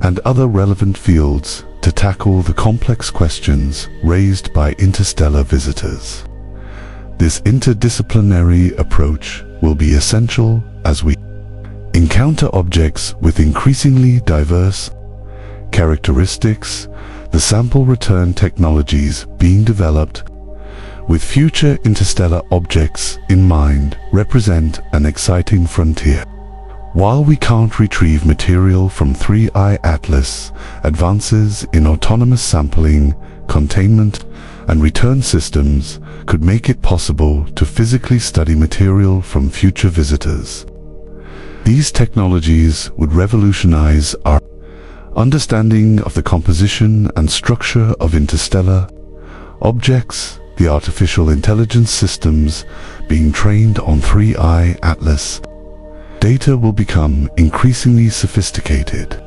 and other relevant fields to tackle the complex questions raised by interstellar visitors. This interdisciplinary approach will be essential as we encounter objects with increasingly diverse characteristics. The sample return technologies being developed with future interstellar objects in mind represent an exciting frontier. While we can't retrieve material from 3I Atlas, advances in autonomous sampling, containment, and return systems could make it possible to physically study material from future visitors. These technologies would revolutionize our understanding of the composition and structure of interstellar objects. The artificial intelligence systems being trained on 3I Atlas data will become increasingly sophisticated.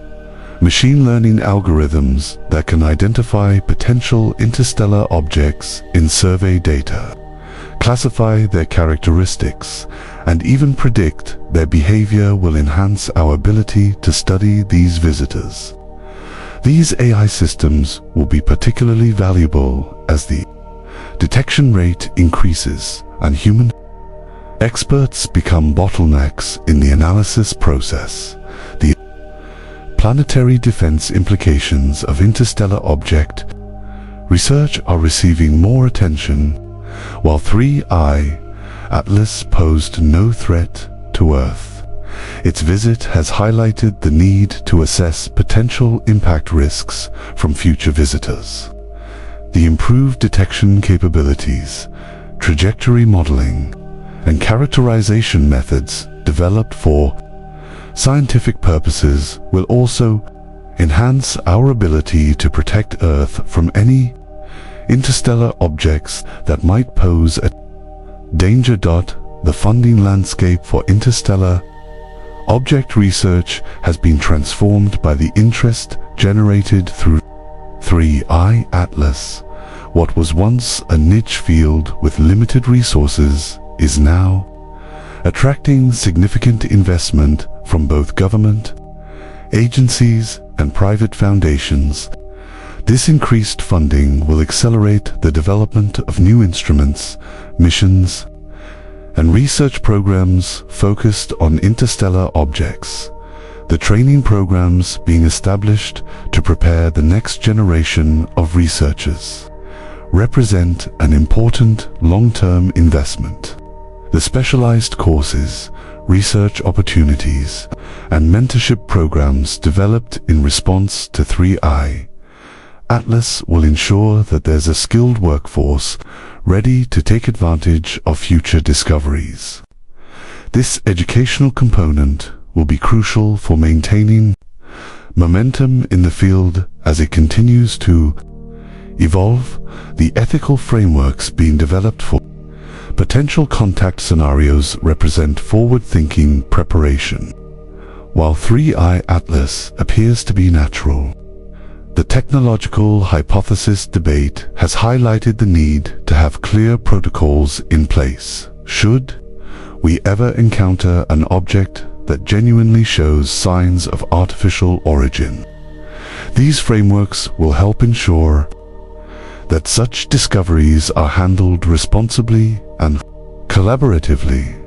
Machine learning algorithms that can identify potential interstellar objects in survey data, classify their characteristics, and even predict their behavior will enhance our ability to study these visitors. These AI systems will be particularly valuable as the detection rate increases and human experts become bottlenecks in the analysis process. The planetary defense implications of interstellar object research are receiving more attention. While 3I Atlas posed no threat to Earth, its visit has highlighted the need to assess potential impact risks from future visitors. The improved detection capabilities, trajectory modeling, and characterization methods developed for scientific purposes will also enhance our ability to protect Earth from any interstellar objects that might pose a danger. The funding landscape for interstellar object research has been transformed by the interest generated through 3I Atlas. What was once a niche field with limited resources is now attracting significant investment from both government agencies and private foundations. This increased funding will accelerate the development of new instruments, missions, and research programs focused on interstellar objects. The The training programs being established to prepare the next generation of researchers represent an important long-term investment. The specialized courses, research opportunities, and mentorship programs developed in response to 3I Atlas will ensure that there's a skilled workforce ready to take advantage of future discoveries. This educational component will be crucial for maintaining momentum in the field as it continues to evolve. The ethical frameworks being developed for potential contact scenarios represent forward-thinking preparation. While 3I Atlas appears to be natural, the technological hypothesis debate has highlighted the need to have clear protocols in place should we ever encounter an object that genuinely shows signs of artificial origin. These frameworks will help ensure that such discoveries are handled responsibly and collaboratively.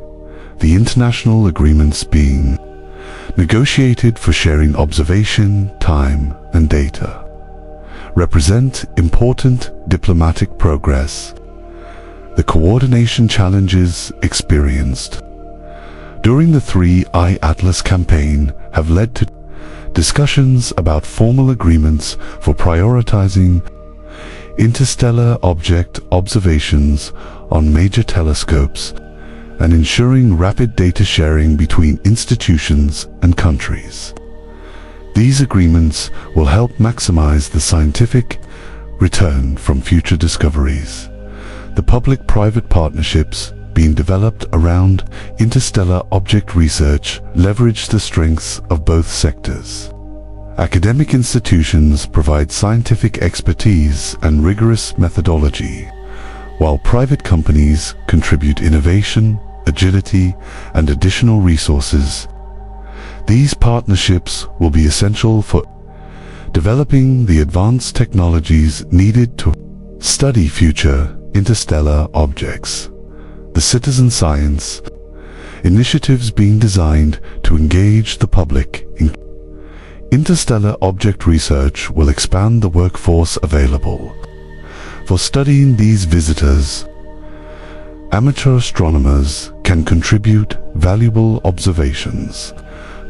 The international agreements being negotiated for sharing observation, time, and data represent important diplomatic progress. The coordination challenges experienced during the 3I Atlas campaign have led to discussions about formal agreements for prioritizing interstellar object observations on major telescopes and ensuring rapid data sharing between institutions and countries. These agreements will help maximize the scientific return from future discoveries. The public-private partnerships being developed around interstellar object research leverage the strengths of both sectors. Academic institutions provide scientific expertise and rigorous methodology, while private companies contribute innovation, agility, and additional resources. These partnerships will be essential for developing the advanced technologies needed to study future interstellar objects. The citizen science initiatives being designed to engage the public in interstellar object research will expand the workforce available for studying these visitors. Amateur astronomers can contribute valuable observations,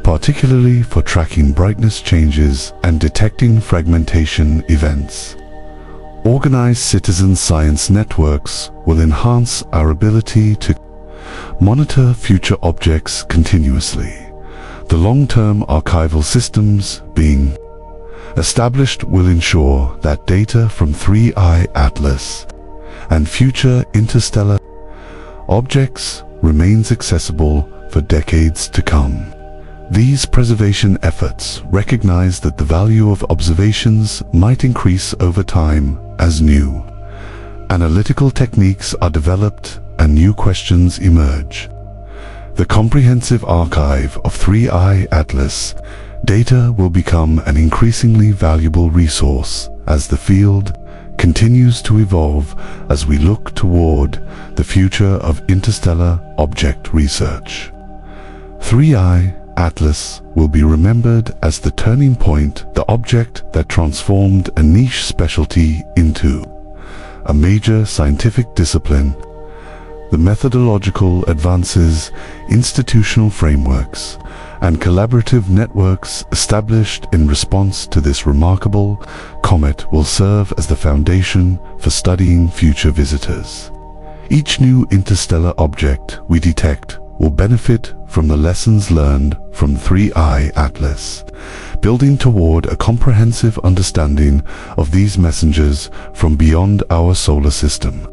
particularly for tracking brightness changes and detecting fragmentation events. Organized citizen science networks will enhance our ability to monitor future objects continuously. The long-term archival systems being established will ensure that data from 3I Atlas and future interstellar objects remains accessible for decades to come. These preservation efforts recognize that the value of observations might increase over time as new analytical techniques are developed and new questions emerge. The comprehensive archive of 3I Atlas data will become an increasingly valuable resource as the field continues to evolve as we look toward the future of interstellar object research. 3I Atlas will be remembered as the turning point, the object that transformed a niche specialty into a major scientific discipline. The methodological advances, institutional frameworks, and collaborative networks established in response to this remarkable comet will serve as the foundation for studying future visitors. Each new interstellar object we detect will benefit from the lessons learned from 3I Atlas, building toward a comprehensive understanding of these messengers from beyond our solar system.